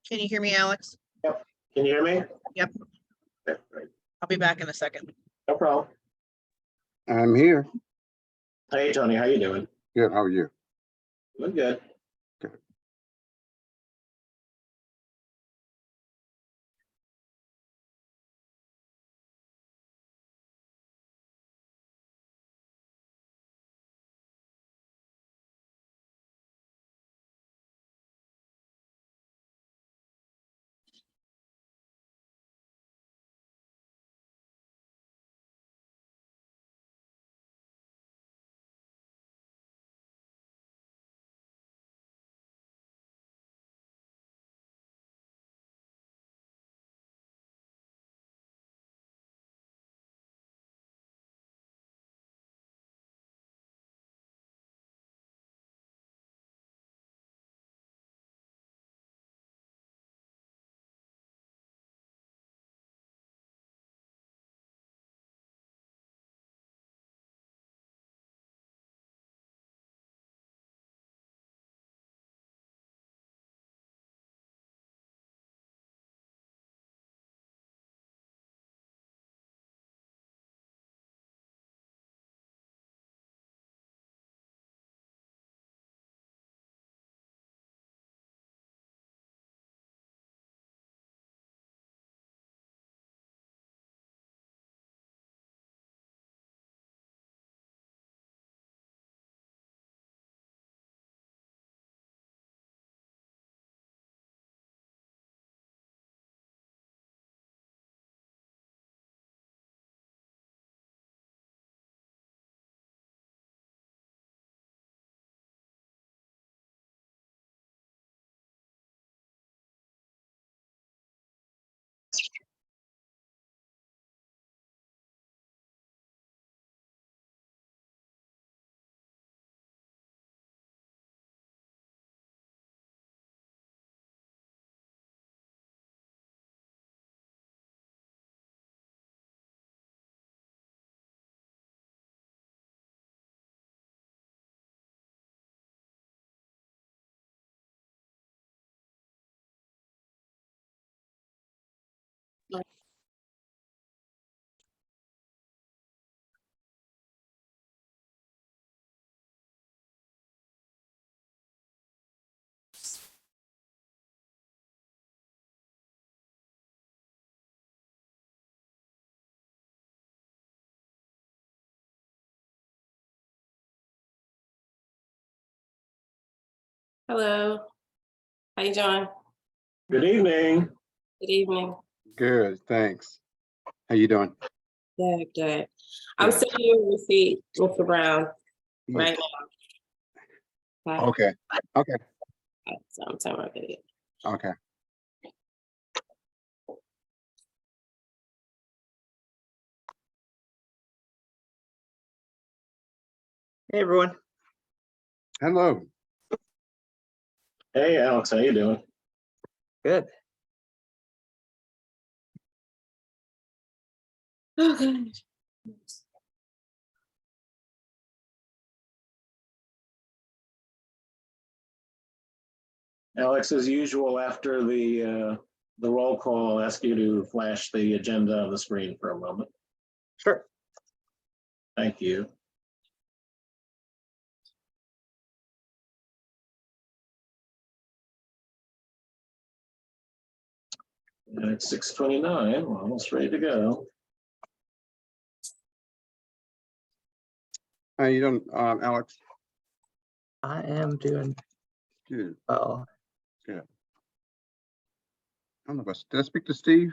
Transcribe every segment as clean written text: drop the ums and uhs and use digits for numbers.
Can you hear me, Alex? Yep. Can you hear me? Yep. Okay, great. I'll be back in a second. No problem. I'm here. Hey, Tony, how you doing? Good. How are you? I'm good. Good. Hello. How you doing? Good evening. Good evening. Good. Thanks. How you doing? Good, good. I'm Good. sending you a receipt, Mr. Brown, Yeah. right now. Okay. Okay. So I'm telling my video. Okay. Hey, everyone. Hello. Hey, Alex, how you doing? Good. Okay. Alex, as usual, after the roll call, I'll ask you to flash the agenda on the screen for a moment. Sure. Thank you. And it's 6:29. We're almost ready to go. How you doing, Alex? I am doing Good. well. I don't know if did I speak to Steve?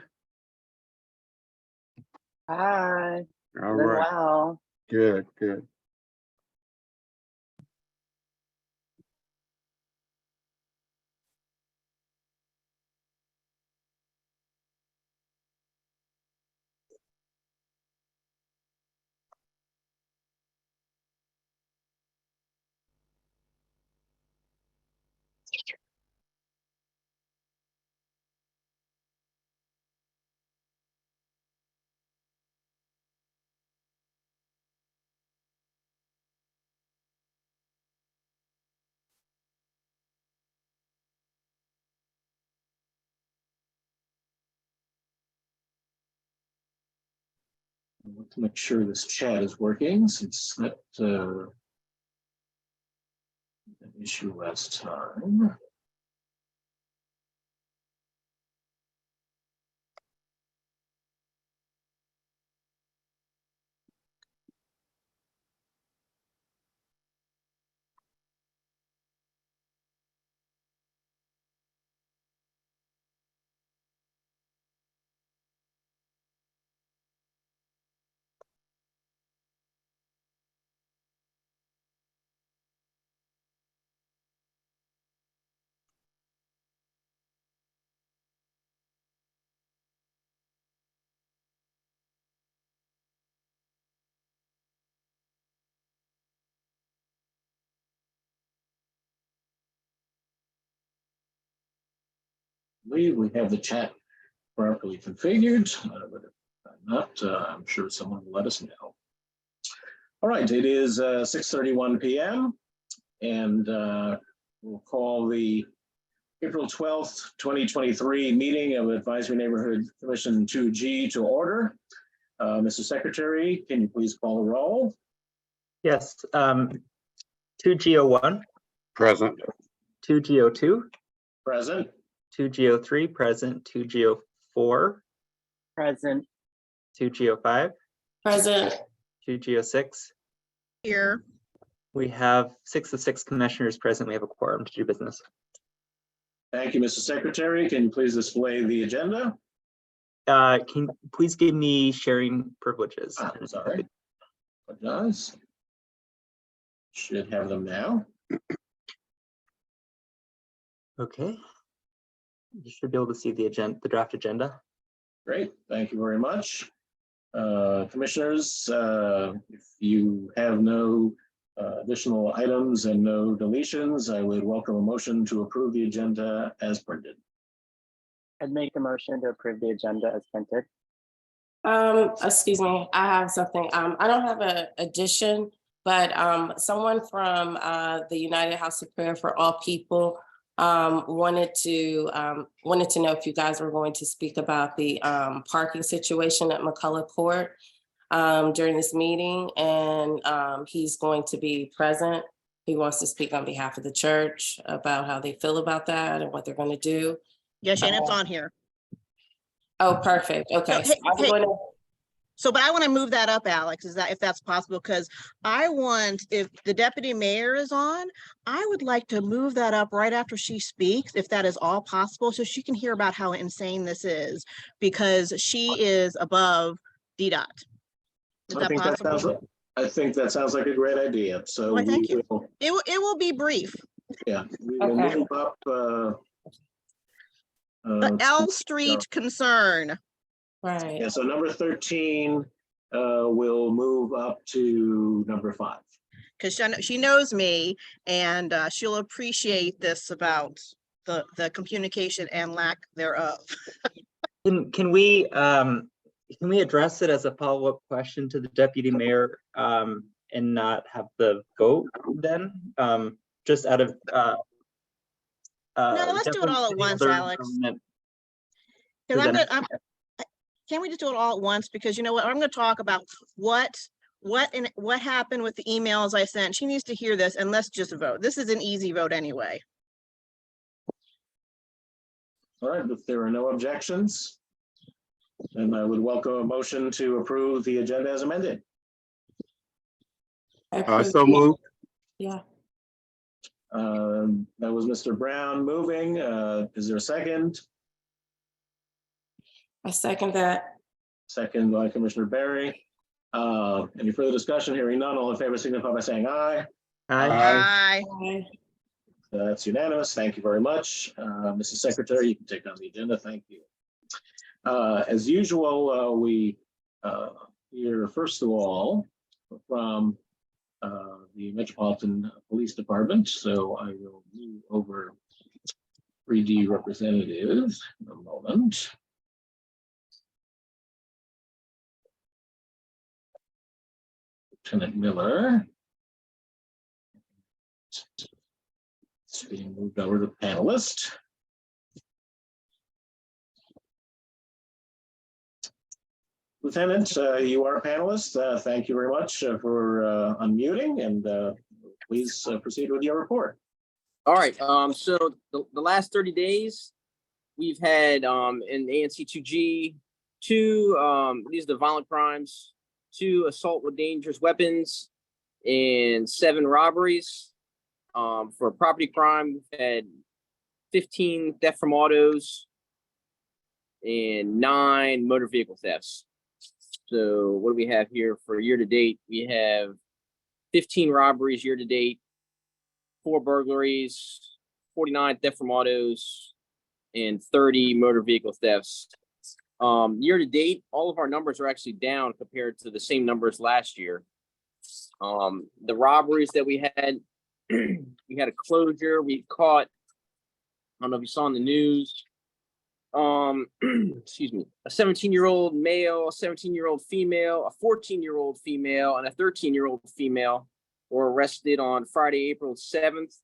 Hi, All doing right. well. Good. Good. To make sure this chat is working, since that an issue last time. I believe we have the chat properly configured, but if not, I'm sure someone will let us know. All right, it is 6:31 p.m. and we'll call the April 12th, 2023 meeting of Advisory Neighborhood Commission 2G to order. Mr. Secretary, can you please call the roll? Yes, 2G01, Present. 2G02, Present. 2G03, present, 2G04, Present. 2G05, Present. 2G06. Here. We have 6 of 6 commissioners present. We have a quorum to do business. Thank you, Mr. Secretary. Can you please display the agenda? Can you please give me sharing privileges? I'm sorry. Apologize. Should have them now. Okay. You should be able to see the agenda, the draft agenda. Great, thank you very much. Commissioners, if you have no additional items and no deletions, I would welcome a motion to approve the agenda as printed. I'd make a motion to approve the agenda as printed. Excuse me, I have something. I don't have an addition, but someone from the United House of Prayer for All People wanted to know if you guys were going to speak about the parking situation at McCullough Court during this meeting, and he's going to be present. He wants to speak on behalf of the church about how they feel about that and what they're going to do. Yeah, Shannon's on here. Oh, perfect. Okay. So, So I'm going to. So, but I want to move that up, Alex, is that if that's possible, because I want, if the deputy mayor is on, I would like to move that up right after she speaks, if that is all possible, so she can hear about how insane this is, because she is above DDOT. Is that possible? I think that sounds like a great idea. So Why, thank you. will, It will be brief. yeah, we will Okay. move up. The L Street concern. Right. Yeah, so number 13 will move up to number 5. Because she knows me, and she'll appreciate this about the communication and lack thereof. Can we address it as a follow-up question to the deputy mayor and not have the vote then? Just out of No, let's do it all at once, Alex. Because can't we just do it all at once? Because you know what, I'm going to talk about what happened with the emails I sent. She needs to hear this, and let's just vote. This is an easy vote anyway. All right, if there are no objections, then I would welcome a motion to approve the agenda as amended. So moved. Yeah. That was Mr. Brown moving. Is there a second? I second that. Second by Commissioner Barry. Any further discussion? Hearing none, all in favor signify by saying aye. Aye. Aye. That's unanimous. Thank you very much. Mrs. Secretary, you can take on the agenda. Thank you. As usual, we hear first of all from the Metropolitan Police Department. So I will move over 3D representative in a moment. Lieutenant Miller. It's being moved over to panelist. Lieutenant, you are a panelist. Thank you very much for unmuting, and please proceed with your report. All right, so the last 30 days, we've had in ANC 2G, these are the violent crimes, 2 assault with dangerous weapons, and 7 robberies. For property crime, we've had 15 theft from autos and 9 motor vehicle thefts. So what do we have here for year to date? We have 15 robberies year to date, 4 burglaries, 49 theft from autos, and 30 motor vehicle thefts. Year to date, all of our numbers are actually down compared to the same numbers last year. The robberies that we had, we had a closure. We caught, I don't know if you saw in the news, excuse me, a 17-year-old male, a 17-year-old female, a 14-year-old female, and a 13-year-old female were arrested on Friday, April 7th,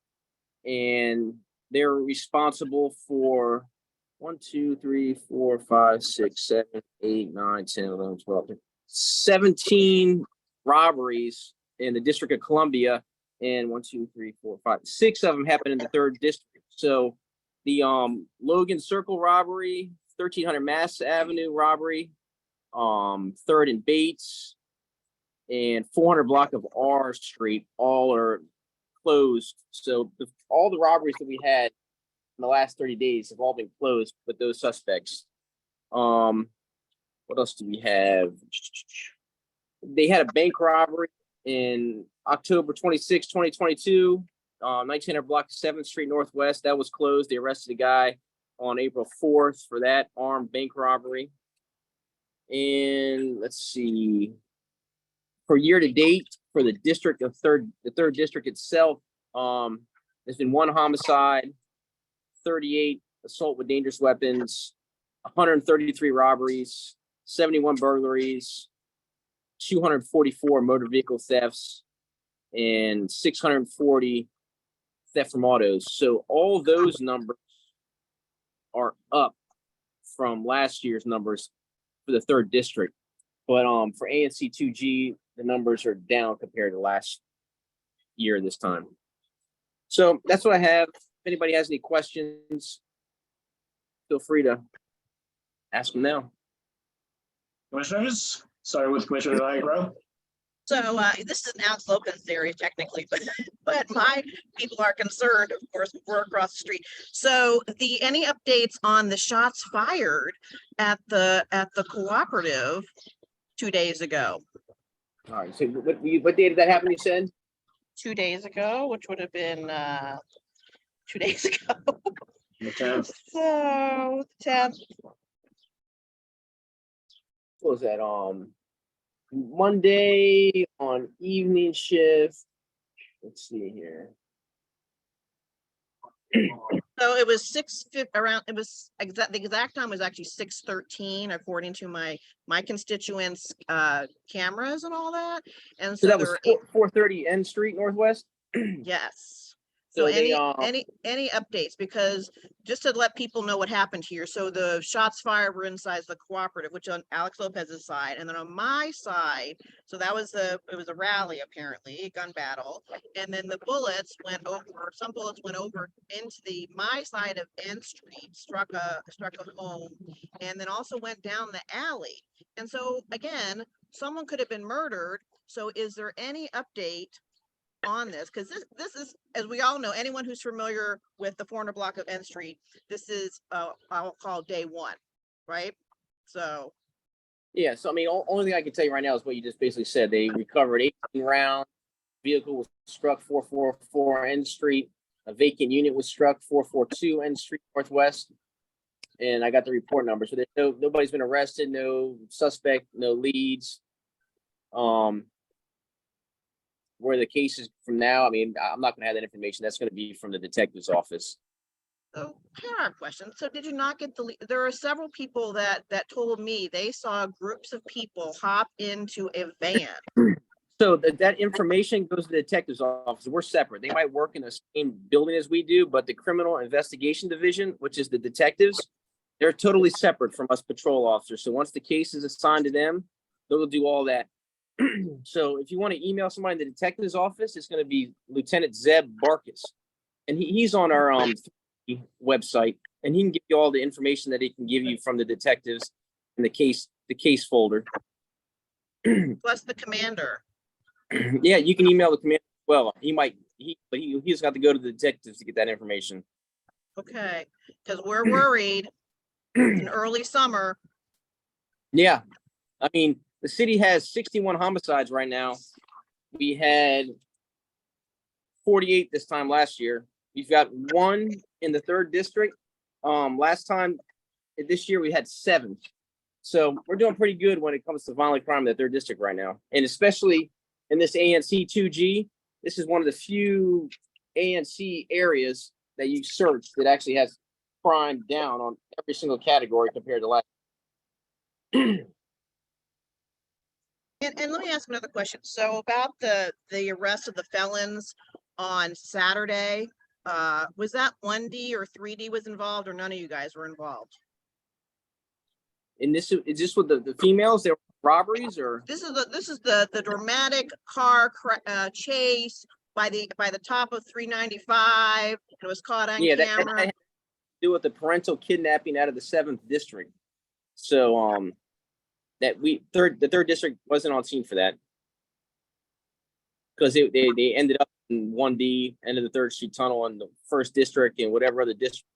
and they're responsible for 1, 2, 3, 4, 5, 6, 7, 8, 9, 10, 11, 12, 17 robberies in the District of Columbia, and 1, 2, 3, 4, 5, 6 of them happened in the 3rd district. So the Logan Circle robbery, 1300 Mass Avenue robbery, 3rd and Bates, and 400 block of R Street, all are closed. So all the robberies that we had in the last 30 days have all been closed with those suspects. What else do we have? They had a bank robbery in October 26, 2022, 1900 block 7th Street Northwest. That was closed. They arrested a guy on April 4th for that armed bank robbery. And let's see, for year to date, for the district of the 3rd district itself, there's been 1 homicide, 38 assault with dangerous weapons, 133 robberies, 71 burglaries, 244 motor vehicle thefts, and 640 theft from autos. So all those numbers are up from last year's numbers for the 3rd district. But for ANC 2G, the numbers are down compared to last year this time. So that's what I have. If anybody has any questions, feel free to ask them now. Commissioners, starting with Commissioner Nigro. So this is an Alex Lopez theory technically, but my people are concerned, of course, we're across the street. So any updates on the shots fired at the cooperative 2 days ago? All right. So what day did that happen, you said? 2 days ago, which would have been 2 days ago. The 10th. So 10th. What was that? Monday on evening shift. Let's see here. So it was around, it was the exact time was actually 6:13 according to my constituents cameras and all that. And So so that there was were 430 N Street Northwest. yes. So So they, any updates, because just to let people know what happened here. So the shots fired were inside the cooperative, which on Alex Lopez's side, and then on my side, so that was it was a rally, apparently, a gun battle. And then the bullets went over, some bullets went over into my side of N Street, struck a home, and then also went down the alley. And so again, someone could have been murdered. So is there any update on this? Because this is, as we all know, anyone who's familiar with the 400 block of N Street, this is I'll call day 1, right? So yeah. So I mean, only thing I can tell you right now is what you just basically said. They recovered 18 rounds. Vehicle was struck 444 N Street. A vacant unit was struck 442 N Street Northwest. And I got the report number. So there's nobody's been arrested, no suspect, no leads. Where the case is from now, I mean, I'm not going to have that information. That's going to be from the detective's office. So here are our questions. So did you not get there are several people that told me they saw groups of people hop into a van. So that information goes to the detective's office. We're separate. They might work in the same building as we do, but the criminal investigation division, which is the detectives, They're totally separate from us patrol officers. So once the case is assigned to them, they'll do all that. So if you want to email somebody in the detective's office, it's going to be Lieutenant Zeb Barkus. And he's on our website, and he can give you all the information that he can give you from the detectives in the case folder. Plus the commander. Yeah, you can email the commander. Well, he's got to go to the detectives to get that information. Okay, because we're worried. It's an early summer. Yeah, I mean, the city has 61 homicides right now. We had 48 this time last year. We've got 1 in the 3rd district. Last time this year we had 7. So we're doing pretty good when it comes to violent crime in the 3rd district right now. And especially in this ANC 2G, this is one of the few ANC areas that you search that actually has crime down on every single category compared to last. And let me ask another question. So about the arrest of the felons on Saturday, was that 1D or 3D was involved, or none of you guys were involved? And this is this with the females? There were robberies, or This is the dramatic car chase by the top of 395. It was caught on that camera. had to do with the parental kidnapping out of the 7th district. So the 3rd district wasn't on scene for that, because they ended up in 1D, end of the 3rd Street Tunnel, in the 1st district and whatever other district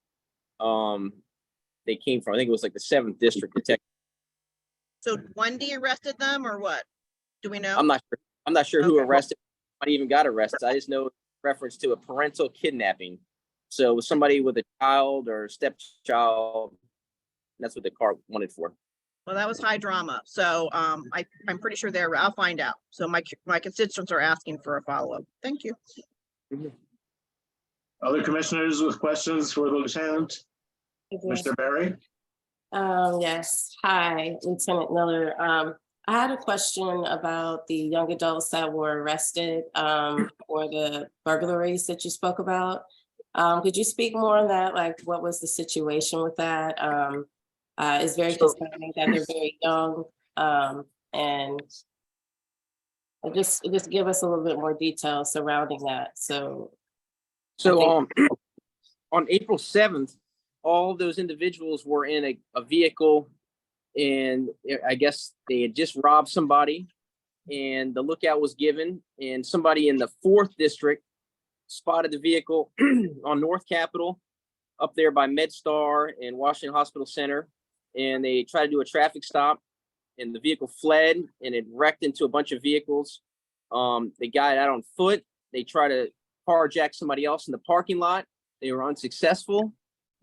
they came from. I think it was like the 7th district detective. So 1D arrested them, or what? Do we know? I'm not sure who Okay. arrested. I even got arrested. I just know reference to a parental kidnapping. So it was somebody with a child or stepchild. That's what the car wanted for. Well, that was high drama. So I'm pretty sure I'll find out. So my constituents are asking for a follow-up. Thank you. Other commissioners with questions for the lieutenant? Mr. Barry? Yes. Hi, Lieutenant Miller. I had a question about the young adults that were arrested for the burglaries that you spoke about. Could you speak more on that? Like, what was the situation with that? It's very concerning that they're very young, and just give us a little bit more detail surrounding that. So on April 7th, all of those individuals were in a vehicle, and I guess they had just robbed somebody, and the lookout was given, and somebody in the 4th district spotted the vehicle on North Capitol up there by MedStar and Washington Hospital Center, and they tried to do a traffic stop, and the vehicle fled, and it wrecked into a bunch of vehicles. They got out on foot. They tried to carjack somebody else in the parking lot. They were unsuccessful,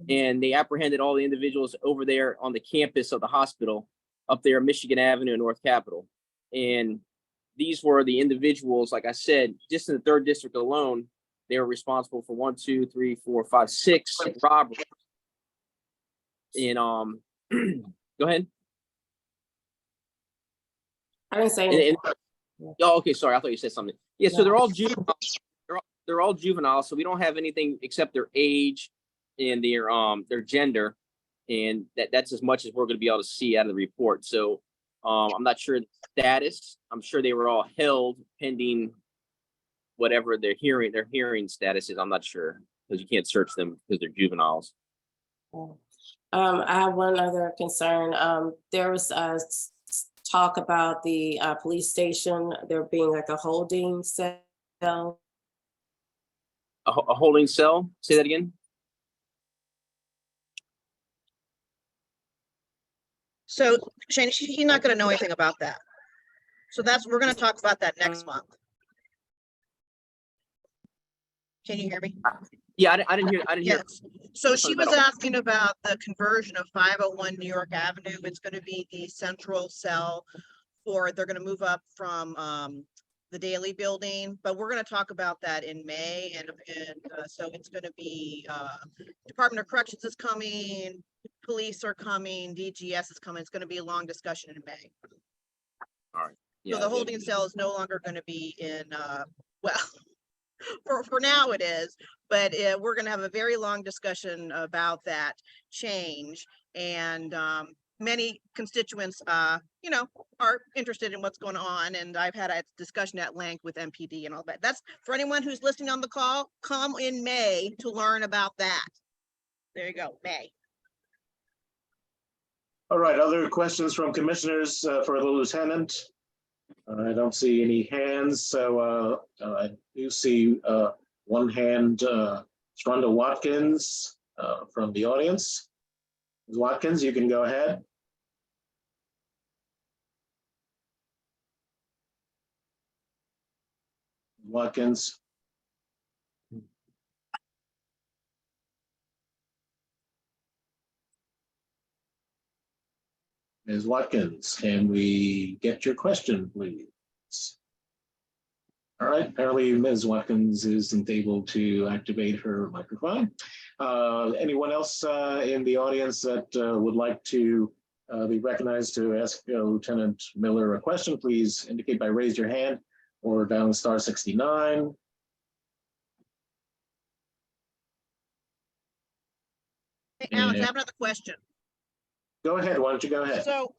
and they apprehended all the individuals over there on the campus of the hospital up there, Michigan Avenue and North Capitol. And these were the individuals, like I said, just in the 3rd district alone, they were responsible for 1, 2, 3, 4, 5, 6 robberies. And go ahead. I didn't say anything. Oh, okay, sorry, I thought you said something. Yeah, so they're all juveniles. They're all juveniles, so we don't have anything except their age and their gender, and that's as much as we're going to be able to see out of the report. So I'm not sure the status. I'm sure they were all held pending whatever their hearing status is. I'm not sure, because you can't search them because they're juveniles. I have one other concern. There was talk about the police station, there being like a holding cell. A holding cell? Say that again? So Shane, he's not going to know anything about that. So we're going to talk about that next month. Can you hear me? Yeah, I didn't hear. Yes. So she was asking about the conversion of 501 New York Avenue. It's going to be the central cell they're going to move up from the Daily building, but we're going to talk about that in May. And so it's going to be Department of Corrections is coming, police are coming, DGS is coming. It's going to be a long discussion in May. All right. Yeah, so the holding cell is no longer going to be in, well, For now it is, but we're gonna have a very long discussion about that change. And many constituents, you know, are interested in what's going on. And I've had a discussion at length with MPD and all that. That's for anyone who's listening on the call, come in May to learn about that. There you go, May. All right, other questions from commissioners for the lieutenant? I don't see any hands, so I do see one hand, Shonda Watkins from the audience. Ms. Watkins, you can go ahead. Watkins. Ms. Watkins, can we get your question, please? All right, apparently Ms. Watkins isn't able to activate her microphone. Anyone else in the audience that would like to be recognized to ask Lieutenant Miller a question, please indicate by raise your hand or dial star 69. Hey, Alex, I Yeah. have another question. Go ahead, why don't you go ahead? So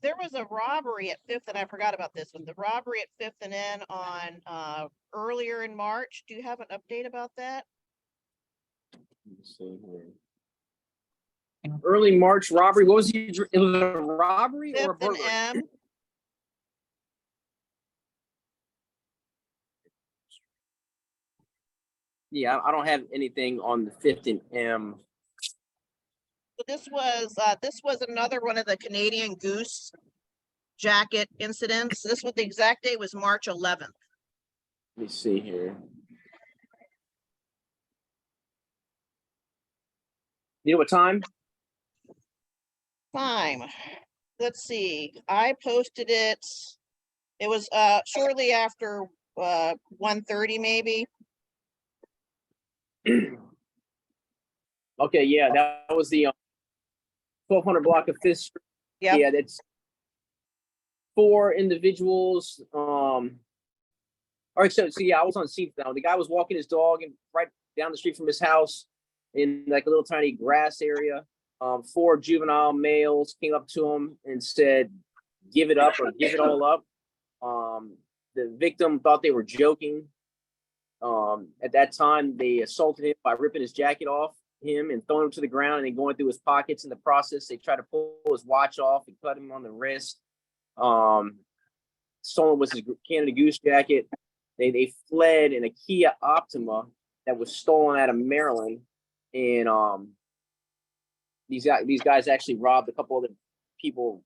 there was a robbery at Fifth, and I forgot about this one, the robbery at Fifth and N on earlier in March. Do you have an update about that? Early March robbery. What was it? It was a robbery or a Fifth and burglary? M, Yeah, I don't have anything on the 5th and M. so this was another one of the Canadian Goose jacket incidents. This was the exact date was March 11th. Let me see here. You know what time? Time. Let's see. I posted it. It was shortly after 1:30 maybe. Okay, yeah, that was the 1200 block of Fifth Street. Yep. Yeah, that's 4 individuals. All right, so yeah, I was on scene now. The guy was walking his dog and right down the street from his house in like a little tiny grass area. 4 juvenile males came up to him and said, "Give it up or give it all up." The victim thought they were joking. At that time, they assaulted him by ripping his jacket off him and throwing him to the ground and then going through his pockets. In the process, they tried to pull his watch off and cut him on the wrist. Stolen was his Canada Goose jacket. They fled in a Kia Optima that was stolen out of Maryland. And these guys actually robbed a couple other people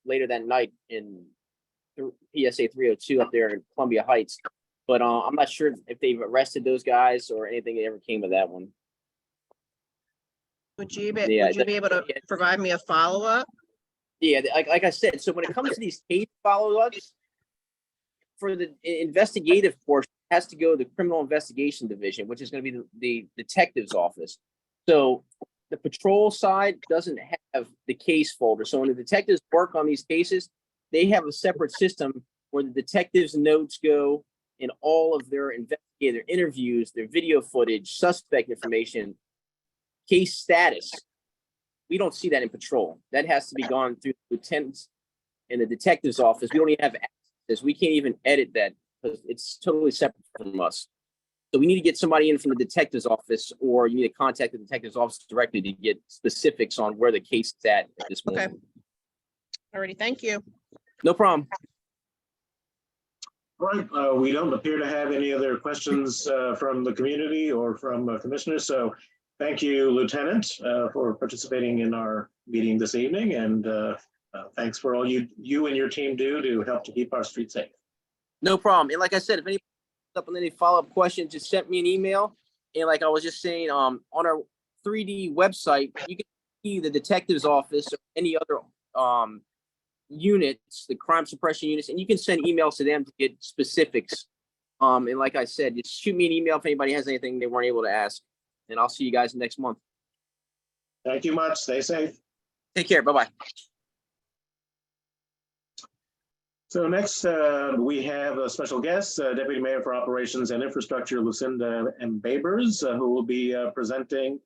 later that night in PSA 302 up there in Columbia Heights. But I'm not sure if they've arrested those guys or anything that ever came of that one. Would you be able to provide me a follow-up? Yeah, like I said, so when it comes to these case follow-ups, for the investigative portion, it has to go to the criminal investigation division, which is going to be the detective's office. So the patrol side doesn't have the case folder. So when the detectives work on these cases, they have a separate system where the detectives' notes go and all of their investigator interviews, their video footage, suspect information, case status. We don't see that in patrol. That has to be gone through the lieutenants in the detective's office. We don't even have access. We can't even edit that because it's totally separate from us. So we need to get somebody in from the detective's office, or you need to contact the detective's office directly to get specifics on where the case is at this moment. Alrighty, thank you. No problem. All right, we don't appear to have any other questions from the community or from commissioners. So thank you, Lieutenant, for participating in our meeting this evening. And thanks for all you and your team do to help to keep our streets safe. No problem. And like I said, if anybody comes up with any follow-up questions, just send me an email. And like I was just saying, on our 3D website, you can see the detective's office or any other units, the crime suppression units, and you can send emails to them to get specifics. And like I said, just shoot me an email if anybody has anything they weren't able to ask. And I'll see you guys next month. Thank you much. Stay safe. Take care. Bye-bye. So next, we have a special guest, Deputy Mayor for Operations and Infrastructure, Lucinda M. Babers, who will be presenting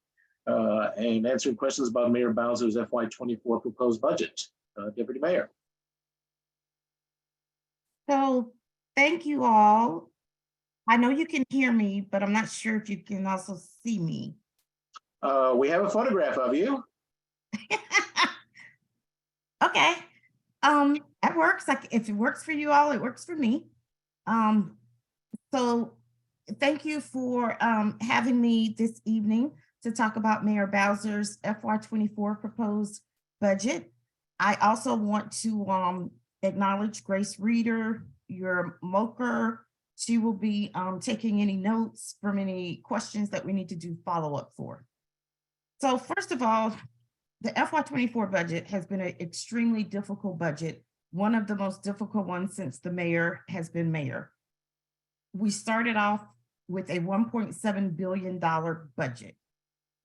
and answering questions about Mayor Bowser's FY24 proposed budget. Deputy Mayor. So thank you all. I know you can hear me, but I'm not sure if you can also see me. We have a photograph of you. Okay. That works. Like if it works for you all, it works for me. So thank you for having me this evening to talk about Mayor Bowser's FY24 proposed budget. I also want to acknowledge Grace Reeder, your mocher. She will be taking any notes from any questions that we need to do follow-up for. So first of all, the FY24 budget has been an extremely difficult budget, one of the most difficult ones since the mayor has been mayor. We started off with a $1.7 billion budget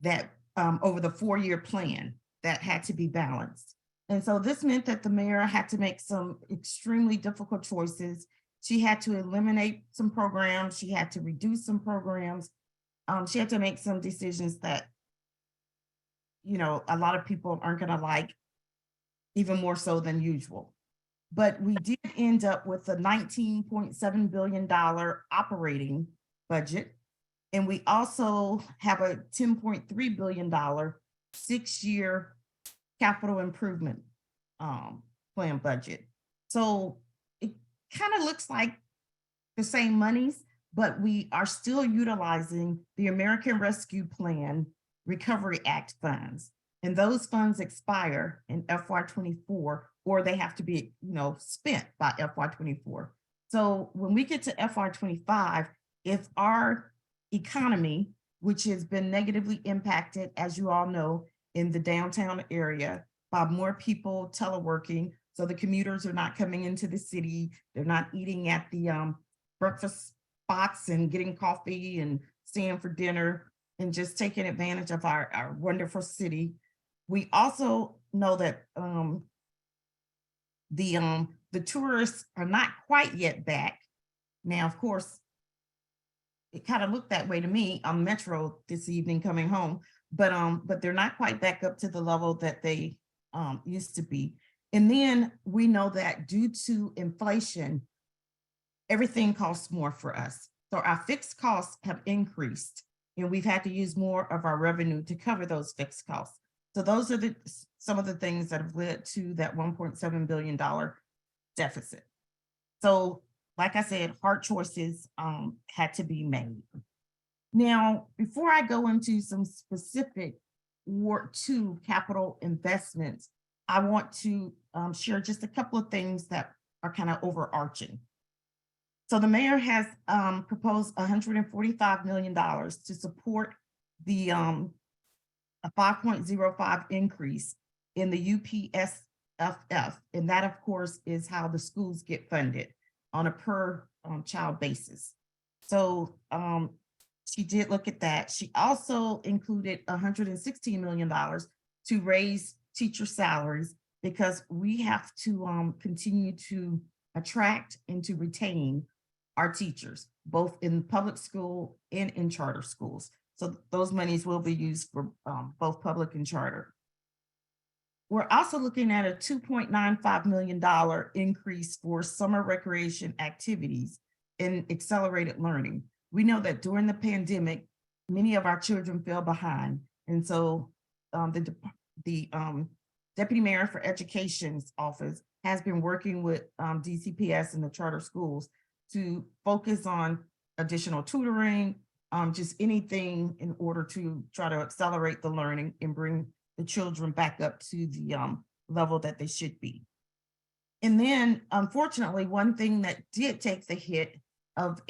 that over the 4-year plan that had to be balanced. And so this meant that the mayor had to make some extremely difficult choices. She had to eliminate some programs. She had to reduce some programs. She had to make some decisions that, you know, a lot of people aren't going to like, even more so than usual. But we did end up with a $19.7 billion operating budget. And we also have a $10.3 billion 6-year capital improvement plan budget. So it kind of looks like the same monies, but we are still utilizing the American Rescue Plan Recovery Act funds. And those funds expire in FY24, or they have to be, you know, spent by FY24. So when we get to FY25, if our economy, which has been negatively impacted, as you all know, in the downtown area by more people teleworking, so the commuters are not coming into the city, they're not eating at the breakfast spots and getting coffee and staying for dinner and just taking advantage of our wonderful city. We also know that the tourists are not quite yet back. Now, of course, it kind of looked that way to me on Metro this evening coming home, but they're not quite back up to the level that they used to be. And then we know that due to inflation, everything costs more for us. So our fixed costs have increased, and we've had to use more of our revenue to cover those fixed costs. So those are some of the things that have led to that $1.7 billion deficit. So like I said, hard choices had to be made. Now, before I go into some specific Ward 2 capital investments, I want to share just a couple of things that are kind of overarching. So the mayor has proposed $145 million to support the a 5.05 increase in the UPSFF. And that, of course, is how the schools get funded on a per child basis. So she did look at that. She also included $116 million to raise teacher salaries because we have to continue to attract and to retain our teachers, both in public school and in charter schools. So those monies will be used for both public and charter. We're also looking at a $2.95 million increase for summer recreation activities and accelerated learning. We know that during the pandemic, many of our children fell behind. And so the Deputy Mayor for Education's office has been working with DCPS and the charter schools to focus on additional tutoring, just anything in order to try to accelerate the learning and bring the children back up to the level that they should be. And then, unfortunately, one thing that did take the hit of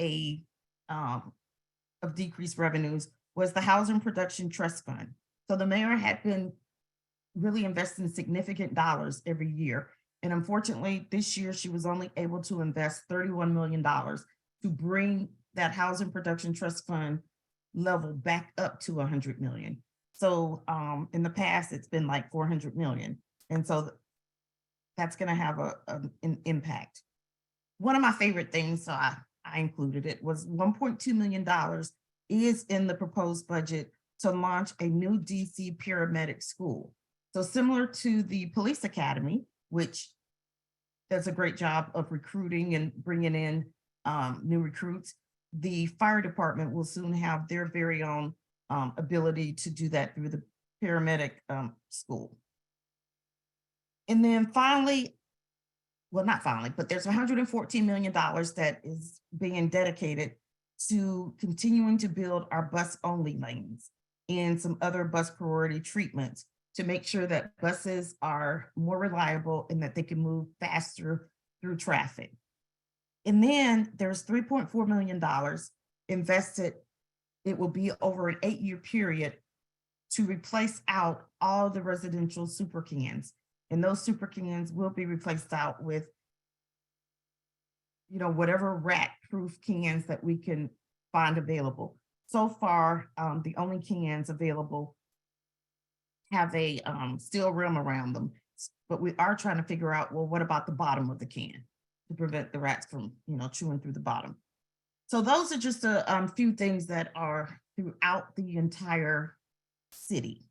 decreased revenues was the Housing Production Trust Fund. So the mayor had been really investing significant dollars every year. And unfortunately, this year she was only able to invest $31 million to bring that Housing Production Trust Fund level back up to 100 million. So in the past, it's been like 400 million. And so that's going to have an impact. one of my favorite things, so I included it, was $1.2 million is in the proposed budget to launch a new DC paramedic school. So similar to the police academy, which does a great job of recruiting and bringing in new recruits, the fire department will soon have their very own ability to do that through the paramedic school. And then finally, well, not finally, but there's $114 million that is being dedicated to continuing to build our bus only lanes and some other bus priority treatments to make sure that buses are more reliable and that they can move faster through traffic. And then there's $3.4 million invested. It will be over an 8-year period to replace out all the residential super cans. And those super cans will be replaced out with, you know, whatever rat-proof cans that we can find available. So far, the only cans available have a steel rim around them, but we are trying to figure out, well, what about the bottom of the can to prevent the rats from, you know, chewing through the bottom. So those are just a few things that are throughout the entire city.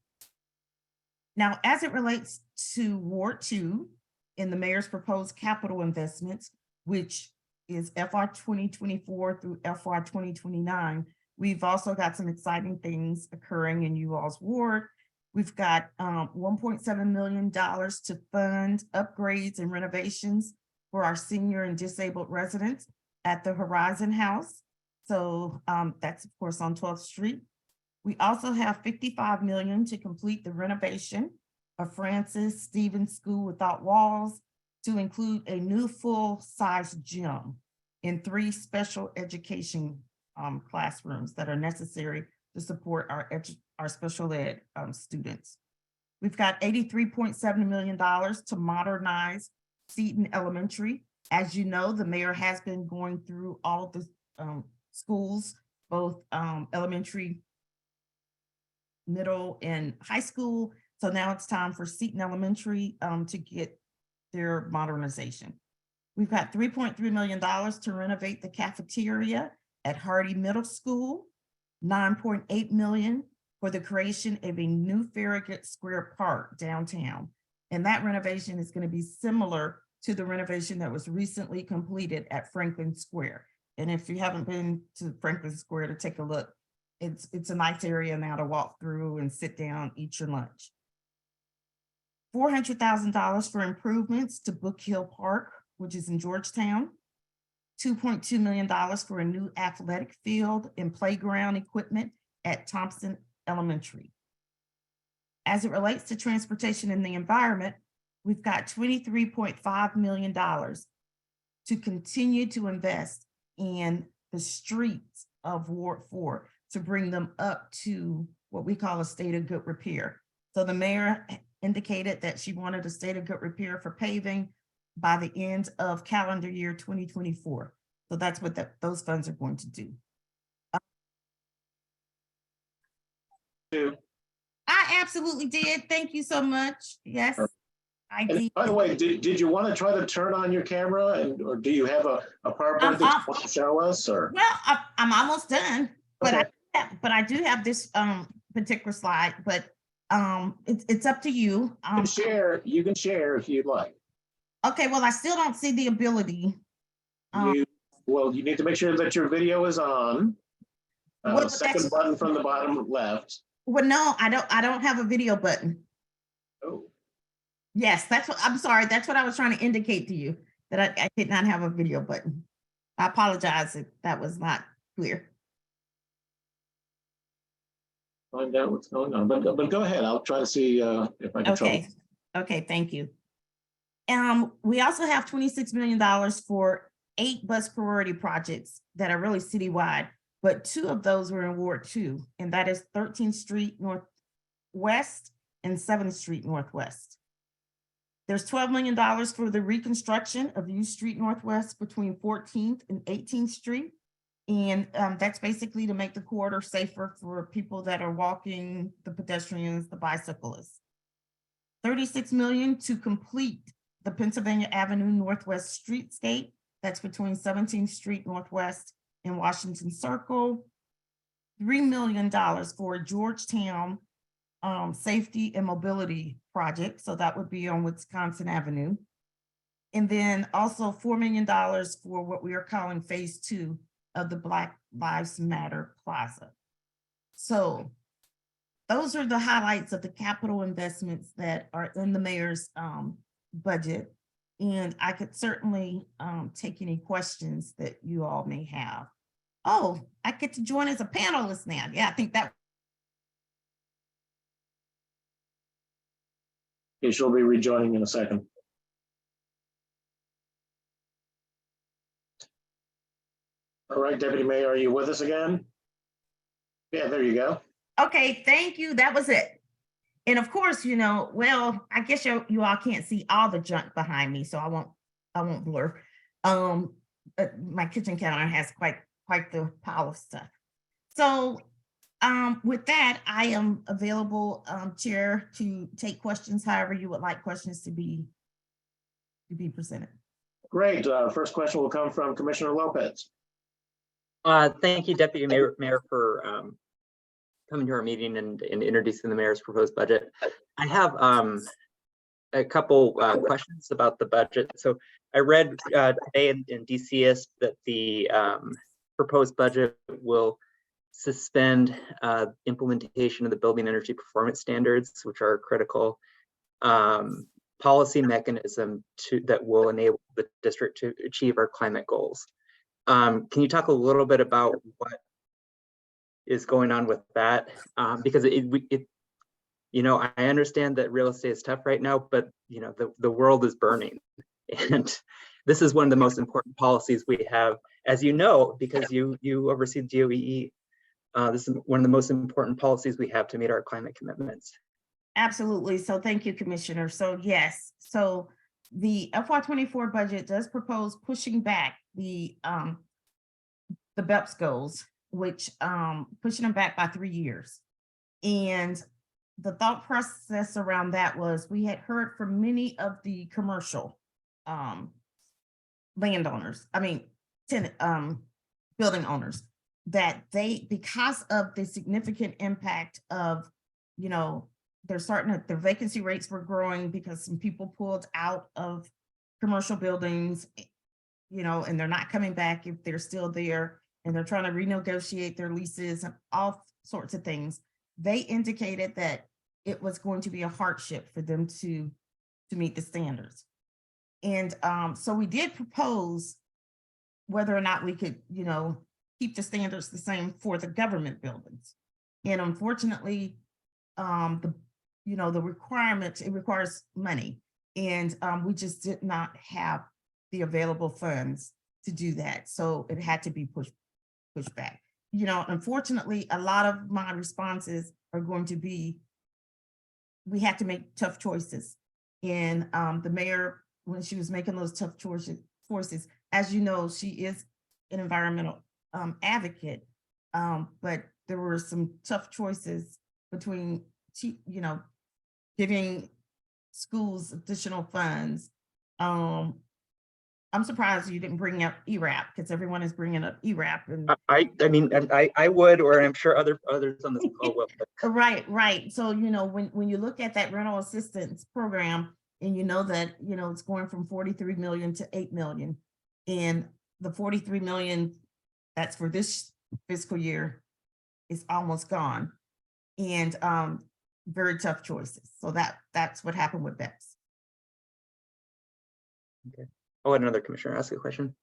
Now, as it relates to Ward 2 in the mayor's proposed capital investments, which is FY 2024 through FY 2029, we've also got some exciting things occurring in you all's ward. We've got $1.7 million to fund upgrades and renovations for our senior and disabled residents at the Horizon House. So that's of course on 12th Street. We also have $55 million to complete the renovation of Francis Stevens School Without Walls, to include a new full-size gym in 3 special education classrooms that are necessary to support our special ed students. We've got $83.7 million to modernize Seton Elementary. As you know, the mayor has been going through all of the schools, both elementary, middle, and high school. So now it's time for Seton Elementary to get their modernization. We've got $3.3 million to renovate the cafeteria at Hardy Middle School, $9.8 million for the creation of a new Farragut Square Park downtown. And that renovation is going to be similar to the renovation that was recently completed at Franklin Square. And if you haven't been to Franklin Square to take a look, it's a nice area now to walk through and sit down, eat your lunch. $400,000 for improvements to Book Hill Park, which is in Georgetown. $2.2 million for a new athletic field and playground equipment at Thompson Elementary. As it relates to transportation and the environment, we've got $23.5 million to continue to invest in the streets of Ward 4 to bring them up to what we call a state of good repair. So the mayor indicated that she wanted a state of good repair for paving by the end of calendar year 2024. So that's what those funds are going to do. I absolutely did. Thank you so much. Yes, I And did. by the way, did you want to try to turn on your camera, or do you have a PowerPoint that you want to show us, or? Well, I'm almost done, but Okay. I do have this particular slide, but it's up to you. You can share if you'd like. Okay, well, I still don't see the ability. You need to make sure that your video is on. Well, Second button from the bottom left. Well, no, I don't have a video button. Oh, Yes, that's what, I'm sorry, that's what I was trying to indicate to you, that I did not have a video button. I apologize if that was not clear. find out what's going on, but go ahead. I'll try to see if I can trouble. Okay, thank you. We also have $26 million for 8 bus priority projects that are really citywide, but 2 of those were in Ward 2, and that is 13th Street Northwest and 7th Street Northwest. There's $12 million for the reconstruction of U Street Northwest between 14th and 18th Street. And that's basically to make the corridor safer for people that are walking, the pedestrians, the bicyclists. $36 million to complete the Pennsylvania Avenue Northwest Streetscape that's between 17th Street Northwest and Washington Circle. $3 million for Georgetown Safety and Mobility Project. So that would be on Wisconsin Avenue. And then also $4 million for what we are calling phase 2 of the Black Lives Matter Plaza. So those are the highlights of the capital investments that are in the mayor's budget. And I could certainly take any questions that you all may have. Oh, I get to join as a panelist now. Yeah, I think that. Okay, she'll be rejoining in a second. All right, Deputy Mayor, are you with us again? Yeah, there you go. Okay, thank you. That was it. And of course, you know, well, I guess you all can't see all the junk behind me, so I won't blur. My kitchen counter has quite the pile of stuff. So with that, I am available, Chair, to take questions however you would like questions to be presented. Great. First question will come from Commissioner Lopez. Thank you, Deputy Mayor, for coming to our meeting and introducing the mayor's proposed budget. I have a couple questions about the budget. So I read today in DCS that the proposed budget will suspend implementation of the building energy performance standards, which are a critical policy mechanism that will enable the district to achieve our climate goals. Can you talk a little bit about what is going on with that? Because you know, I understand that real estate is tough right now, but you know, the world is burning, and this is one of the most important policies we have, as you know, because you oversee DOEE. This is one of the most important policies we have to meet our climate commitments. Absolutely. So thank you, Commissioner. So yes, so the FY24 budget does propose pushing back the BEPS goals, which pushing them back by 3 years. And the thought process around that was we had heard from many of the commercial landowners, building owners, that because of the significant impact of, you know, their vacancy rates were growing because some people pulled out of commercial buildings, you know, and they're not coming back if they're still there, and they're trying to renegotiate their leases and all sorts of things. They indicated that it was going to be a hardship for them to meet the standards. And so we did propose whether or not we could, you know, keep the standards the same for the government buildings. And unfortunately, the requirements, it requires money. And we just did not have the available funds to do that. So it had to be pushed back. You know, unfortunately, a lot of my responses are going to be, we had to make tough choices. And the mayor, when she was making those tough choices, as you know, she is an environmental advocate, but there were some tough choices between, you know, giving schools additional funds. I'm surprised you didn't bring up ERAP, because everyone is bringing up ERAP. And I would, or I'm sure others on this call will. Right. So, you know, when you look at that rental assistance program, and you know that, you know, it's going from 43 million to 8 million, and the 43 million that's for this fiscal year is almost gone, and very tough choices. So that's what happened with BEPS. Okay. I'll let another commissioner ask a question.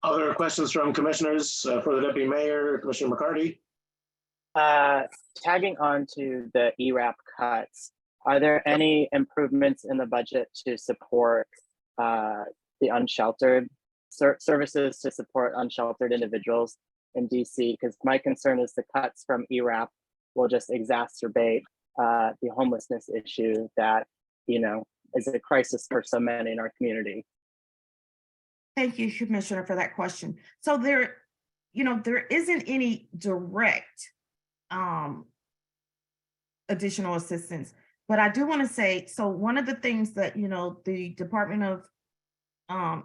Other questions from commissioners for the deputy mayor, Commissioner McCarty? Tagging on to the ERAP cuts, are there any improvements in the budget to support the unsheltered services to support unsheltered individuals in DC? Because my concern is the cuts from ERAP will just exacerbate the homelessness issue that, you know, is a crisis for so many in our community. Thank you, Commissioner, for that question. So there isn't any direct additional assistance, but I do want to say, so one of the things that, you know, the Department of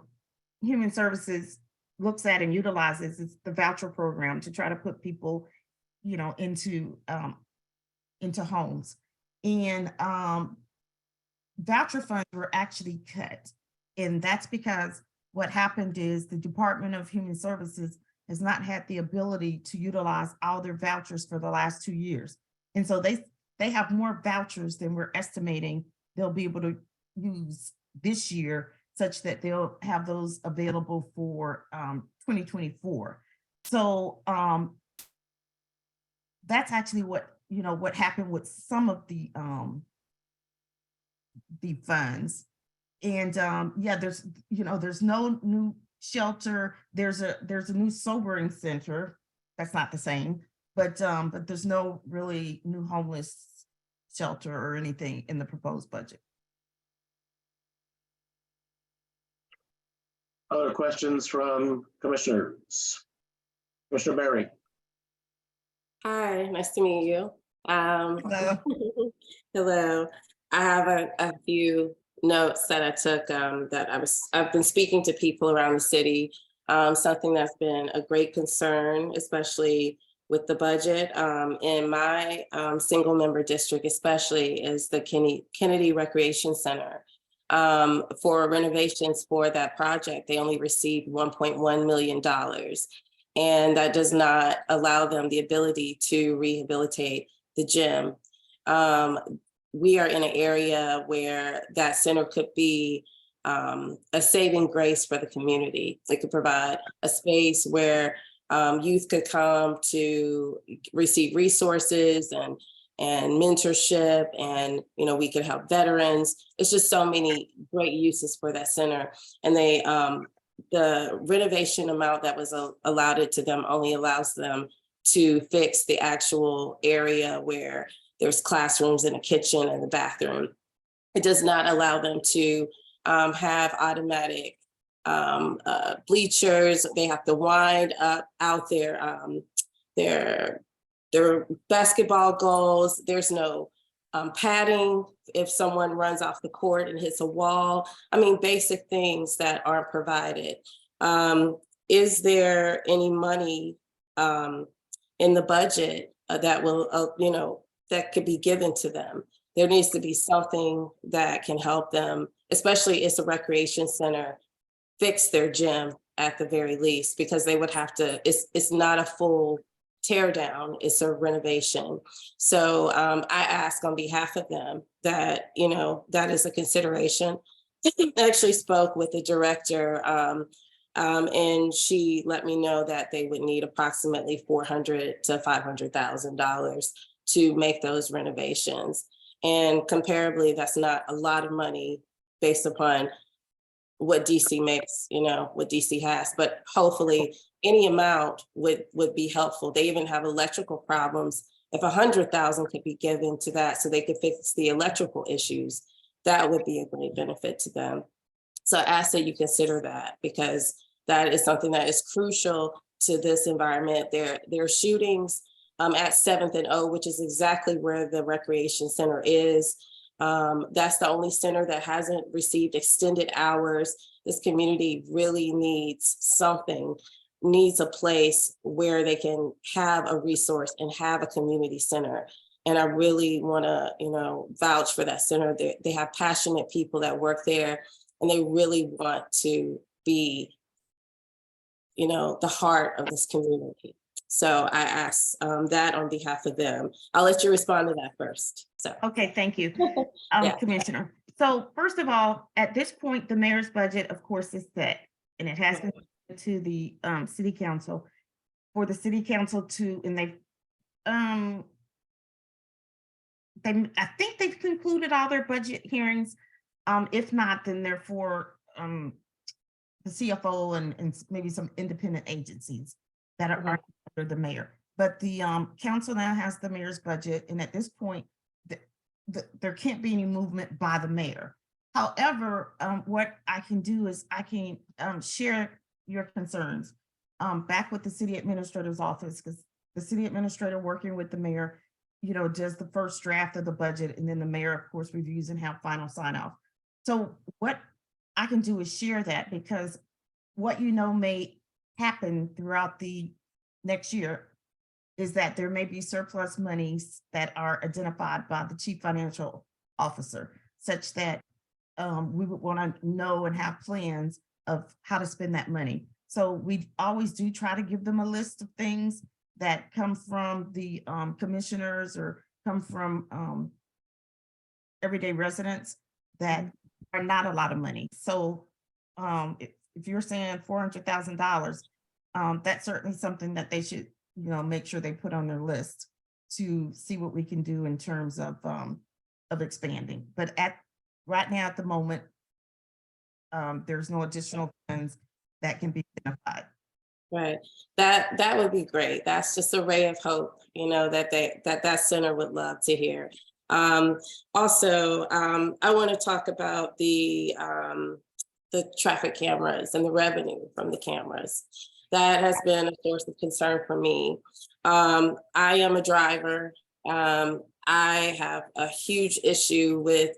Human Services looks at and utilizes is the voucher program to try to put people, you know, into homes. And voucher funds were actually cut. And that's because what happened is the Department of Human Services has not had the ability to utilize all their vouchers for the last 2 years. And so they have more vouchers than we're estimating they'll be able to use this year, such that they'll have those available for 2024. So that's actually what, you know, what happened with some of the funds. And yeah, there's, you know, there's no new shelter. There's a new sobering center. That's not the same, but there's no really new homeless shelter or anything in the proposed budget. Other questions from commissioners? Commissioner Berry. Hi, nice to meet you. Hello. Hello. I have a few notes that I took that I've been speaking to people around the city. Something that's been a great concern, especially with the budget in my single member district, especially, is the Kennedy Recreation Center. For renovations for that project, they only received $1.1 million. And that does not allow them the ability to rehabilitate the gym. We are in an area where that center could be a saving grace for the community. It could provide a space where youth could come to receive resources and mentorship, and we could help veterans. It's just so many great uses for that center. And they the renovation amount that was allotted to them only allows them to fix the actual area where there's classrooms and a kitchen and the bathroom. It does not allow them to have automatic bleachers. They have to wind up out their basketball goals. There's no padding if someone runs off the court and hits a wall. I mean, basic things that aren't provided. Is there any money in the budget that will, that could be given to them? There needs to be something that can help them, especially it's a recreation center, fix their gym at the very least, because they would have to, it's not a full tear down, it's a renovation. So I ask on behalf of them that, that is a consideration. I actually spoke with the director and she let me know that they would need approximately $400,000 to $500,000 to make those renovations. And comparably, that's not a lot of money based upon what DC makes, what DC has, but hopefully any amount would be helpful. They even have electrical problems. If 100,000 could be given to that so they could fix the electrical issues, that would be a great benefit to them. So I ask that you consider that, because that is something that is crucial to this environment. There are shootings at 7th and O, which is exactly where the recreation center is. That's the only center that hasn't received extended hours. This community really needs something, needs a place where they can have a resource and have a community center. And I really want to, vouch for that center. They have passionate people that work there, and they really want to be, the heart of this community. So I ask that on behalf of them. I'll let you respond to that first. So. Okay, thank you, Yeah. Commissioner. So first of all, at this point, the mayor's budget, of course, is set, and it has been to the city council for the city council to, and I think they've concluded all their budget hearings. If not, then they're for the CFO and maybe some independent agencies that are under the mayor. But the council now has the mayor's budget, and at this point, there can't be any movement by the mayor. However, what I can do is I can share your concerns back with the city administrator's office, because the city administrator working with the mayor, does the first draft of the budget, and then the mayor, of course, reviews and have final sign off. So what I can do is share that, because what you know may happen throughout the next year is that there may be surplus monies that are identified by the chief financial officer, such that we would want to know and have plans of how to spend that money. So we always do try to give them a list of things that come from the commissioners or come from everyday residents that are not a lot of money. So if you're saying $400,000, that's certainly something that they should, make sure they put on their list to see what we can do in terms of expanding. But right now at the moment, there's no additional funds that can be identified. Right. That would be great. That's just a ray of hope, that center would love to hear. Also, I want to talk about the traffic cameras and the revenue from the cameras. That has been a source of concern for me. I am a driver. I have a huge issue with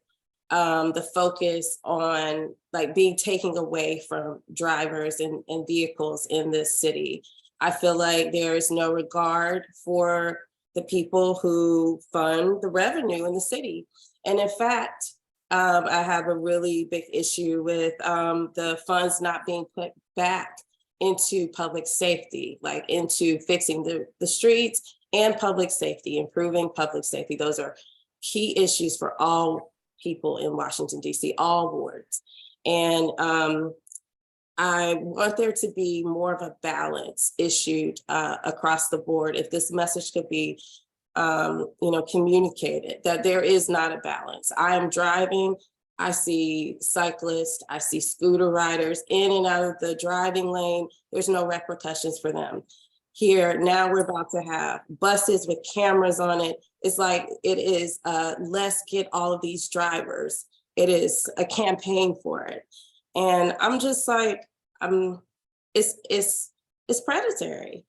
the focus on being taken away from drivers and vehicles in this city. I feel like there is no regard for the people who fund the revenue in the city. And in fact, I have a really big issue with the funds not being put back into public safety, into fixing the streets and public safety, improving public safety. Those are key issues for all people in Washington, D.C., all wards. And I want there to be more of a balance issued across the board. If this message could be, communicated, that there is not a balance. I am driving, I see cyclists, I see scooter riders in and out of the driving lane. There's no repercussions for them. Here, now we're about to have buses with cameras on it. It's like it is, let's get all of these drivers. It is a campaign for it. And I'm just like, it's predatory,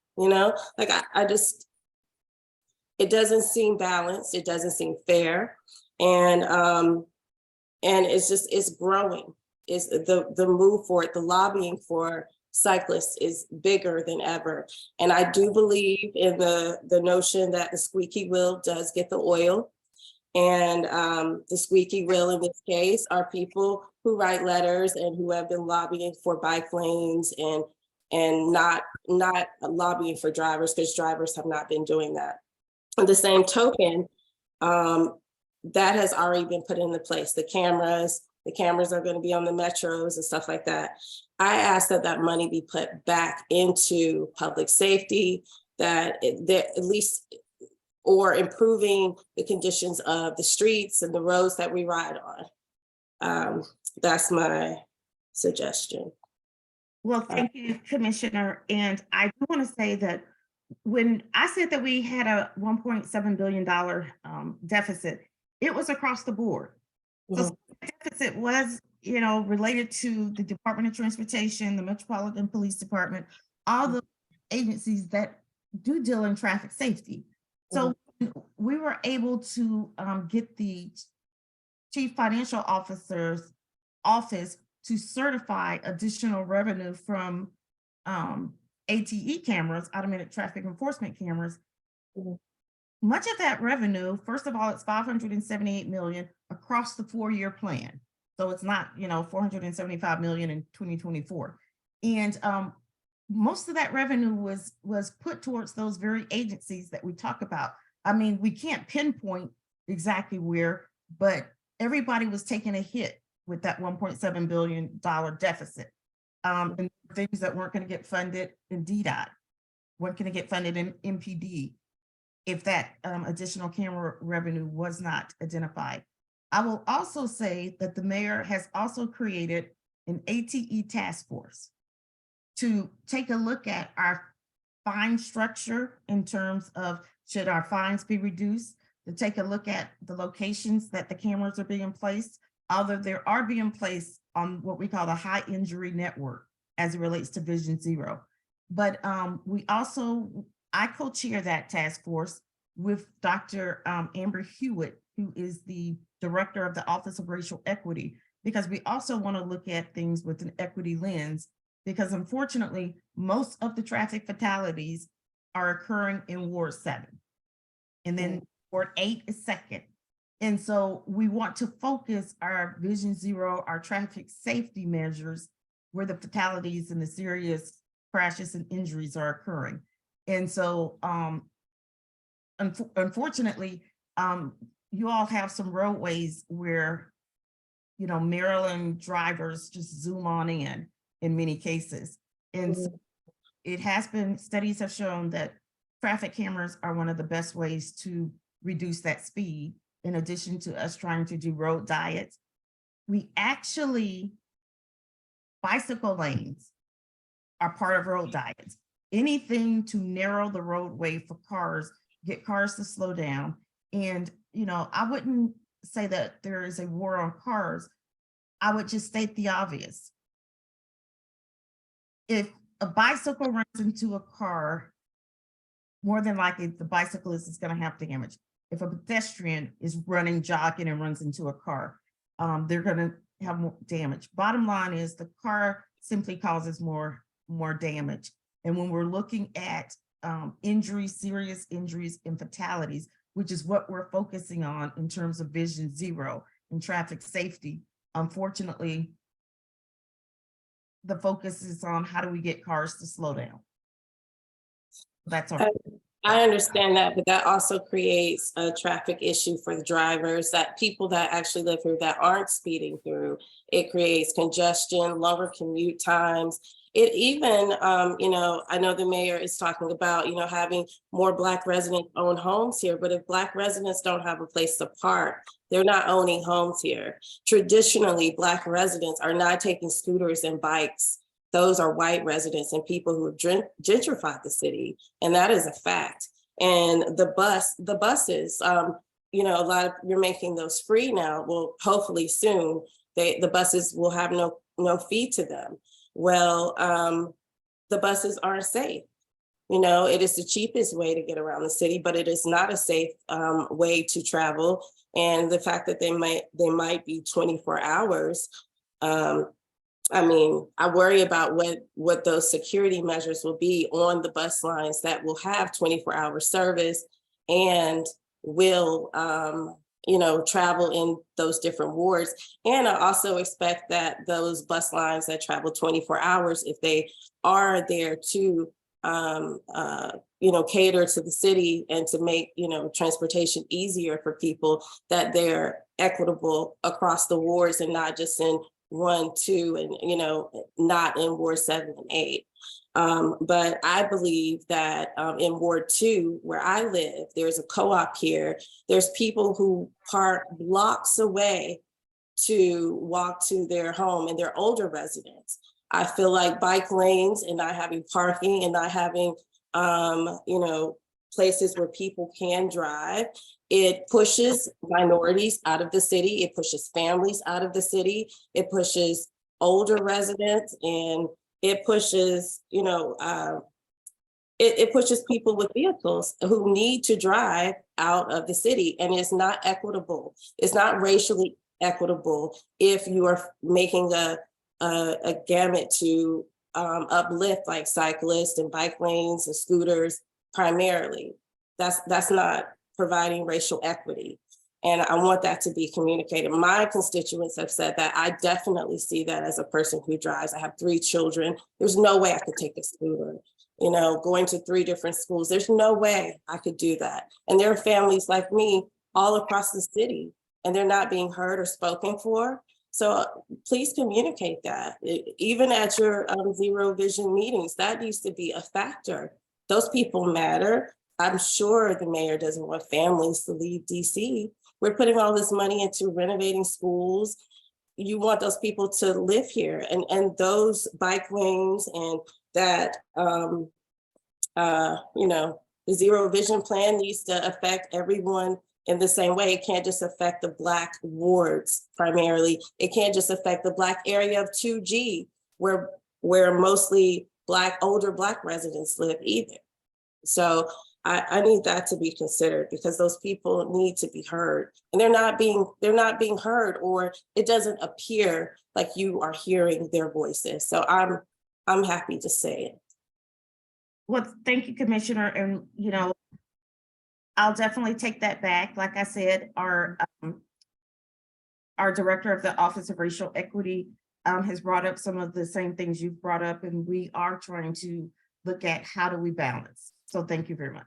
it doesn't seem balanced. It doesn't seem fair. And it's growing. It's the move for it, the lobbying for cyclists is bigger than ever. And I do believe in the notion that the squeaky wheel does get the oil. And the squeaky wheel in this case are people who write letters and who have been lobbying for bike lanes and not lobbying for drivers, because drivers have not been doing that. On the same token, that has already been put into place. The cameras are going to be on the metros and stuff like that. I ask that money be put back into public safety, that at least, or improving the conditions of the streets and the roads that we ride on. That's my suggestion. Well, thank you, Commissioner. And I do want to say that when I said that we had a $1.7 billion deficit, it was across the board. So the deficit was, related to the Department of Transportation, the Metropolitan Police Department, all the agencies that do deal in traffic safety. So we were able to get the Chief Financial Officer's office to certify additional revenue from ATE cameras, automated traffic enforcement cameras. Much of that revenue, first of all, it's $578 million across the 4-year plan. So it's not, $475 million in 2024. And most of that revenue was put towards those very agencies that we talk about. I mean, we can't pinpoint exactly where, but everybody was taking a hit with that $1.7 billion deficit. And things that weren't going to get funded in DDOT, weren't going to get funded in MPD if that additional camera revenue was not identified. I will also say that the mayor has also created an ATE task force to take a look at our fine structure in terms of should our fines be reduced, to take a look at the locations that the cameras are being placed, although they are being placed on what we call the high injury network as it relates to Vision Zero. But I co-chair that task force with Dr. Amber Hewitt, who is the director of the Office of Racial Equity, because we also want to look at things with an equity lens because unfortunately, most of the traffic fatalities are occurring in Ward 7. And then Ward 8 is second. And so we want to focus our Vision Zero, our traffic safety measures where the fatalities and the serious crashes and injuries are occurring. And so unfortunately, you all have some roadways where, you know, Maryland drivers just zoom on in many cases. And so it has been, studies have shown that traffic cameras are one of the best ways to reduce that speed, in addition to us trying to do road diets. We actually, bicycle lanes are part of road diets. Anything to narrow the roadway for cars, get cars to slow down. And, you know, I wouldn't say that there is a war on cars. I would just state the obvious. If a bicycle runs into a car, more than likely the bicyclist is going to have damage. If a pedestrian is running, jogging, and runs into a car, they're going to have more damage. Bottom line is the car simply causes more damage. And when we're looking at injuries, serious injuries and fatalities, which is what we're focusing on in terms of Vision Zero and traffic safety, unfortunately, the focus is on how do we get cars to slow down. That's all. I understand that, but that also creates a traffic issue for the drivers, that people that actually live here that aren't speeding through. It creates congestion, longer commute times. It even, you know, I know the mayor is talking about, you know, having more Black residents own homes here, but if Black residents don't have a place to park, they're not owning homes here. Traditionally, Black residents are not taking scooters and bikes. Those are white residents and people who have gentrified the city, and that is a fact. And the buses, you know, you're making those free now. Well, hopefully soon, the buses will have no fee to them. Well, the buses aren't safe. You know, it is the cheapest way to get around the city, but it is not a safe way to travel. And the fact that they might be 24 hours. I mean, I worry about what those security measures will be on the bus lines that will have 24-hour service and will, you know, travel in those different wards. And I also expect that those bus lines that travel 24 hours, if they are there to, you know, cater to the city and to make, you know, transportation easier for people, that they're equitable across the wards and not just in 1, 2, and, you know, not in Ward 7 and 8. But I believe that in Ward 2, where I live, there's a co-op here. There's people who park blocks away to walk to their home, and they're older residents. I feel like bike lanes and not having parking and not having, you know, places where people can drive, it pushes minorities out of the city. It pushes families out of the city. It pushes older residents, and it pushes, you know, it pushes people with vehicles who need to drive out of the city. And it's not equitable. It's not racially equitable if you are making a gamut to uplift like cyclists and bike lanes and scooters primarily. That's not providing racial equity. And I want that to be communicated. My constituents have said that. I definitely see that as a person who drives. I have 3 children. There's no way I could take a scooter, you know, going to 3 different schools. There's no way I could do that. And there are families like me all across the city, and they're not being heard or spoken for. So please communicate that. Even at your Zero Vision meetings, that needs to be a factor. Those people matter. I'm sure the mayor doesn't want families to leave DC. We're putting all this money into renovating schools. You want those people to live here, and those bike lanes and that, you know, the Zero Vision plan needs to affect everyone in the same way. It can't just affect the Black wards primarily. It can't just affect the Black area of 2G, where mostly older Black residents live either. So I need that to be considered, because those people need to be heard, and they're not being heard, or it doesn't appear like you are hearing their voices. So I'm happy to say it. Well, thank you, Commissioner, and I'll definitely take that back. Like I said, our director of the Office of Racial Equity has brought up some of the same things you've brought up, and we are trying to look at how do we balance. So thank you very much.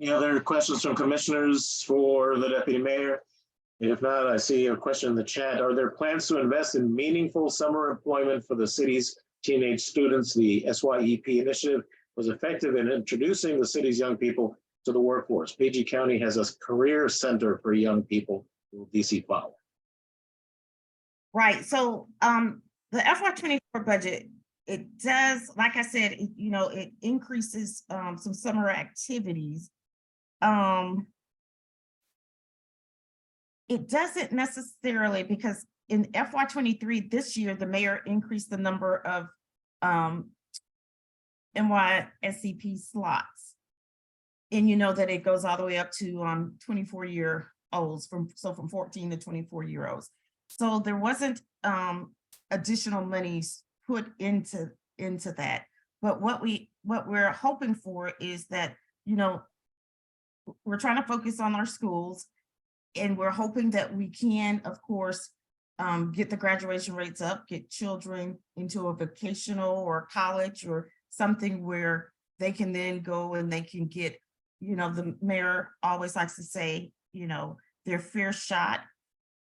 Any other questions from commissioners for the deputy mayor? If not, I see a question in the chat. Are there plans to invest in meaningful summer employment for the city's teenage students? The SYEP initiative was effective in introducing the city's young people to the workforce. PG County has a career center for young people. Will DC follow? Right, so the FY24 budget, it does, like I said, it increases some summer activities. It doesn't necessarily, because in FY23 this year, the mayor increased the number of NYSCP slots. And you know that it goes all the way up to 24-year-olds, from 14 to 24-year-olds. So there wasn't additional monies put into that. But what we're hoping for is that, we're trying to focus on our schools, and we're hoping that we can, of course, get the graduation rates up, get children into a vocational or college or something where they can then go and they can get, the mayor always likes to say, their fair shot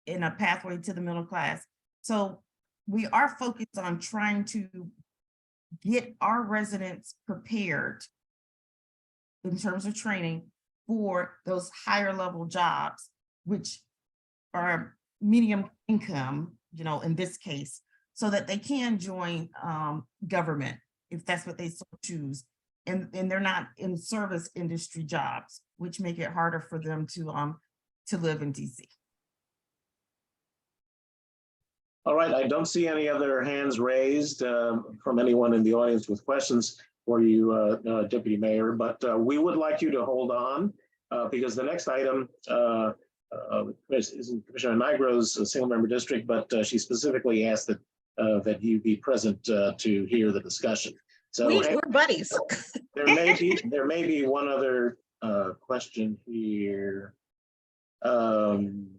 in a pathway to the middle class. So we are focused on trying to get our residents prepared in terms of training for those higher level jobs, which are medium income, in this case, so that they can join government if that's what they so choose. And they're not in service industry jobs, which make it harder for them to live in DC. All right, I don't see any other hands raised from anyone in the audience with questions for you, Deputy Mayor, but we would like you to hold on because the next item is Commissioner Nigro's single member district, but she specifically asked that you be present to hear the discussion. So We're buddies. there may be one other question here. And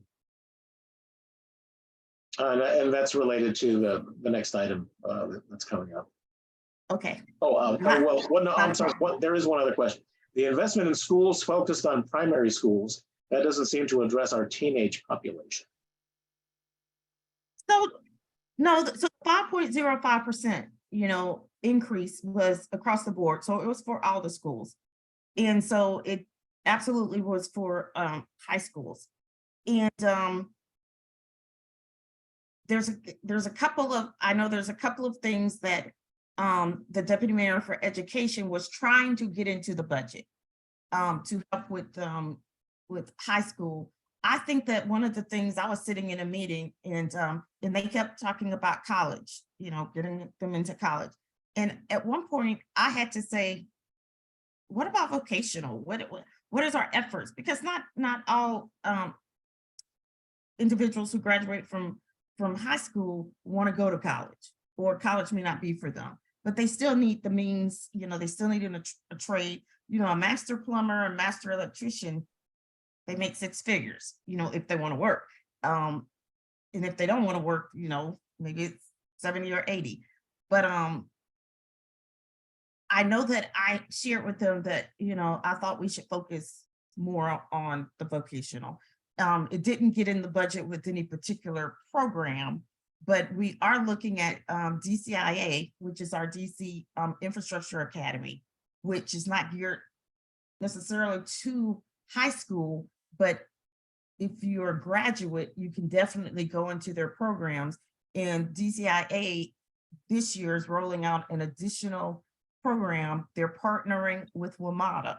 that's related to the next item that's coming up. Okay. Well, no, I'm sorry. There is one other question. The investment in schools focused on primary schools, that doesn't seem to address our teenage population. So, no, so 5.05%, increase was across the board. So it was for all the schools. And so it absolutely was for high schools. And there's a couple of things that the deputy mayor for education was trying to get into the budget to help with high school. I think that one of the things, I was sitting in a meeting and they kept talking about college, getting them into college. And at one point I had to say, what about vocational? What is our efforts? Because not all individuals who graduate from high school want to go to college, or college may not be for them, but they still need the means, they still need a trade, a master plumber, a master electrician, they make 6 figures, if they want to work. And if they don't want to work, maybe it's 70 or 80. But I know that I shared with them that, I thought we should focus more on the vocational. It didn't get in the budget with any particular program, but we are looking at DCIA, which is our DC Infrastructure Academy, which is not geared necessarily to high school, but if you're a graduate, you can definitely go into their programs. And DCIA this year is rolling out an additional program. They're partnering with WMATA.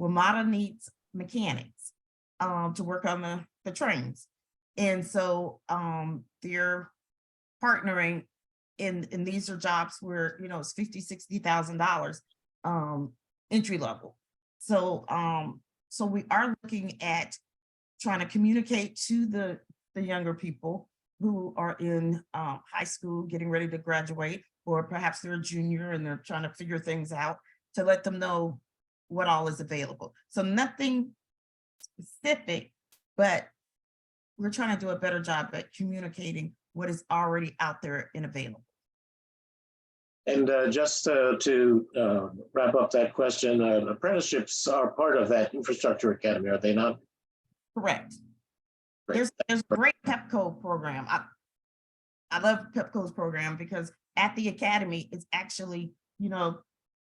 WMATA needs mechanics to work on the trains. And so they're partnering and these are jobs where, it's $50,000, $60,000 entry level. So so we are looking at trying to communicate to the younger people who are in high school, getting ready to graduate, or perhaps they're a junior and they're trying to figure things out, to let them know what all is available. So nothing specific, but we're trying to do a better job at communicating what is already out there and available. And just to wrap up that question, apprenticeships are part of that infrastructure academy, are they not? Correct. Great. There's a great PEPCO program. I love PEPCO's program because at the academy, it's actually, you know,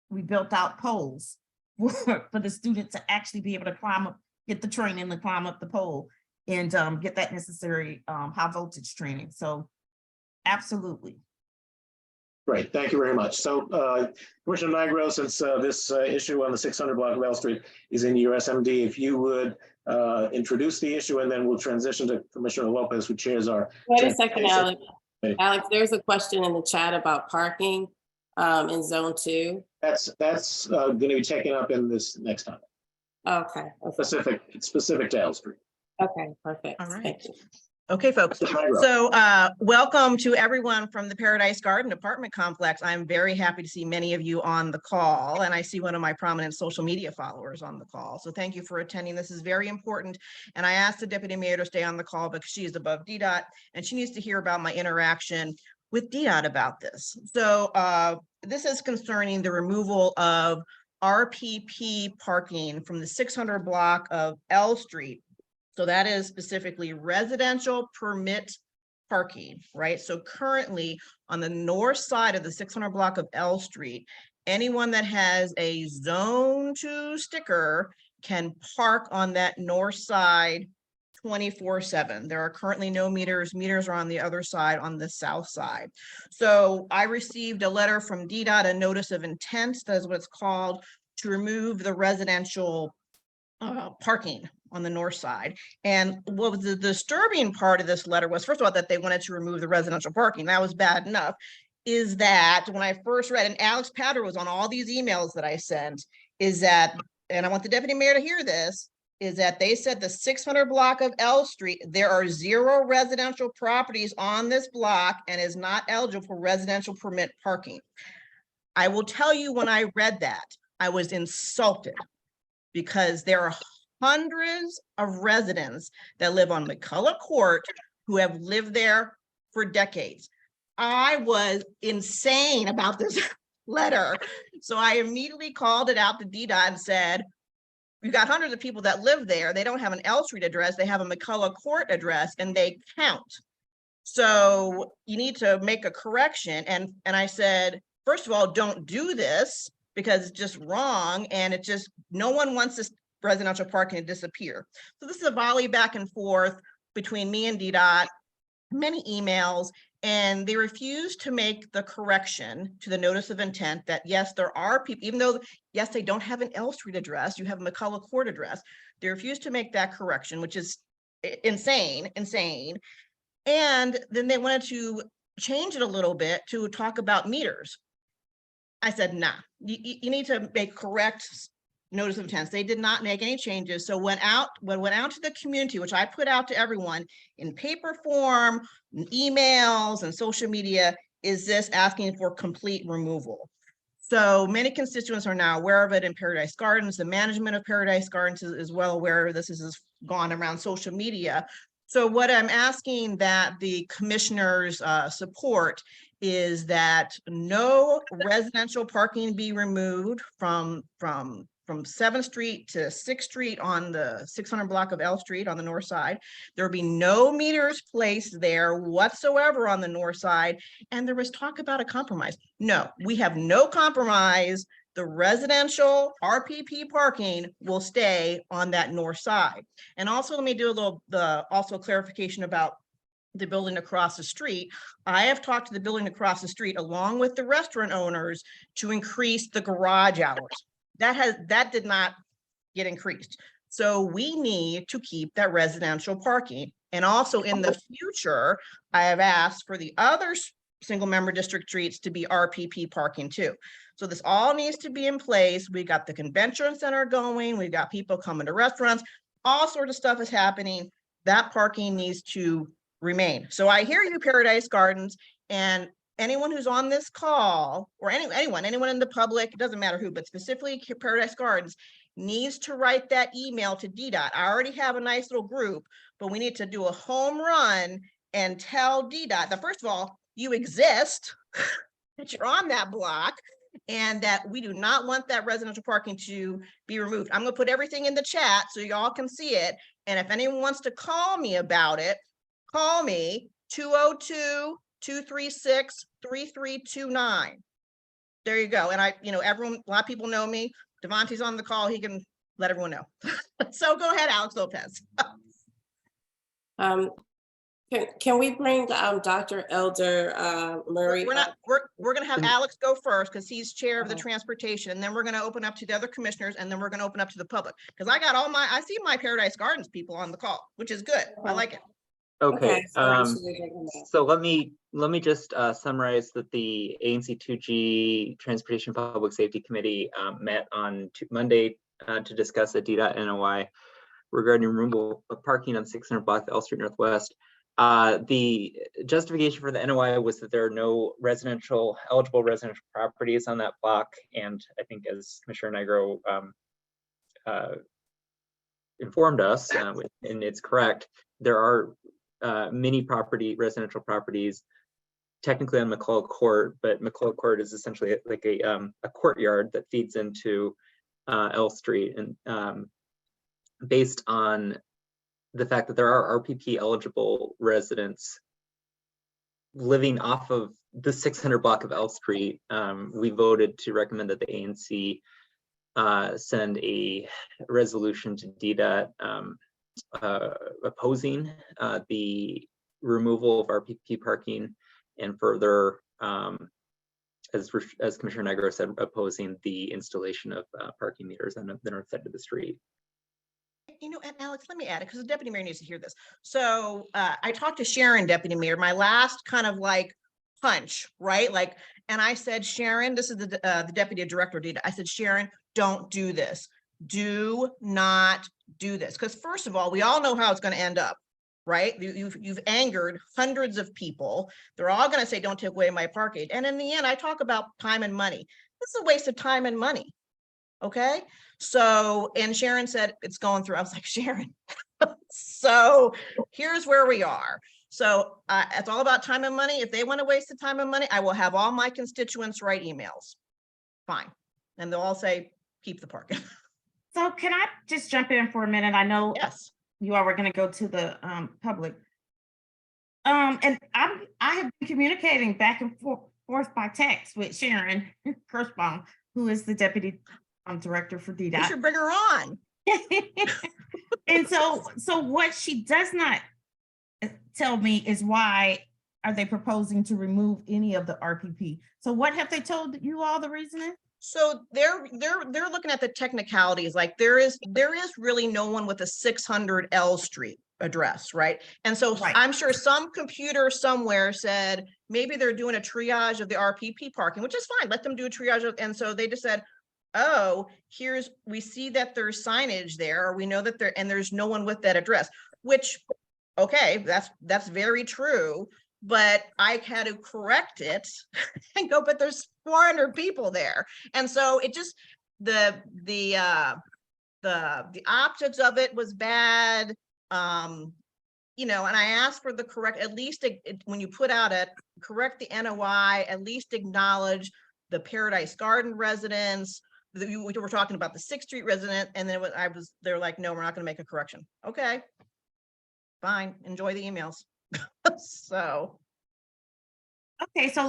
we built out poles for the student to actually be able to climb up, get the training to climb up the pole and get that necessary high voltage training. So absolutely. Great, thank you very much. So Commissioner Nigro, since this issue on the 600 block of L Street is in your SMD, if you would introduce the issue and then we'll transition to Commissioner Lopez, who chairs our. Wait a second, Alex. Hey. Alex, there's a question in the chat about parking in zone 2. That's going to be taken up in this next time. Okay. Specific to L Street. Okay, perfect. All right. Thank you. Okay, folks. So welcome to everyone from the Paradise Garden apartment complex. I'm very happy to see many of you on the call, and I see one of my prominent social media followers on the call. So thank you for attending. This is very important. And I asked the deputy mayor to stay on the call because she is above DDOT and she needs to hear about my interaction with DDOT about this. So this is concerning the removal of RPP parking from the 600 block of L Street. So that is specifically residential permit parking, right? So currently on the north side of the 600 block of L Street, anyone that has a zone 2 sticker can park on that north side 24/7. There are currently no meters. Meters are on the other side, on the south side. So I received a letter from DDOT, a notice of intent, that's what it's called, to remove the residential parking on the north side. And what was the disturbing part of this letter was, first of all, that they wanted to remove the residential parking. That was bad enough. Is that when I first read, and Alex Patter was on all these emails that I sent, is that, and I want the deputy mayor to hear this, is that they said the 600 block of L Street, there are 0 residential properties on this block and is not eligible for residential permit parking. I will tell you, when I read that, I was insulted because there are hundreds of residents that live on McCullough Court who have lived there for decades. I was insane about this letter. So I immediately called it out to DDOT and said, we've got hundreds of people that live there. They don't have an L Street address. They have a McCullough Court address and they count. So you need to make a correction. And I said, first of all, don't do this because it's just wrong. And it just, no one wants this residential parking to disappear. So this is a volley back and forth between me and DDOT, many emails, and they refused to make the correction to the notice of intent that yes, there are people, even though yes, they don't have an L Street address, you have a McCullough Court address. They refused to make that correction, which is insane. And then they wanted to change it a little bit to talk about meters. I said, nah, you need to make correct notice of intent. They did not make any changes. So went out to the community, which I put out to everyone in paper form, emails and social media, is this asking for complete removal. So many constituents are now aware of it in Paradise Gardens. The management of Paradise Gardens is well aware of this. This has gone around social media. So what I'm asking that the commissioners support is that no residential parking be removed from 7th Street to 6th Street on the 600 block of L Street on the north side. There will be no meters placed there whatsoever on the north side. And there was talk about a compromise. No, we have no compromise. The residential RPP parking will stay on that north side. And also let me do a little, also clarification about the building across the street. I have talked to the building across the street along with the restaurant owners to increase the garage hours. That did not get increased. So we need to keep that residential parking. And also in the future, I have asked for the other single member district streets to be RPP parking too. So this all needs to be in place. We got the convention center going. We've got people coming to restaurants. All sorts of stuff is happening. That parking needs to remain. So I hear you, Paradise Gardens, and anyone who's on this call, or anyone in the public, it doesn't matter who, but specifically Paradise Gardens, needs to write that email to DDOT. I already have a nice little group, but we need to do a home run and tell DDOT that, first of all, you exist, that you're on that block, and that we do not want that residential parking to be removed. I'm gonna put everything in the chat so y'all can see it. And if anyone wants to call me about it, call me 202-236-3329. There you go. And everyone, a lot of people know me. Devontae's on the call. He can let everyone know. So go ahead, Alex Lopez. Can we bring Dr. Elder Murray? We're gonna have Alex go first because he's chair of the Okay. transportation, and then we're gonna open up to the other commissioners, and then we're gonna open up to the public. Because I see my Paradise Gardens people on the call, which is good. I like it. Okay, So so let me just summarize that the ANC 2G Transportation Public Safety Committee met on Monday to discuss a DDOT NOI regarding removal of parking on 600 block L Street Northwest. The justification for the NOI was that there are no eligible residential properties on that block, and I think as Commissioner Nigro informed us, and it's correct, there are many residential properties technically on McCullough Court, but McCullough Court is essentially like a courtyard that feeds into L Street, and based on the fact that there are RPP eligible residents living off of the 600 block of L Street, we voted to recommend that the ANC send a resolution to DDOT opposing the removal of RPP parking, and further, as Commissioner Nigro said, opposing the installation of parking meters on the north side of the street. And Alex, let me add it because the deputy mayor needs to hear this. So I talked to Sharon, deputy mayor, my last kind of like punch, right? Like, and I said, Sharon, this is the deputy director of DDOT. I said, Sharon, don't do this. Do not do this. Because first of all, we all know how it's going to end up, right? You've angered hundreds of people. They're all going to say, don't take away my parking. And in the end, I talk about time and money. This is a waste of time and money. Okay. So, and Sharon said it's going through. I was like, Sharon. So here's where we are. So it's all about time and money. If they want to waste the time and money, I will have all my constituents write emails. Fine. And they'll all say, keep the parking. So can I just jump in for a minute? I know Yes. you all were going to go to the public. And I have been communicating back and forth by text with Sharon Kirschbaum, who is the deputy director for DDOT. You should bring her on. And so what she does not tell me is why are they proposing to remove any of the RPP? So what have they told you all the reasoning? So they're looking at the technicalities. Like there is really no one with a 600 L Street address, right? And so Right. I'm sure some computer somewhere said maybe they're doing a triage of the RPP parking, which is fine. Let them do a triage and so they just said, oh, we see that there's signage there, or we know that there's no one with that address, which, okay, that's very true, but I had to correct it and go, but there's 400 people there. And so it just, the optics of it was bad. And I asked for the correct, at least when you put out correct the NOI, at least acknowledge the Paradise Garden residents. We were talking about the 6th Street resident, and then they're like, no, we're not going to make a correction. Okay, fine, enjoy the emails. So. Okay, so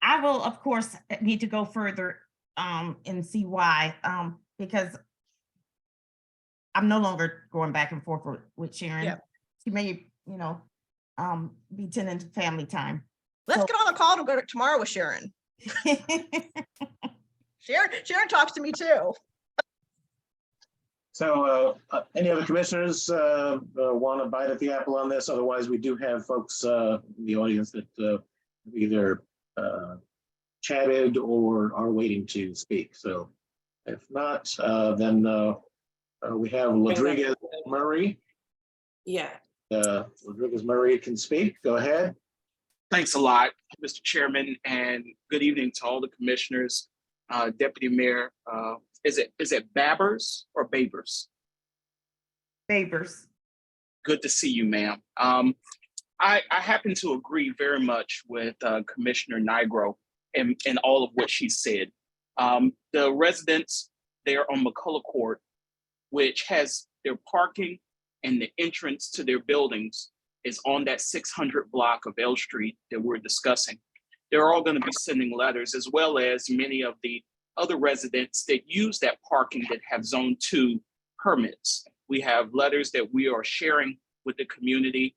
I will, of course, need to go further and see why, because I'm no longer going back and forth with Sharon. Yeah. She may, be tending to family time. Let's get on a call to go tomorrow with Sharon. Sharon talks to me too. So any other commissioners want to bite at the apple on this? Otherwise, we do have folks in the audience that either chatted or are waiting to speak. So if not, then we have Rodriguez Murray. Yeah. Rodriguez Murray can speak. Go ahead. Thanks a lot, Mr. Chairman, and good evening to all the commissioners. Deputy Mayor, is it Babbers or Babers? Babers. Good to see you, ma'am. I happen to agree very much with Commissioner Nigro in all of what she said. The residents there on McCullough Court, which has their parking and the entrance to their buildings is on that 600 block of L Street that we're discussing. They're all going to be sending letters, as well as many of the other residents that use that parking that have Zone 2 permits. We have letters that we are sharing with the community.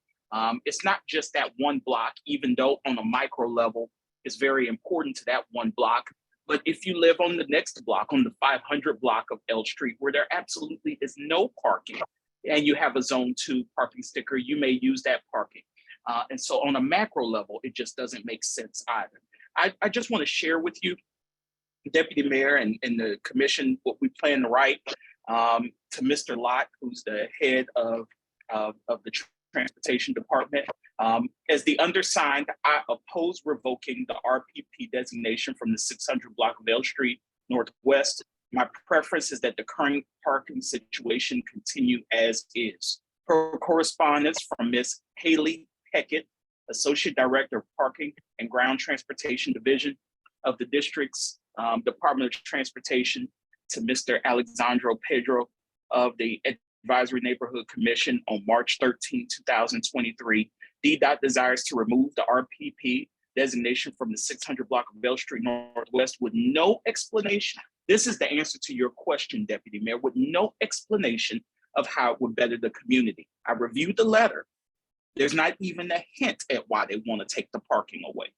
It's not just that one block, even though on a micro level, it's very important to that one block. But if you live on the next block, on the 500 block of L Street, where there absolutely is no parking, and you have a Zone 2 parking sticker, you may use that parking. And so on a macro level, it just doesn't make sense either. I just want to share with you, Deputy Mayor and the commission, what we plan to write to Mr. Lott, who's the head of the Transportation Department. As the undersigned, I oppose revoking the RPP designation from the 600 block of L Street Northwest. My preference is that the current parking situation continue as is. Per correspondence from Ms. Haley Peckett, Associate Director of Parking and Ground Transportation Division of the district's Department of Transportation, to Mr. Alexandro Pedro of the Advisory Neighborhood Commission on March 13, 2023. DDOT desires to remove the RPP designation from the 600 block of L Street Northwest with no explanation. This is the answer to your question, Deputy Mayor, with no explanation of how it would better the community. I reviewed the letter. There's not even a hint at why they want to take the parking away.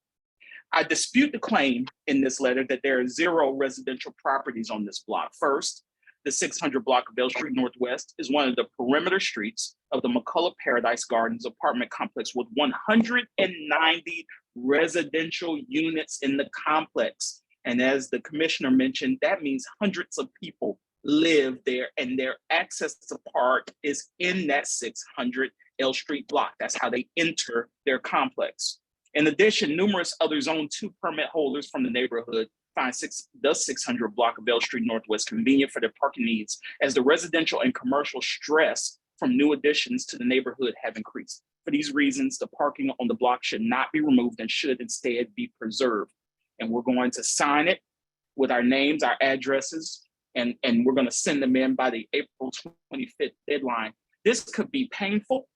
I dispute the claim in this letter that there are 0 residential properties on this block. First, the 600 block of L Street Northwest is one of the perimeter streets of the McCullough Paradise Gardens apartment complex with 190 residential units in the complex. And as the commissioner mentioned, that means hundreds of people live there and their access to park is in that 600 L Street block. That's how they enter their complex. In addition, numerous other Zone 2 permit holders from the neighborhood find the 600 block of L Street Northwest convenient for their parking needs, as the residential and commercial stress from new additions to the neighborhood have increased. For these reasons, the parking on the block should not be removed and should instead be preserved. And we're going to sign it with our names, our addresses, and we're going to send them in by the April 25th deadline. This could be painful,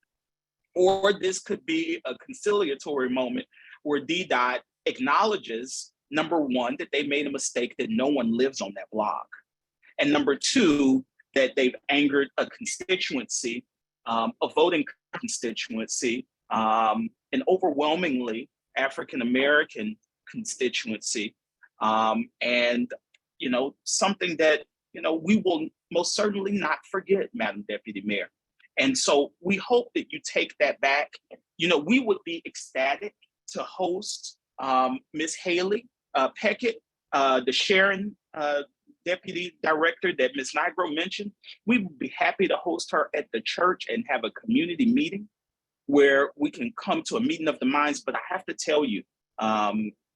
or this could be a conciliatory moment where DDOT acknowledges, number one, that they made a mistake, that no one lives on that block. And number two, that they've angered a constituency, a voting constituency, an overwhelmingly African-American constituency, and something that we will most certainly not forget, Madam Deputy Mayor. And so we hope that you take that back. We would be ecstatic to host Ms. Haley Peckett, the Sharon Deputy Director that Ms. Nigro mentioned. We would be happy to host her at the church and have a community meeting where we can come to a meeting of the minds. But I have to tell you,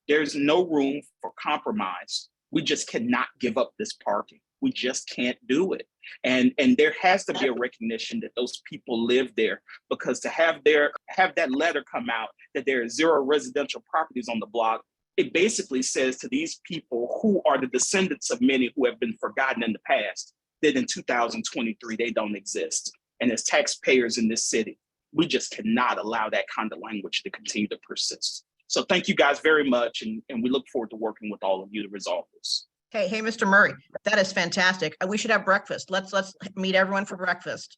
there's no room for compromise. We just cannot give up this parking. We just can't do it. And there has to be a recognition that those people live there, because to have that letter come out that there are 0 residential properties on the block, it basically says to these people, who are the descendants of many who have been forgotten in the past, that in 2023, they don't exist. And as taxpayers in this city, we just cannot allow that kind of language to continue to persist. So thank you guys very much. And we look forward to working with all of you to resolve this. Hey, Mr. Murray, that is fantastic. We should have breakfast. Let's meet everyone for breakfast.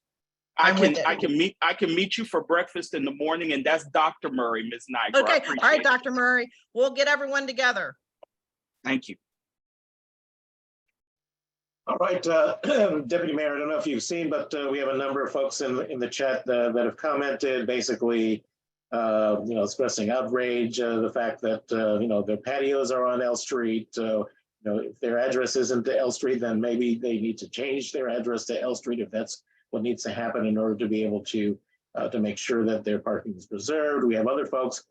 I can meet you for breakfast in the morning, and that's Dr. Murray, Ms. Nigro. Okay, all right, Dr. Murray, we'll get everyone together. Thank you. All right, Deputy Mayor, I don't know if you've seen, but we have a number of folks in the chat that have commented, basically, expressing outrage, the fact that their patios are on L Street. If their address isn't to L Street, then maybe they need to change their address to L Street if that's what needs to happen in order to be able to make sure that their parking is preserved. We have other folks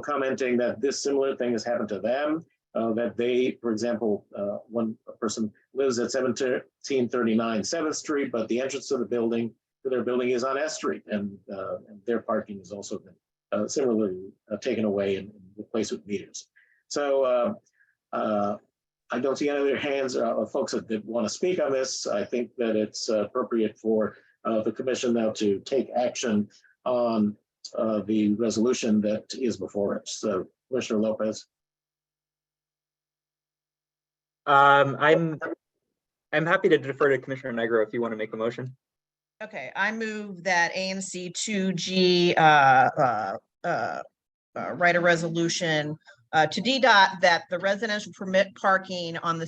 commenting that this similar thing has happened to them, that they, for example, one person lives at 1739 7th Street, but the entrance to their building is on S Street, and their parking has also been similarly taken away and replaced with meters. So I don't see any other hands of folks that want to speak on this. I think that it's appropriate for the commission now to take action on the resolution that is before us. So, Commissioner Lopez. I'm happy to defer to Commissioner Nigro if you want to make a motion. Okay, I move that ANC 2G write a resolution to DDOT that the residential permit parking on the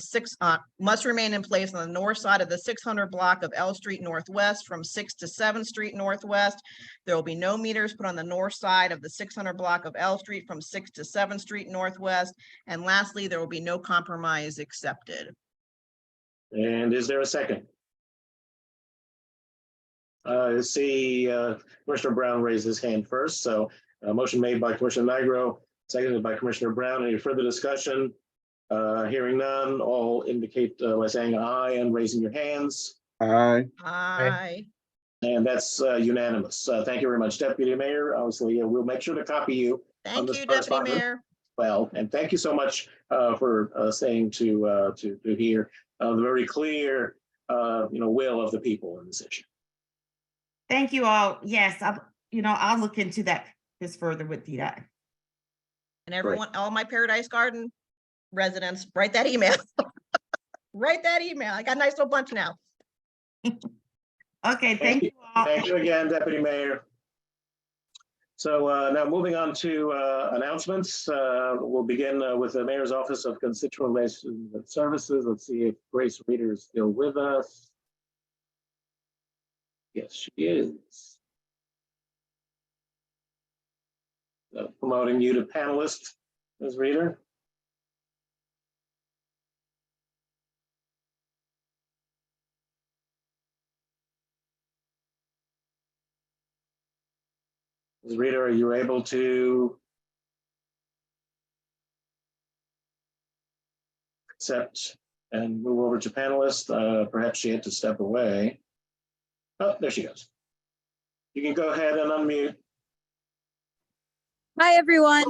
must remain in place on the north side of the 600 block of L Street Northwest from 6th to 7th Street Northwest. There will be no meters put on the north side of the 600 block of L Street from 6th to 7th Street Northwest. And lastly, there will be no compromise accepted. And is there a second? See Commissioner Brown raise his hand first. So motion made by Commissioner Nigro, seconded by Commissioner Brown. Any further discussion? Hearing none, all indicate by saying aye and raising your hands. Aye. Aye. And that's unanimous. Thank you very much, Deputy Mayor. Obviously, we'll make sure to copy you. Thank this you, Deputy correspondence. Mayor. Well, and thank you so much for saying to hear the very clear will of the people in this issue. Thank you all. Yes, I'll look into this further with DDOT. And everyone, all my Paradise Garden residents, write that email. Write that email. I got a nice little bunch now. Okay, thank you all. Thank you again, Deputy Mayor. So now moving on to announcements. We'll begin with the Mayor's Office of Constituent Relations and Services. Let's see if Grace Reeder is still with us. Yes, she is. Promoting you to panelist, Ms. Reeder. Ms. Reeder, are you able to accept and move over to panelist? Perhaps she had to step away. Oh, there she goes. You can go ahead and unmute. Hi, everyone.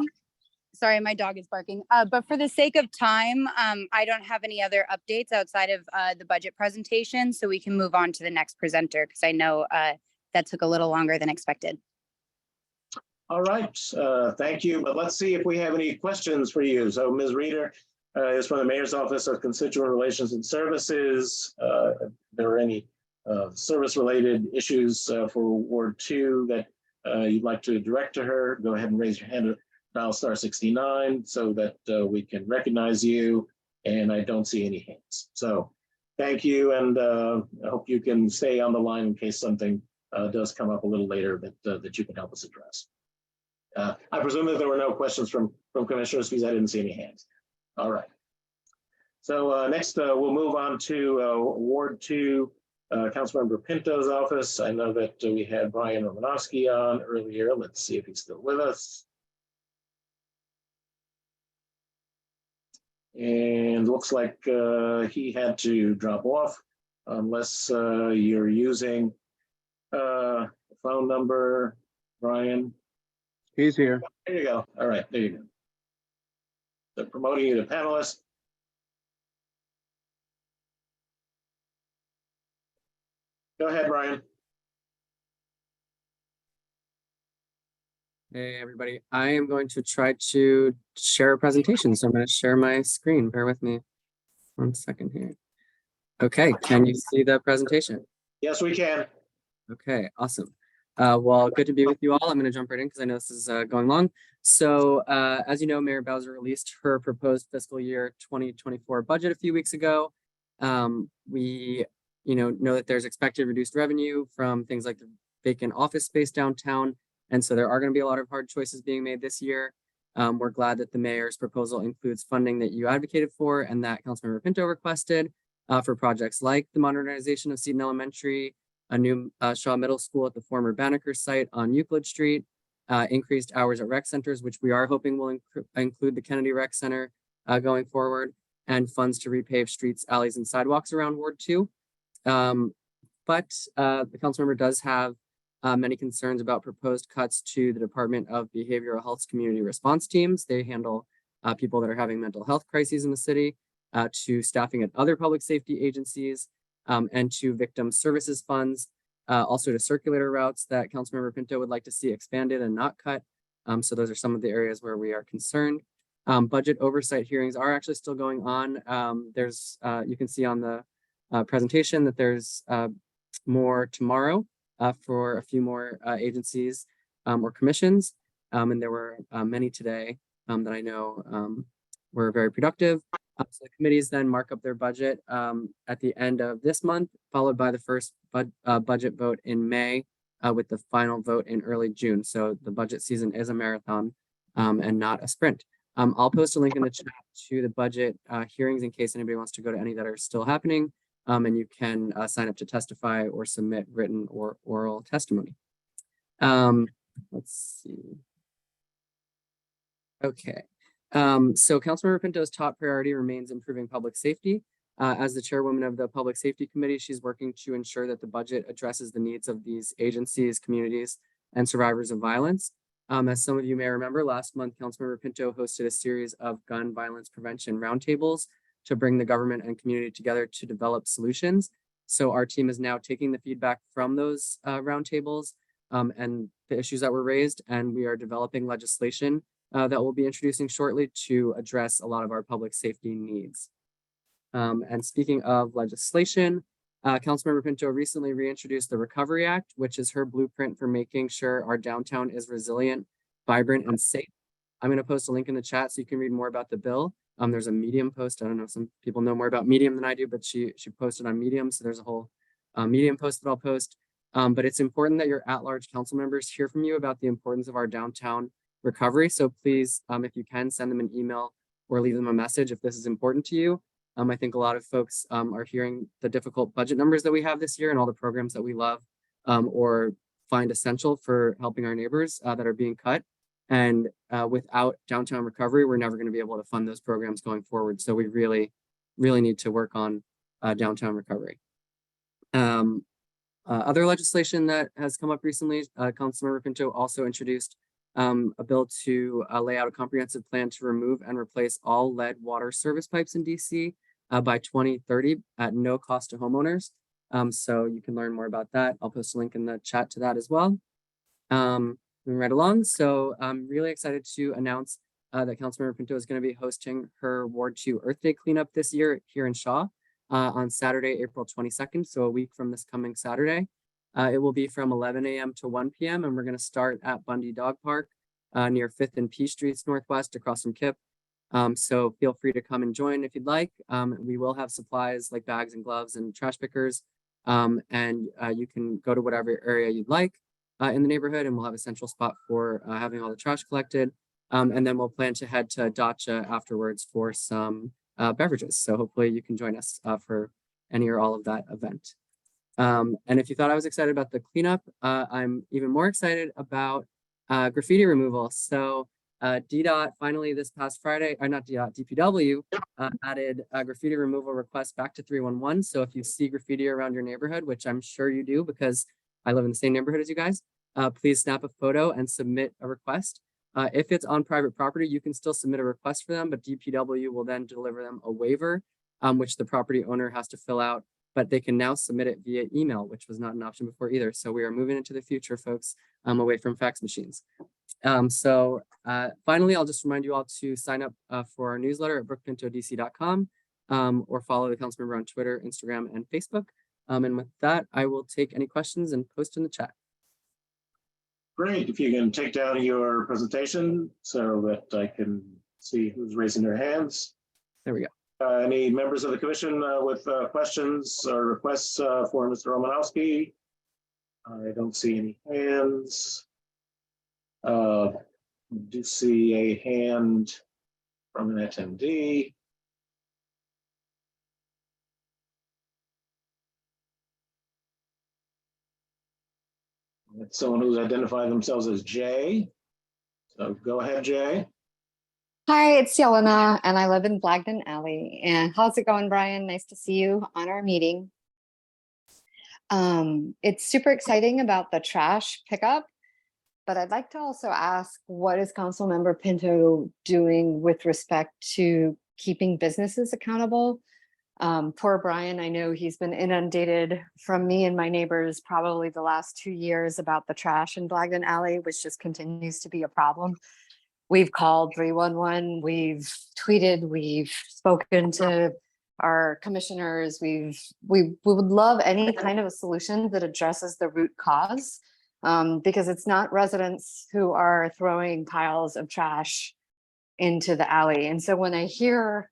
Sorry, my dog is barking. But for the sake of time, I don't have any other updates outside of the budget presentation, so we can move on to the next presenter because I know that took a little longer than expected. All right, thank you. But let's see if we have any questions for you. So Ms. Reeder is from the Mayor's Office of Constituent Relations and Services. If there are any service-related issues for Ward 2 that you'd like to direct to her, go ahead and raise your hand, dial *69 so that we can recognize you. And I don't see any hands. So thank you, and I hope you can stay on the line in case something does come up a little later that you can help us address. I presume that there were no questions from commissioners because I didn't see any hands. All right. So next we'll move on to Ward 2, Councilmember Pinto's office. I know that we had Brian Romanowski on earlier. Let's see if he's still with us. And looks like he had to drop off unless you're using a phone number, Brian. He's here. There you go. All right, there you go. So promoting you to panelist. Go ahead, Brian. Hey, everybody. I am going to try to share a presentation. So I'm going to share my screen. Bear with me 1 second here. Okay, can you see the presentation? Yes, we can. Okay, awesome. Well, good to be with you all. I'm going to jump right in because I know this is going long. So as you know, Mayor Bowser released her proposed fiscal year 2024 budget a few weeks ago. We know that there's expected reduced revenue from things like the vacant office space downtown. And so there are going to be a lot of hard choices being made this year. We're glad that the mayor's proposal includes funding that you advocated for and that Councilmember Pinto requested for projects like the modernization of Seton Elementary, a new Shaw Middle School at the former Banneker site on Euclid Street, increased hours at rec centers, which we are hoping will include the Kennedy Rec Center going forward, and funds to repave streets, alleys, and sidewalks around Ward 2. But the council member does have many concerns about proposed cuts to the Department of Behavioral Health's community response teams. They handle people that are having mental health crises in the city, to staffing at other public safety agencies, and to victim services funds, also to circulator routes that Councilmember Pinto would like to see expanded and not cut. So those are some of the areas where we are concerned. Budget oversight hearings are actually still going on. There's, you can see on the presentation that there's more tomorrow for a few more agencies or commissions. And there were many today that I know were very productive. So the committees then mark up their budget at the end of this month, followed by the first budget vote in May, with the final vote in early June. So the budget season is a marathon and not a sprint. I'll post a link in the chat to the budget hearings in case anybody wants to go to any that are still happening. And you can sign up to testify or submit written or oral testimony. Let's see. Okay. So Councilmember Pinto's top priority remains improving public safety. As the chairwoman of the Public Safety Committee, she's working to ensure that the budget addresses the needs of these agencies, communities, and survivors of violence. As some of you may remember, last month, Councilmember Pinto hosted a series of gun violence prevention roundtables to bring the government and community together to develop solutions. So our team is now taking the feedback from those roundtables and the issues that were raised, and we are developing legislation that we'll be introducing shortly to address a lot of our public safety needs. And speaking of legislation, Councilmember Pinto recently reintroduced the Recovery Act, which is her blueprint for making sure our downtown is resilient, vibrant, and safe. I'm going to post a link in the chat so you can read more about the bill. There's a Medium post. I don't know, some people know more about Medium than I do, but she posted on Medium. So there's a whole Medium post that I'll post. But it's important that your at-large council members hear from you about the importance of our downtown recovery. So please, if you can, send them an email or leave them a message if this is important to you. I think a lot of folks are hearing the difficult budget numbers that we have this year and all the programs that we love or find essential for helping our neighbors that are being cut. And without downtown recovery, we're never going to be able to fund those programs going forward. So we really, really need to work on downtown recovery. Other legislation that has come up recently, Councilmember Pinto also introduced a bill to lay out a comprehensive plan to remove and replace all lead water service pipes in DC by 2030 at no cost to homeowners. So you can learn more about that. I'll post a link in the chat to that as well. Moving right along. So I'm really excited to announce that Councilmember Pinto is going to be hosting her Ward 2 Earth Day cleanup this year here in Shaw on Saturday, April 22nd. So a week from this coming Saturday. It will be from 11 a.m. to 1 p.m. and we're going to start at Bundy Dog Park near 5th and P Streets Northwest across from KIPP. So feel free to come and join if you'd like. We will have supplies like bags and gloves and trash pickers. And you can go to whatever area you'd like in the neighborhood, and we'll have a central spot for having all the trash collected. And then we'll plan to head to Dacha afterwards for some beverages. So hopefully you can join us for any or all of that event. And if you thought I was excited about the cleanup, I'm even more excited about graffiti removal. So DDOT finally this past Friday, or not DDOT, DPW added a graffiti removal request back to 311. So if you see graffiti around your neighborhood, which I'm sure you do because I live in the same neighborhood as you guys, please snap a photo and submit a request. If it's on private property, you can still submit a request for them, but DPW will then deliver them a waiver, which the property owner has to fill out, but they can now submit it via email, which was not an option before either. So we are moving into the future, folks, away from fax machines. Finally, I'll just remind you all to sign up for our newsletter at brookpintodc.com or follow the council member on Twitter, Instagram, and Facebook. And with that, I will take any questions and post in the chat. Great. If you can take down your presentation so that I can see who's raising their hands. There we go. Any members of the commission with questions or requests for Mr. Romanowski? I don't see any hands. I do see a hand from an attendee. It's someone who's identified themselves as Jay. So go ahead, Jay. Hi, it's Yelena, and I live in Blagden Alley. And how's it going, Brian? Nice to see you on our meeting. It's super exciting about the trash pickup, but I'd like to also ask, what is Councilmember Pinto doing with respect to keeping businesses accountable? Poor Brian, I know he's been inundated from me and my neighbors probably the last 2 years about the trash in Blagden Alley, which just continues to be a problem. We've called 311, we've tweeted, we've spoken to our commissioners. We would love any kind of a solution that addresses the root cause, because it's not residents who are throwing piles of trash into the alley. And so when I hear,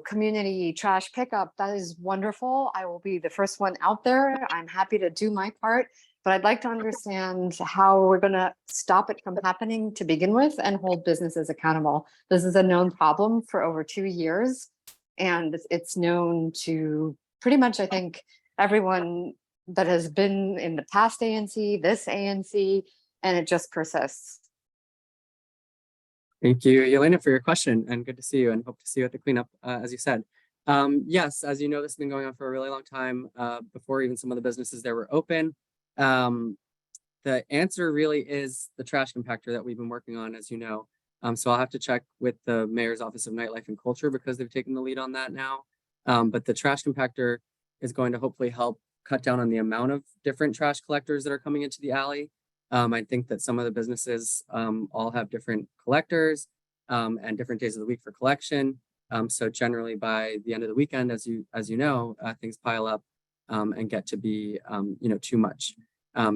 community trash pickup, that is wonderful. I will be the first one out there. I'm happy to do my part, but I'd like to understand how we're going to stop it from happening to begin with and hold businesses accountable. This is a known problem for over 2 years, and it's known to pretty much, I think, everyone that has been in the past ANC, this ANC, and it just persists. Thank you, Yelena, for your question, and good to see you, and hope to see you at the cleanup, as you said. Yes, as you know, this has been going on for a really long time, before even some of the businesses there were open. The answer really is the trash compactor that we've been working on, as you know. So I'll have to check with the Mayor's Office of Nightlife and Culture because they've taken the lead on that now. But the trash compactor is going to hopefully help cut down on the amount of different trash collectors that are coming into the alley. I think that some of the businesses all have different collectors and different days of the week for collection. So generally by the end of the weekend, as you know, things pile up and get to be too much.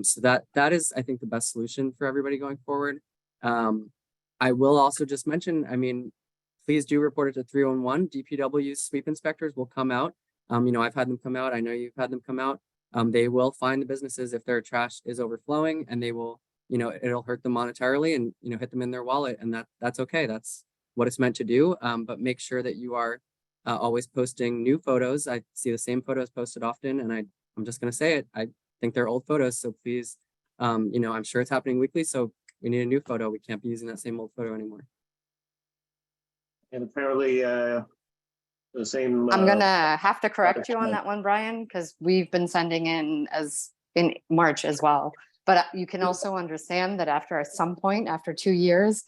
So that is, I think, the best solution for everybody going forward. I will also just mention, please do report it to 311. DPW sweep inspectors will come out. I've had them come out. I know you've had them come out. They will find the businesses if their trash is overflowing, and they will, it'll hurt them monetarily and, hit them in their wallet, and that's okay. That's what it's meant to do. But make sure that you are always posting new photos. I see the same photos posted often, and I'm just going to say it. I think they're old photos. So please, I'm sure it's happening weekly. So we need a new photo. We can't be using that same old photo anymore. And apparently, the same. I'm gonna have to correct you on that one, Brian, because we've been sending in March as well. But you can also understand that after some point, after 2 years,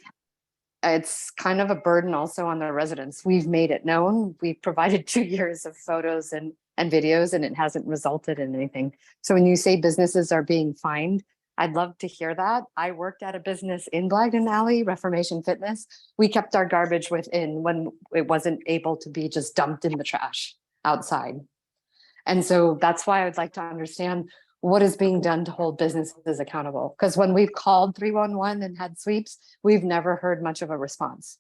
it's kind of a burden also on the residents. We've made it known. We've provided 2 years of photos and videos, and it hasn't resulted in anything. So when you say businesses are being fined, I'd love to hear that. I worked at a business in Blagden Alley, Reformation Fitness. We kept our garbage within when it wasn't able to be just dumped in the trash outside. And so that's why I would like to understand what is being done to hold businesses accountable. Because when we've called 311 and had sweeps, we've never heard much of a response.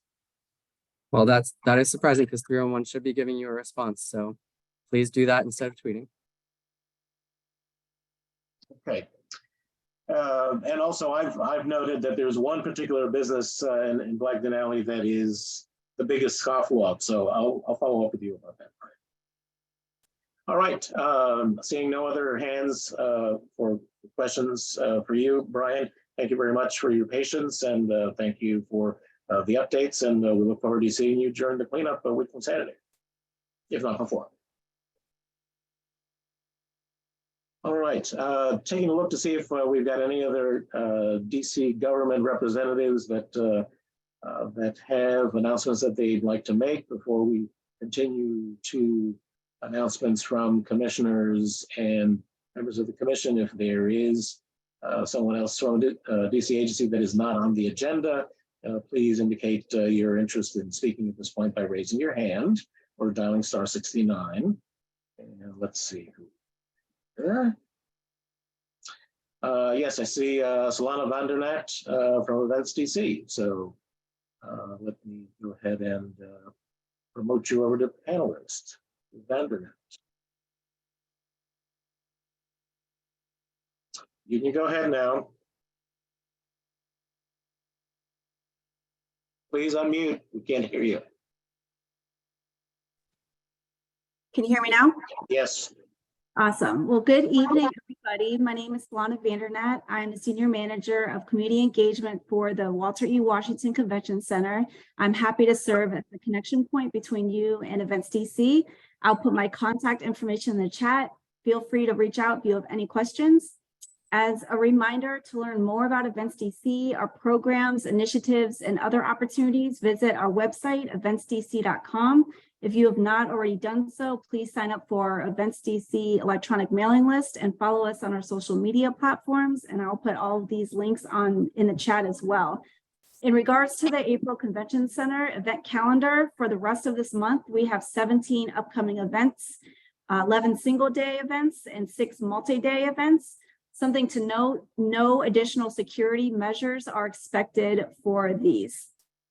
Well, that is surprising because 311 should be giving you a response. So please do that instead of tweeting. Okay. And also, I've noted that there's one particular business in Blagden Alley that is the biggest scofflaw. So I'll follow up with you about that. All right. Seeing no other hands for questions for you, Brian. Thank you very much for your patience, and thank you for the updates. And we look forward to seeing you during the cleanup a week from Saturday, if not before. All right, taking a look to see if we've got any other DC government representatives that have announcements that they'd like to make before we continue to announcements from commissioners and members of the commission. If there is someone else from a DC agency that is not on the agenda, please indicate your interest in speaking at this point by raising your hand or dialing *69. And let's see who. Yes, I see Solana Vandernat from Events DC. So let me go ahead and promote you over to panelist, Vandernat. You can go ahead now. Please unmute. We can't hear you. Can you hear me now? Yes. Awesome. Well, good evening, everybody. My name is Lana Vandernat. I'm the Senior Manager of Community Engagement for the Walter E. Washington Convention Center. I'm happy to serve as the connection point between you and Events DC. I'll put my contact information in the chat. Feel free to reach out if you have any questions. As a reminder, to learn more about Events DC, our programs, initiatives, and other opportunities, visit our website, eventsdc.com. If you have not already done so, please sign up for our Events DC electronic mailing list and follow us on our social media platforms. And I'll put all of these links in the chat as well. In regards to the April Convention Center event calendar for the rest of this month, we have 17 upcoming events, 11 single day events, and 6 multi-day events. Something to note, no additional security measures are expected for these.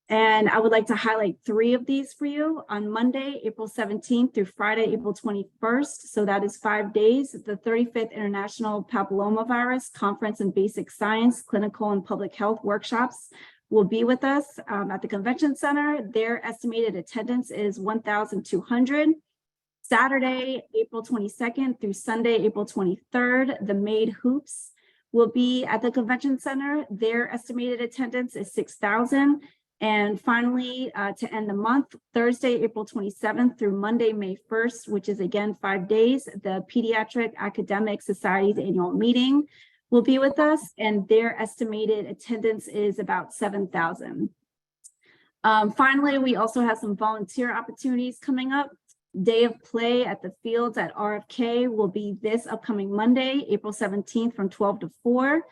And I would like to highlight 3 of these for you. On Monday, April 17th through Friday, April 21st. So that is 5 days. The 35th International Papillomavirus Conference in Basic Science, Clinical and Public Health workshops will be with us at the Convention Center. Their estimated attendance is 1,200. Saturday, April 22nd through Sunday, April 23rd, the Made Hoops will be at the Convention Center. Their estimated attendance is 6,000. And finally, to end the month, Thursday, April 27th through Monday, May 1st, which is again 5 days, the Pediatric Academic Society's annual meeting will be with us, and their estimated attendance is about 7,000. Finally, we also have some volunteer opportunities coming up. Day of play at the fields at RFK will be this upcoming Monday, April 17th from 12 to 4.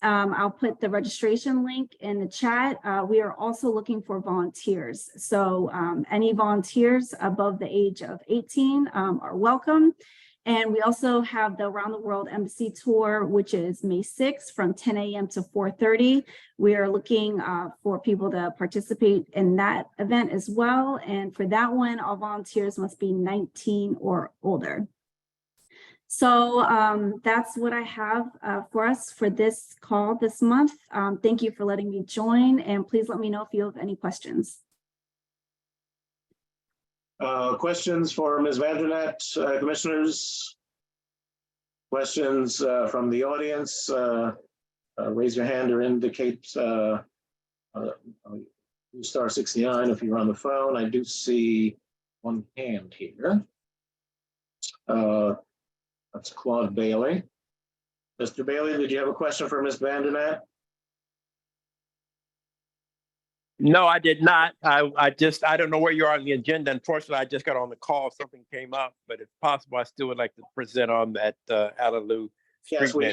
I'll put the registration link in the chat. We are also looking for volunteers. So any volunteers above the age of 18 are welcome. And we also have the Around the World Embassy Tour, which is May 6th from 10 a.m. to 4:30. We are looking for people to participate in that event as well. And for that one, all volunteers must be 19 or older. So that's what I have for us for this call this month. Thank you for letting me join, and please let me know if you have any questions. Questions for Ms. Vandernat, commissioners? Questions from the audience? Raise your hand or indicate star 69 if you're on the phone. I do see one hand here. That's Claude Bailey. Mr. Bailey, did you have a question for Ms. Vandernat? No, I did not. I don't know where you are on the agenda. Unfortunately, I just got on the call. Something came up, but if possible, I still would like to present on that Alleloo. Yes, we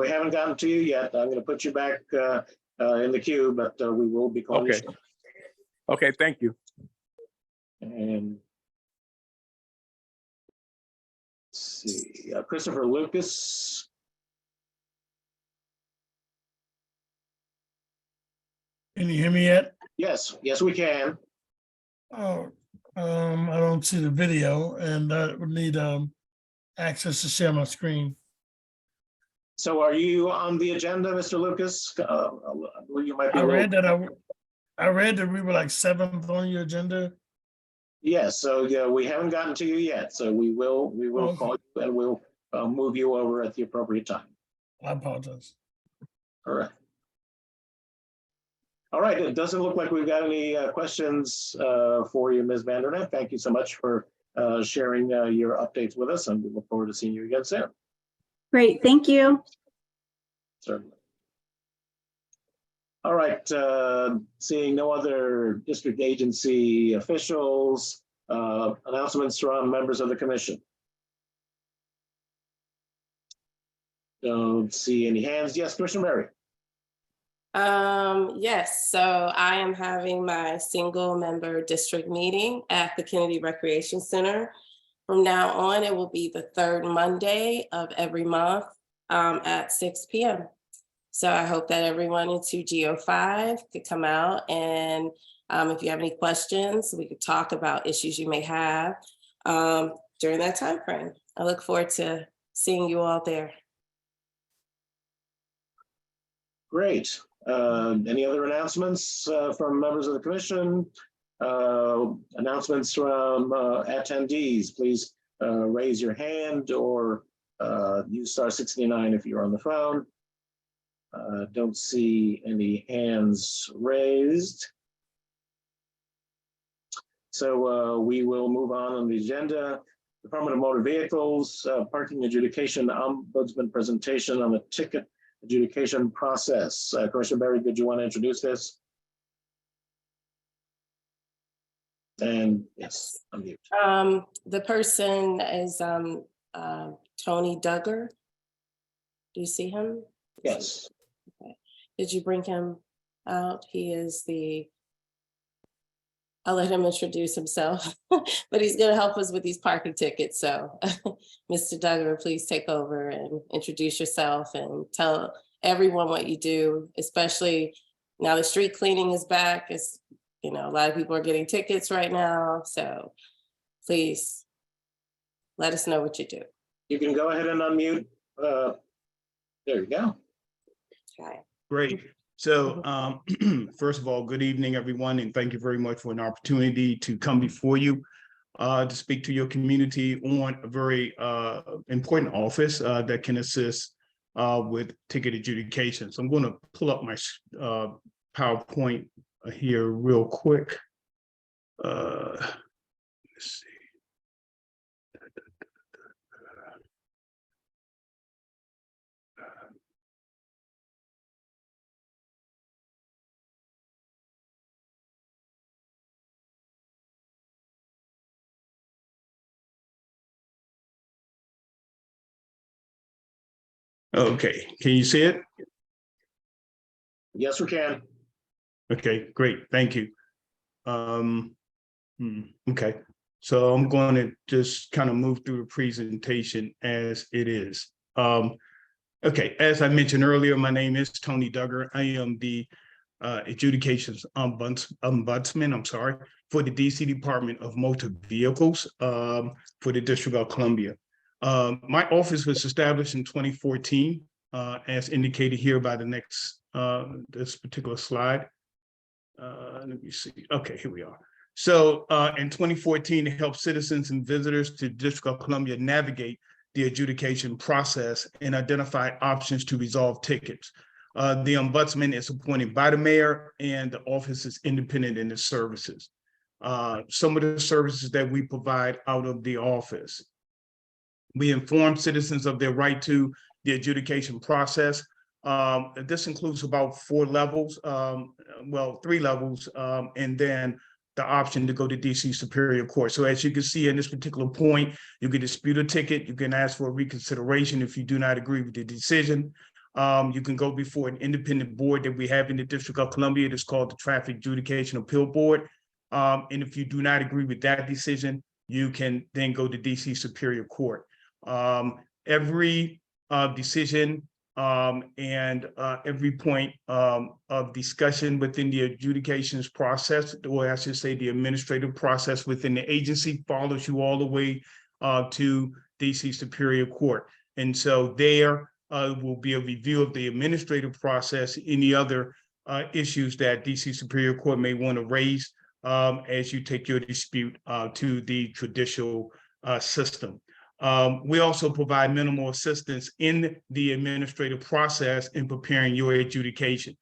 haven't gotten to you yet. I'm going to put you back in the queue, but we will be calling you. Okay, thank you. And let's see, Christopher Lucas. Can you hear me yet? Yes, yes, we can. Oh, I don't see the video, and I would need access to share my screen. So, are you on the agenda, Mr. Lucas? You might be. I read that we were like 7th on your agenda. Yes, so yeah, we haven't gotten to you yet. So we will Okay. call you and we'll move you over at the appropriate time. I apologize. All right. All right, it doesn't look like we've got any questions for you, Ms. Vandernat. Thank you so much for sharing your updates with us, and we look forward to seeing you again soon. Great, thank you. Certainly. All right, seeing no other district agency officials, announcements from members of the commission. Don't see any hands. Yes, Commissioner Murray. Yes, so I am having my single member district meeting at the Kennedy Recreation Center. From now on, it will be the 3rd Monday of every month at 6 p.m. So I hope that everyone in 2G05 could come out, and if you have any questions, we could talk about issues you may have during that time frame. I look forward to seeing you all there. Great. Any other announcements from members of the commission? Announcements from attendees, please raise your hand or use *69 if you're on the phone. Don't see any hands raised. So we will move on the agenda. Department of Motor Vehicles, parking adjudication, ombudsman presentation on the ticket adjudication process. Commissioner Berry, did you want to introduce this? And yes, unmute. The person is Tony Duggar. Do you see him? Yes. Okay. Did you bring him out? He is I'll let him introduce himself, but he's going to help us with these parking tickets. So Mr. Duggar, please take over and introduce yourself and tell everyone what you do, especially now the street cleaning is back. It's, you know, a lot of people are getting tickets right now. So please let us know what you do. You can go ahead and unmute. There you go. Okay. Great. So first of all, good evening, everyone, and thank you very much for an opportunity to come before you to speak to your community on a very important office that can assist with ticket adjudication. So I'm going to pull up my PowerPoint here real quick. Let's see. Okay, can you see it? Yes, we can. Okay, great, thank you. Okay, so I'm going to just kind of move through the presentation as it is. Okay, as I mentioned earlier, my name is Tony Duggar. I am the adjudications ombudsman, for the DC Department of Motor Vehicles for the District of Columbia. My office was established in 2014, as indicated here by the next, this particular slide. Let me see. Okay, here we are. So in 2014, to help citizens and visitors to the District of Columbia navigate the adjudication process and identify options to resolve tickets. The ombudsman is appointed by the mayor and the office is independent in its services. Some of the services that we provide out of the office. We inform citizens of their right to the adjudication process. This includes about 4 levels, well, 3 levels, and then the option to go to DC Superior Court. So as you can see in this particular point, you can dispute a ticket, you can ask for a reconsideration if you do not agree with the decision. You can go before an independent board that we have in the District of Columbia. It is called the Traffic Adjudication Appeal Board. And if you do not agree with that decision, you can then go to DC Superior Court. Every decision and every point of discussion within the adjudications process, or I should say the administrative process within the agency, follows you all the way to DC Superior Court. And so there will be a review of the administrative process, any other issues that DC Superior Court may want to raise as you take your dispute to the judicial system. We also provide minimal assistance in the administrative process in preparing your adjudication.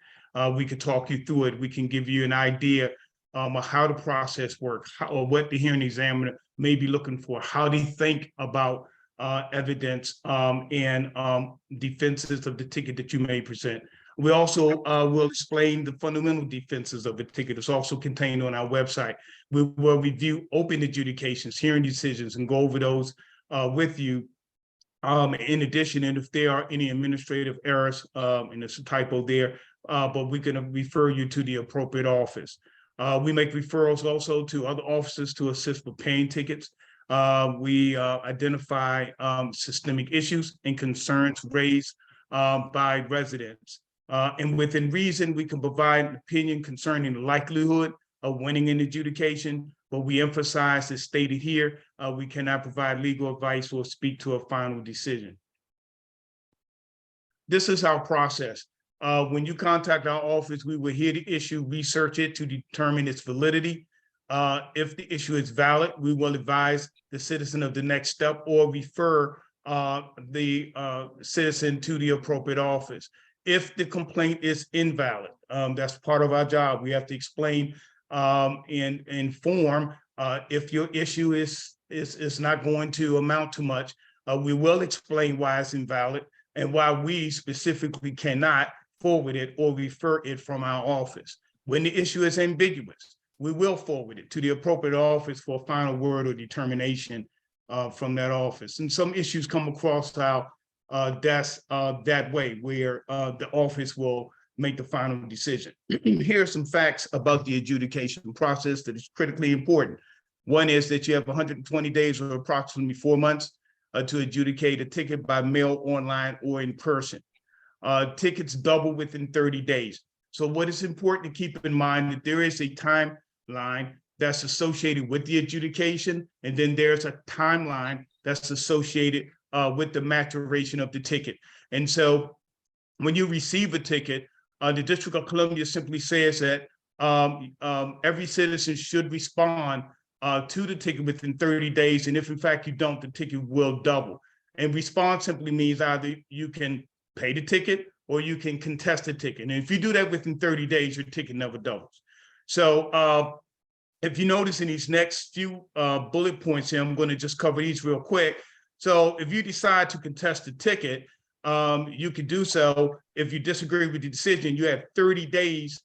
We could talk you through it. We can give you an idea of how the process works, or what the hearing examiner may be looking for, how they think about evidence and defenses of the ticket that you may present. We also will explain the fundamental defenses of the ticket. It's also contained on our website. We will review open adjudications, hearing decisions, and go over those with you. In addition, and if there are any administrative errors, and there's a typo there, but we can refer you to the appropriate office. We make referrals also to other offices to assist with paying tickets. We identify systemic issues and concerns raised by residents. And within reason, we can provide an opinion concerning the likelihood of winning an adjudication, but we emphasize, as stated here, we cannot provide legal advice or speak to a final decision. This is our process. When you contact our office, we will hear the issue, research it to determine its validity. If the issue is valid, we will advise the citizen of the next step or refer the citizen to the appropriate office. If the complaint is invalid, that's part of our job. We have to explain and inform if your issue is not going to amount to much. We will explain why it's invalid and why we specifically cannot forward it or refer it from our office. When the issue is ambiguous, we will forward it to the appropriate office for a final word or determination from that office. And some issues come across our desk that way, where the office will make the final decision. Here are some facts about the adjudication process that is critically important. One is that you have 120 days or approximately 4 months to adjudicate a ticket by mail, online, or in person. Tickets double within 30 days. So what is important to keep in mind that there is a timeline that's associated with the adjudication, and then there's a timeline that's associated with the maturation of the ticket. And so when you receive a ticket, the District of Columbia simply says that every citizen should respond to the ticket within 30 days. And if in fact you don't, the ticket will double. And respond simply means either you can pay the ticket or you can contest the ticket. And if you do that within 30 days, your ticket never doubles. So if you notice in these next few bullet points here, I'm going to just cover these real quick. So if you decide to contest the ticket, you can do so. If you disagree with the decision, you have 30 days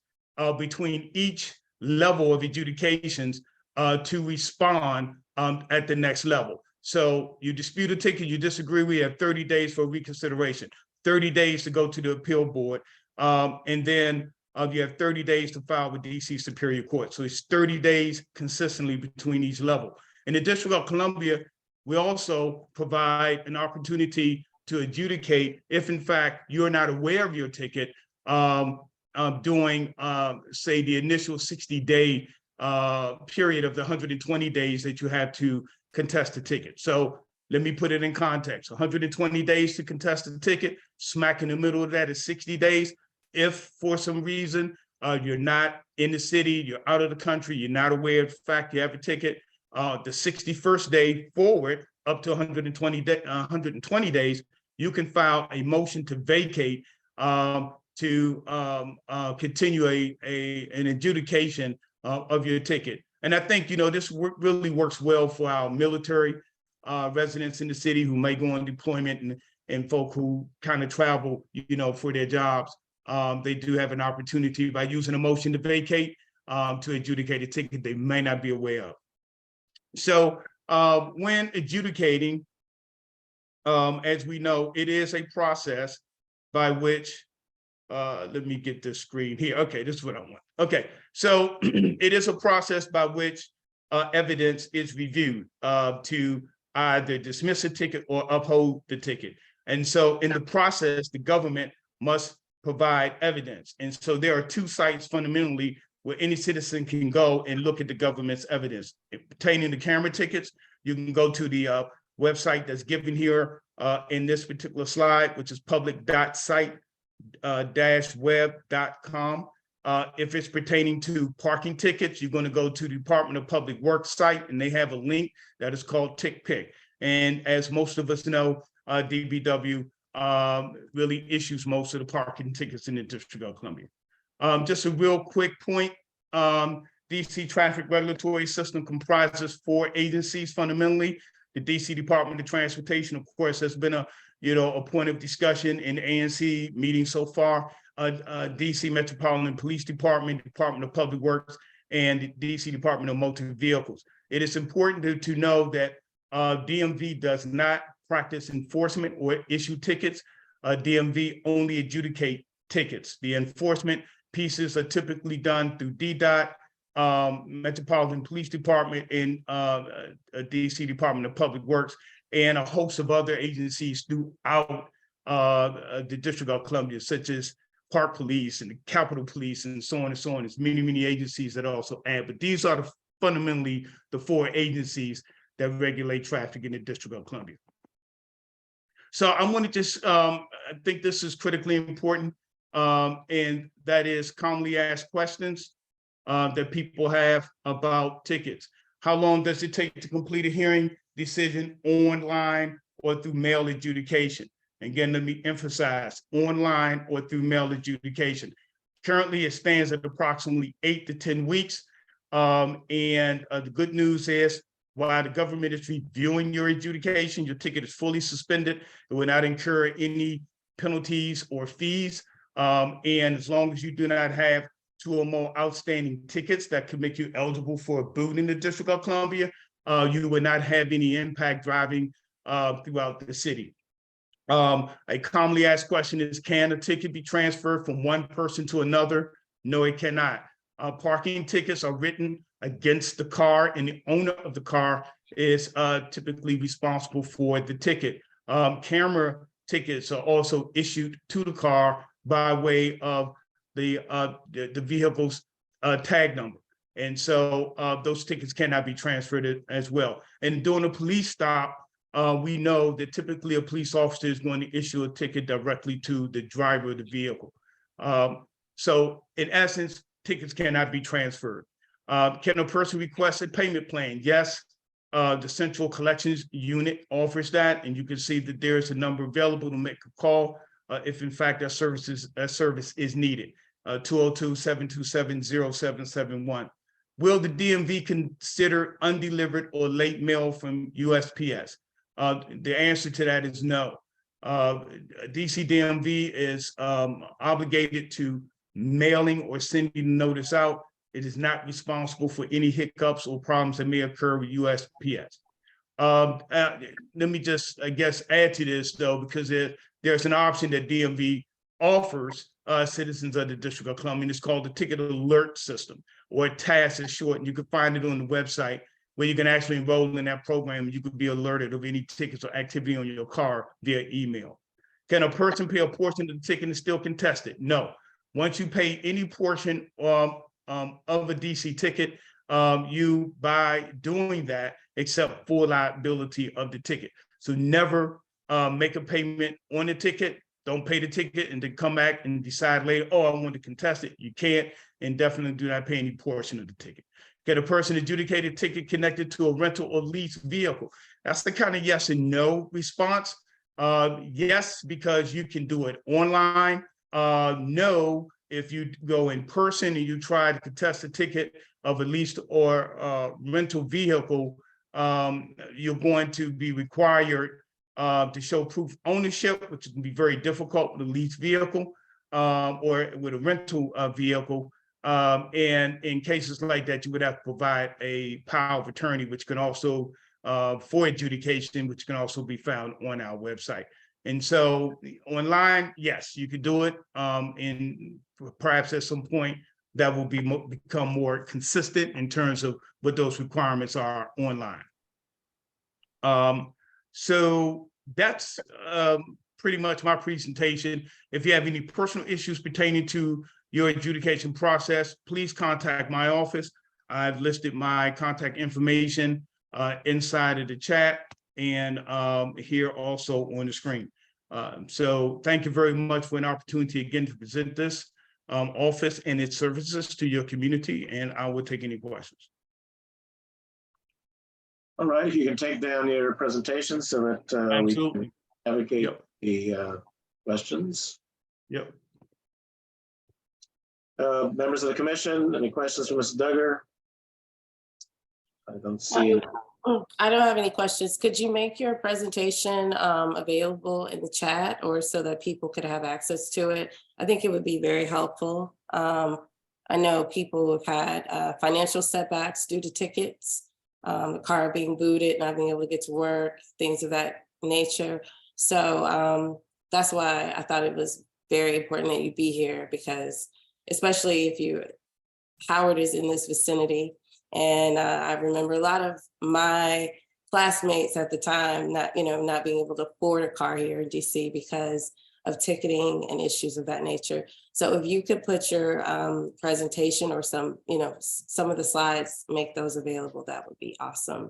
between each level of adjudications to respond at the next level. So you dispute a ticket, you disagree, we have 30 days for reconsideration, 30 days to go to the appeal board, and then you have 30 days to file with DC Superior Court. So it's 30 days consistently between each level. In the District of Columbia, we also provide an opportunity to adjudicate if in fact you're not aware of your ticket during say the initial 60-day period of the 120 days that you have to contest the ticket. So let me put it in context. 120 days to contest the ticket, smack in the middle of that is 60 days. If for some reason you're not in the city, you're out of the country, you're not aware of the fact you have a ticket, the 61st day forward up to 120 days, you can file a motion to vacate to continue an adjudication of your ticket. And I think, you know, this really works well for our military residents in the city who may go on deployment and folk who kind of travel, you know, for their jobs. They do have an opportunity by using a motion to vacate to adjudicate a ticket they may not be aware of. So when adjudicating, as we know, it is a process by which, let me get this screen here. Okay, this is what I want. Okay, so it is a process by which evidence is reviewed to either dismiss a ticket or uphold the ticket. And so in the process, the government must provide evidence. And so there are two sites fundamentally where any citizen can go and look at the government's evidence. Pertaining to camera tickets, you can go to the website that's given here in this particular slide, which is public.site-web.com. If it's pertaining to parking tickets, you're going to go to the Department of Public Works site, and they have a link that is called TickPick. And as most of us know, DBW really issues most of the parking tickets in the District of Columbia. Just a real quick point, DC traffic regulatory system comprises 4 agencies fundamentally. The DC Department of Transportation, of course, has been a point of discussion in the ANC meeting so far. DC Metropolitan Police Department, Department of Public Works, and the DC Department of Motor Vehicles. It is important to know that DMV does not practice enforcement or issue tickets. DMV only adjudicate tickets. The enforcement pieces are typically done through DDOT, Metropolitan Police Department, and DC Department of Public Works, and a host of other agencies throughout the District of Columbia, such as Park Police and the Capitol Police and so on and so on. There's many, many agencies that also add, but these are fundamentally the 4 agencies that regulate traffic in the District of Columbia. So I want to just, I think this is critically important, and that is commonly asked questions. that people have about tickets. How long does it take to complete a hearing decision online or through mail adjudication? Again, let me emphasize, online or through mail adjudication. Currently, it stands at approximately 8 to 10 weeks. The good news is, while the government is reviewing your adjudication, your ticket is fully suspended. It will not incur any penalties or fees. And as long as you do not have 2 or more outstanding tickets that could make you eligible for a boot in the District of Columbia, you would not have any impact driving throughout the city. A commonly asked question is, can a ticket be transferred from one person to another? No, it cannot. Parking tickets are written against the car, and the owner of the car is typically responsible for the ticket. Camera tickets are also issued to the car by way of the vehicle's tag number. And so those tickets cannot be transferred as well. And during a police stop, we know that typically a police officer is going to issue a ticket directly to the driver of the vehicle. So in essence, tickets cannot be transferred. Can a person request a payment plan? Yes, the Central Collections Unit offers that, and you can see that there is a number available to make a call if in fact that service is needed. 202-727-0771. Will the DMV consider undelivered or late mail from USPS? The answer to that is no. DC DMV is obligated to mailing or sending notice out. It is not responsible for any hiccups or problems that may occur with USPS. Let me just, I guess, add to this though, because there's an option that DMV offers citizens of the District of Columbia. It's called the Ticket Alert System, or TAS is short, and you can find it on the website, where you can actually enroll in that program. You could be alerted of any tickets or activity on your car via email. Can a person pay a portion of the ticket and still contest it? No. Once you pay any portion of a DC ticket, you, by doing that, accept full liability of the ticket. So never make a payment on the ticket. Don't pay the ticket and then come back and decide later, oh, I want to contest it. You can't, and definitely do not pay any portion of the ticket. Get a person adjudicate a ticket connected to a rental or lease vehicle? That's the kind of yes and no response. Yes, because you can do it online. No, if you go in person and you try to contest a ticket of a leased or rental vehicle, you're going to be required to show proof of ownership, which can be very difficult with a leased vehicle or with a rental vehicle. And in cases like that, you would have to provide a power of attorney, which can also, for adjudication, which can also be found on our website. And so online, yes, you could do it. And perhaps at some point that will become more consistent in terms of what those requirements are online. So that's pretty much my presentation. If you have any personal issues pertaining to your adjudication process, please contact my office. I've listed my contact information inside of the chat and here also on the screen. So thank you very much for an opportunity again to present this office and its services to your community, and I will take any questions. All right, if you can take down your presentation so that we can advocate the questions. Yep. Members of the commission, any questions for Mr. Duggar? I don't see it. I don't have any questions. Could you make your presentation available in the chat, or so that people could have access to it? I think it would be very helpful. I know people have had financial setbacks due to tickets, the car being booted, not being able to get to work, things of that nature. So that's why I thought it was very important that you be here, because especially if Howard is in this vicinity. And I remember a lot of my classmates at the time not being able to afford a car here in DC because of ticketing and issues of that nature. So if you could put your presentation or some of the slides, make those available, that would be awesome.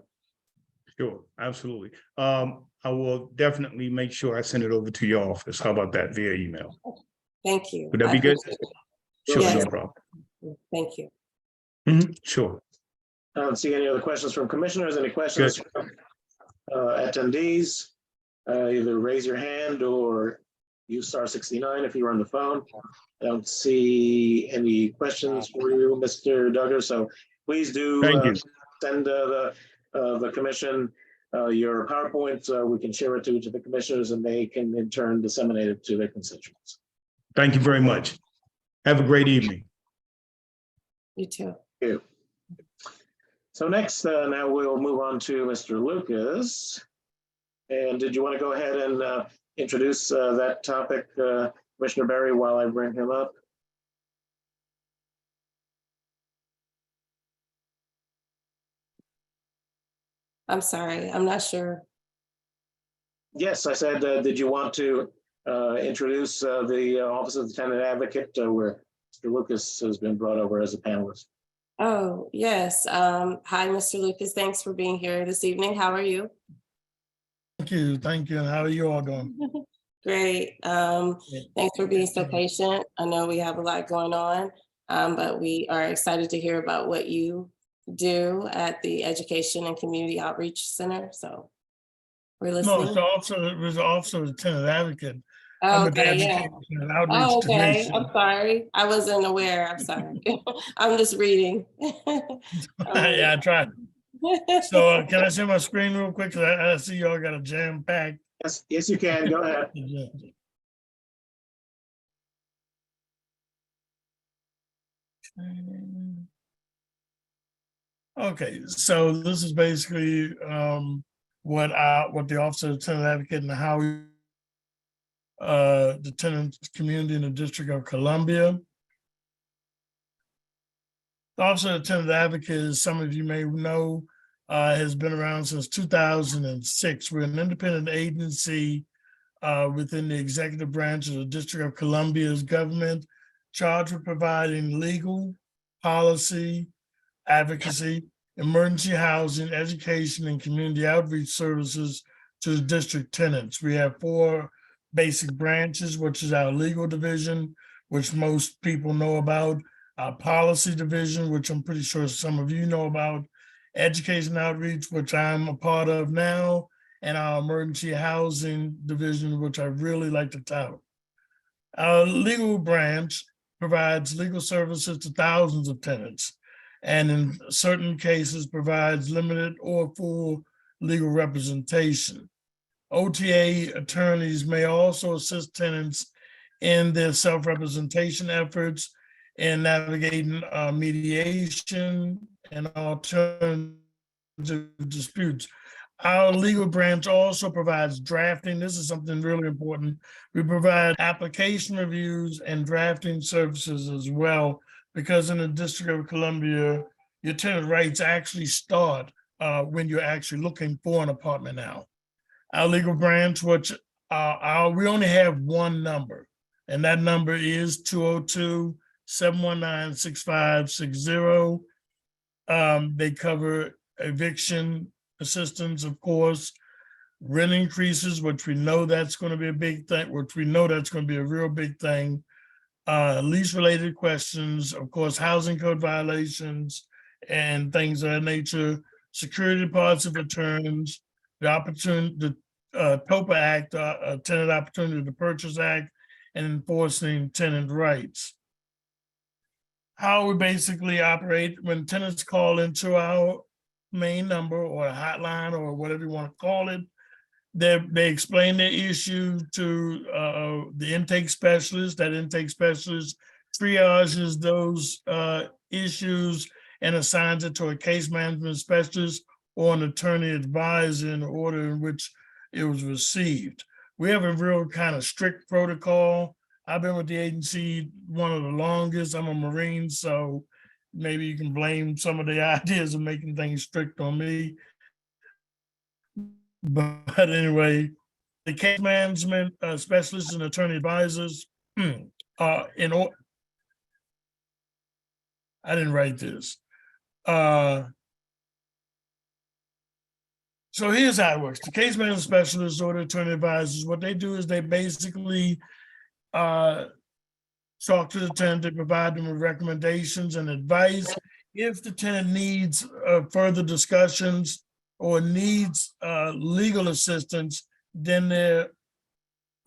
Sure, absolutely. I will definitely make sure I send it over to your office. How about that, via email? Thank you. Would that be good? Sure, Yes. no problem. Thank you. Sure. I don't see any other questions from commissioners. Any questions from attendees? Either raise your hand or use *69 if you're on the phone. I don't see any questions for you, Mr. Duggar, so please do Thank you. send the commission your PowerPoint. We can share it to the commissioners and they can in turn disseminate it to their constituents. Thank you very much. Have a great evening. You too. Thank you. So next, now we'll move on to Mr. Lucas. And did you want to go ahead and introduce that topic, Commissioner Berry, while I bring him up? I'm sorry, I'm not sure. Yes, I said, did you want to introduce the Office of the Tenant Advocate, where Mr. Lucas has been brought over as a panelist? Oh, yes. Hi, Mr. Lucas. Thanks for being here this evening. How are you? Thank you. Thank you. And how are you all doing? Great. Thanks for being so patient. I know we have a lot going on, but we are excited to hear about what you do at the Education and Community Outreach Center. So we're No, listening. it's the Office of the Tenant Advocate. Oh, I'm with the okay, yeah. Education and Outreach Oh, okay. Division. I'm sorry. I wasn't aware. I'm sorry. I'm just reading. Yeah, I tried. So can I see my screen real quick? 'Cause I see y'all got a jam packed. Yes, you can. Go ahead. Okay, so this is basically what the Office of the Tenant Advocate and how the tenant community in the District of Columbia. The Office of the Tenant Advocate, as some of you may know, has been around since 2006. We're an independent agency within the executive branch of the District of Columbia's government, charged with providing legal, policy, advocacy, emergency housing, education, and community outreach services to the district tenants. We have 4 basic branches, which is our legal division, which most people know about, our policy division, which I'm pretty sure some of you know about, education outreach, which I'm a part of now, and our emergency housing division, which I really like to tout. Our legal branch provides legal services to thousands of tenants, and in certain cases provides limited or full legal representation. OTA attorneys may also assist tenants in their self-representation efforts in navigating mediation and alternative disputes. Our legal branch also provides drafting. This is something really important. We provide application reviews and drafting services as well, because in the District of Columbia, your tenant rights actually start when you're actually looking for an apartment now. Our legal branch, which we only have one number, and that number is 202-719-6560. They cover eviction assistance, of course, rent increases, which we know that's going to be a big thing, which we know that's going to be a real big thing. Lease related questions, of course, housing code violations and things of that nature, security deposit returns, the opportunity, the TOPA Act, Tenant Opportunity to Purchase Act, and enforcing tenant rights. How we basically operate when tenants call into our main number or a hotline or whatever you want to call it, they explain their issue to the intake specialist. That intake specialist triages those issues and assigns it to a case management specialist or an attorney advisor in the order in which it was received. We have a real kind of strict protocol. I've been with the agency one of the longest. I'm a Marine, so maybe you can blame some of the ideas of making things strict on me. But anyway, the case management specialists and attorney advisors I didn't write this. So here's how it works. The case management specialists or the attorney advisors, what they do is they basically talk to the tenant, they provide them with recommendations and advice if the tenant needs further discussions or needs legal assistance, then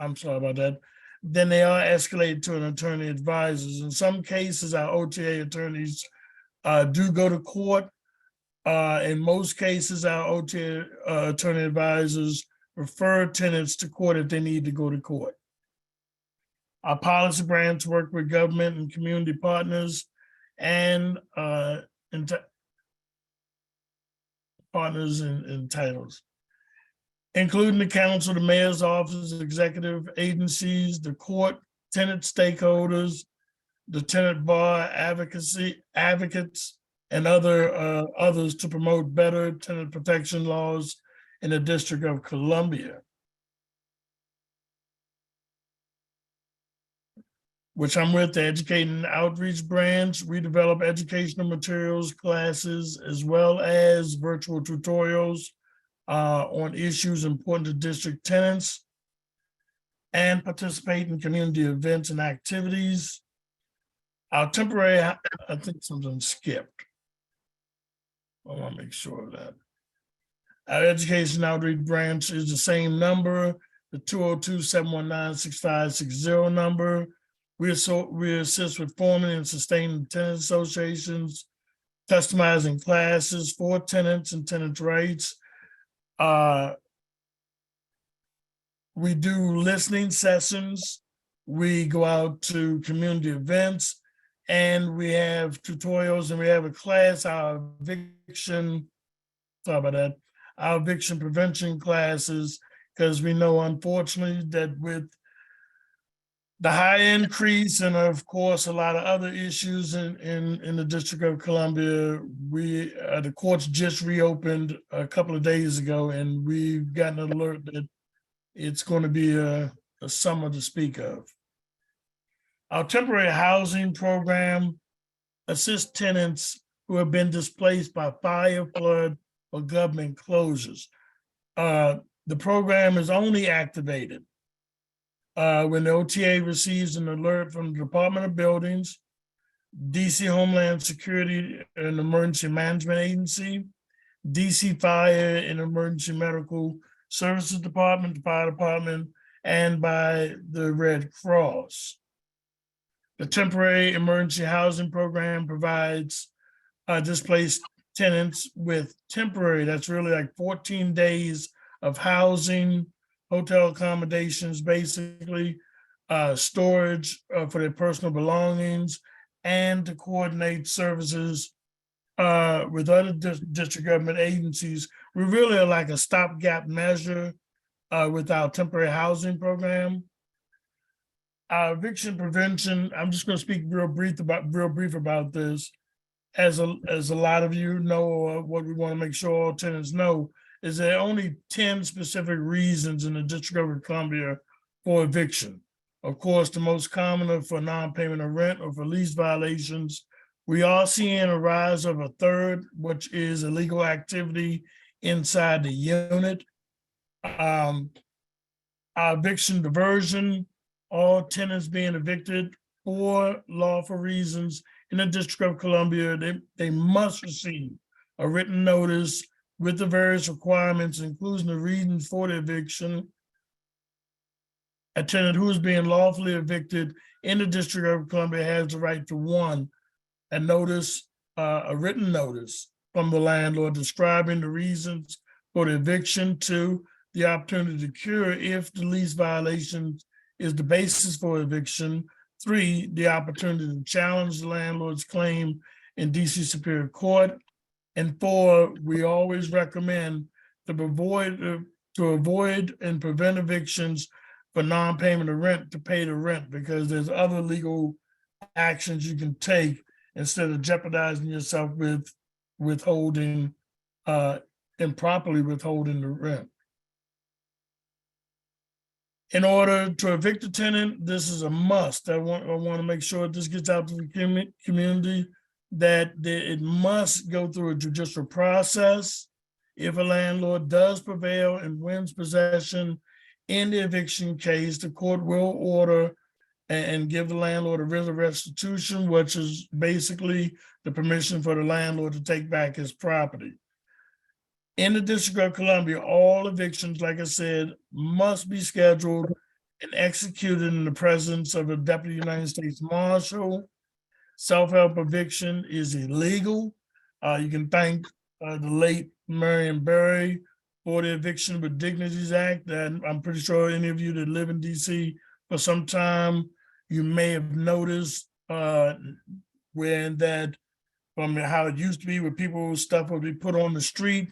I'm sorry about that, then they are escalated to an attorney advisors. In some cases, our OTA attorneys do go to court. In most cases, our OTA attorney advisors refer tenants to court if they need to go to court. Our policy branch work with government and community partners and partners in titles, including the council, the mayor's office, executive agencies, the court, tenant stakeholders, the tenant bar advocates, and others to promote better tenant protection laws in the District of Columbia, which I'm with the Educating and Outreach branch. We develop educational materials, classes, as well as virtual tutorials on issues important to district tenants, and participate in community events and activities. Our temporary, I think something skipped. I want to make sure of that. Our education outreach branch is the same number, the 202-719-6560 number. We assist with forming and sustaining tenant associations, customizing classes for tenants and tenant rights. We do listening sessions. We go out to community events, and we have tutorials, and we have a class, our eviction prevention classes, because we know, unfortunately, that with the high increase and of course a lot of other issues in the District of Columbia, the courts just reopened a couple of days ago, and we've gotten an alert that it's going to be a summer to speak of. Our temporary housing program assists tenants who have been displaced by fire, flood, or government closures. The program is only activated when the OTA receives an alert from the Department of Buildings, DC Homeland Security and Emergency Management Agency, DC Fire and Emergency Medical Services Department, the Fire Department, and by the Red Cross. The temporary emergency housing program provides displaced tenants with temporary, that's really like 14 days of housing, hotel accommodations, basically, storage for their personal belongings, and to coordinate services with other district government agencies. We really are like a stopgap measure with our temporary housing program. Our eviction prevention, I'm just going to speak real brief about this. As a lot of you know, what we want to make sure all tenants know is there are only 10 specific reasons in the District of Columbia for eviction. Of course, the most common are for non-payment of rent or for lease violations. We are seeing a rise of a third, which is illegal activity inside the unit. Our eviction diversion, all tenants being evicted for lawful reasons in the District of Columbia, they must receive a written notice with the various requirements, including the reasons for the eviction. A tenant who is being lawfully evicted in the District of Columbia has the right to, one, a written notice from the landlord describing the reasons for the eviction. Two, the opportunity to cure if the lease violation is the basis for eviction. Three, the opportunity to challenge the landlord's claim in DC Superior Court. And four, we always recommend to avoid and prevent evictions for non-payment of rent to pay the rent, because there's other legal actions you can take instead of jeopardizing yourself with withholding, improperly withholding the rent. In order to evict a tenant, this is a must. I want to make sure this gets out to the community, that it must go through a judicial process. If a landlord does prevail and wins possession in the eviction case, the court will order and give the landlord a writ of restitution, which is basically the permission for the landlord to take back his property. In the District of Columbia, all evictions, like I said, must be scheduled and executed in the presence of a Deputy United States Marshal. Self-help eviction is illegal. You can thank the late Marion Berry for the Eviction with Dignities Act. And I'm pretty sure any of you that live in DC for some time, you may have noticed when that from how it used to be where people's stuff would be put on the street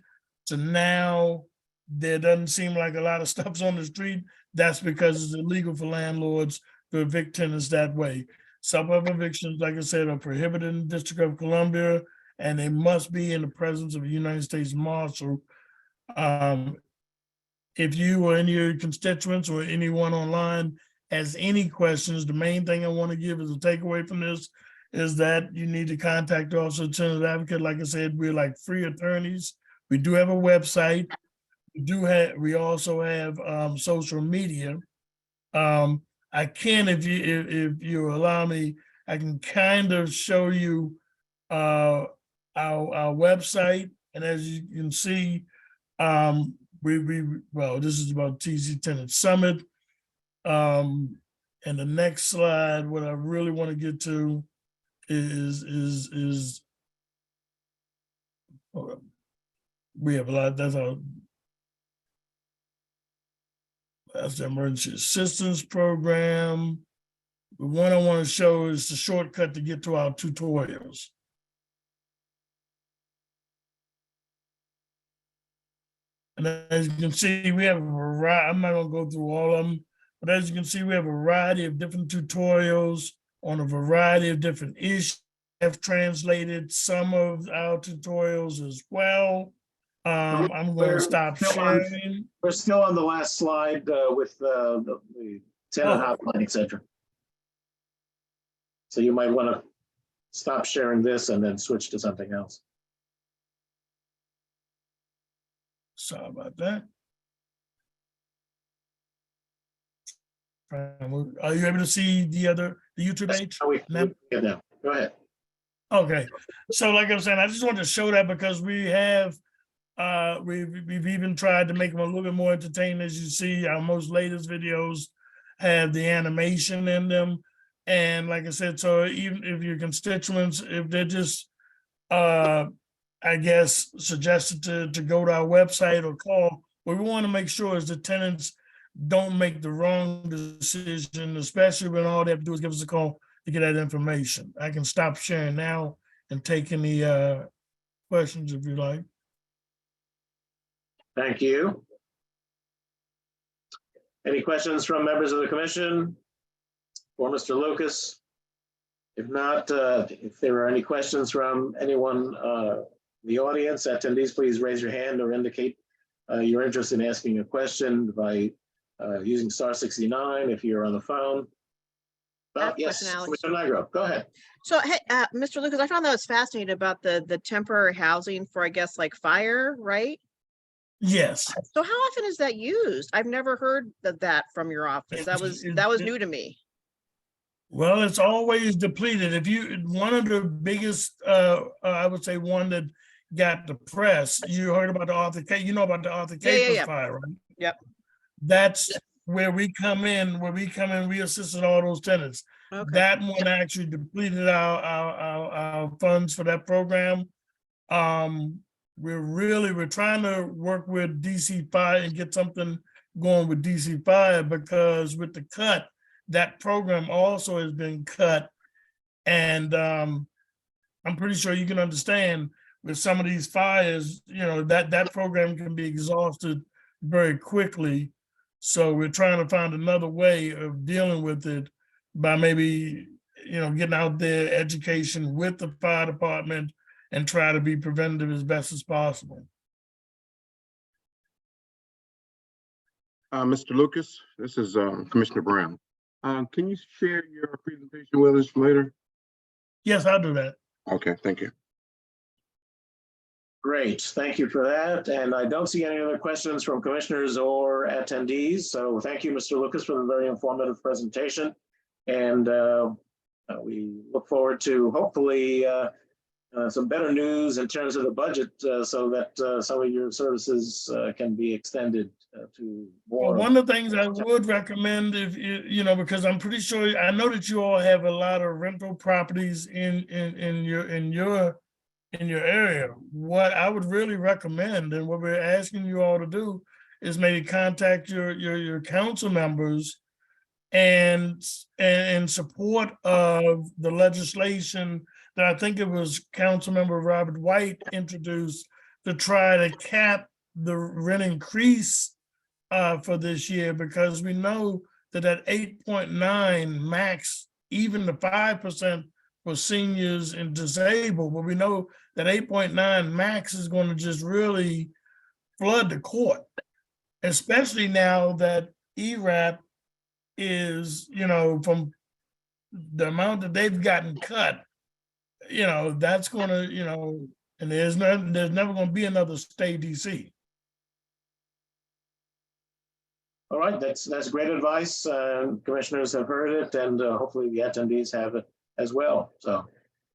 to now there doesn't seem like a lot of stuff's on the street. That's because it's illegal for landlords to evict tenants that way. Self-help evictions, like I said, are prohibited in the District of Columbia, and they must be in the presence of a United States Marshal. If you or any of your constituents or anyone online has any questions, the main thing I want to give as a takeaway from this is that you need to contact the Office of the Tenant Advocate. Like I said, we're like free attorneys. We do have a website. We also have social media. I can, if you allow me, I can kind of show you our website. And as you can see, well, this is about TC Tenant Summit. And the next slide, what I really want to get to is hold on. We have a lot, that's the emergency assistance program. The one I want to show is the shortcut to get to our tutorials. And as you can see, we have a variety, I'm not gonna go through all of them, but as you can see, we have a variety of different tutorials on a variety of different issues. I've translated some of our tutorials as well. I'm going to stop sharing. We're still on the last slide with the tenant hotline, et cetera. So you might want to stop sharing this and then switch to something else. Sorry about that. Are you able to see the YouTube page? Yeah, go ahead. Okay, so like I was saying, I just wanted to show that because we have we've even tried to make them a little bit more entertaining. As you see, our most latest videos have the animation in them. And like I said, so even if your constituents, if they're just I guess suggested to go to our website or call, what we want to make sure is the tenants don't make the wrong decision, especially when all they have to do is give us a call to get that information. I can stop sharing now and take any questions if you like. Thank you. Any questions from members of the commission for Mr. Lucas? If not, if there are any questions from anyone in the audience, attendees, please raise your hand or indicate your interest in asking a question by using *69 if you're on the phone. Yes, Mr. Nigro, go ahead. So, hey, Mr. Lucas, I found that was fascinating about the temporary housing for, I guess, like fire, right? Yes. So how often is that used? I've never heard of that from your office. That was new to me. Well, it's always depleted. If you, one of the biggest, I would say one that got the press, you heard about the Arthur Capers, you know about the Arthur Capers fire, right? Yep. That's where we come in, we assisted all those tenants. Okay. That one actually depleted our funds for that program. We're trying to work with DC Fire and get something going with DC Fire, because with the cut, that program also has been cut. And I'm pretty sure you can understand with some of these fires, you know, that program can be exhausted very quickly. So we're trying to find another way of dealing with it by maybe, you know, getting out there, education with the fire department, and try to be preventative as best as possible. Mr. Lucas, this is Commissioner Brown. Can you share your presentation with us later? Yes, I'll do that. Okay, thank you. Great, thank you for that. And I don't see any other questions from commissioners or attendees. So thank you, Mr. Lucas, for the very informative presentation. And we look forward to hopefully some better news in terms of the budget so that some of your services can be extended to more. Well, one of the things I would recommend if because I'm pretty sure, I know that you all have a lot of rental properties in your area. What I would really recommend, and what we're asking you all to do, is maybe contact your council members and in support of the legislation that I think it was Councilmember Robert White introduced to try to cap the rent increase for this year, because we know that at 8.9 max, even the 5% for seniors and disabled, but we know that 8.9 max is going to just really flood the court, especially now that ERAP is, from the amount that they've gotten cut, that's going to, and there's never going to be another stay DC. All right, that's great advice. Commissioners have heard it, and hopefully the attendees have it as well. So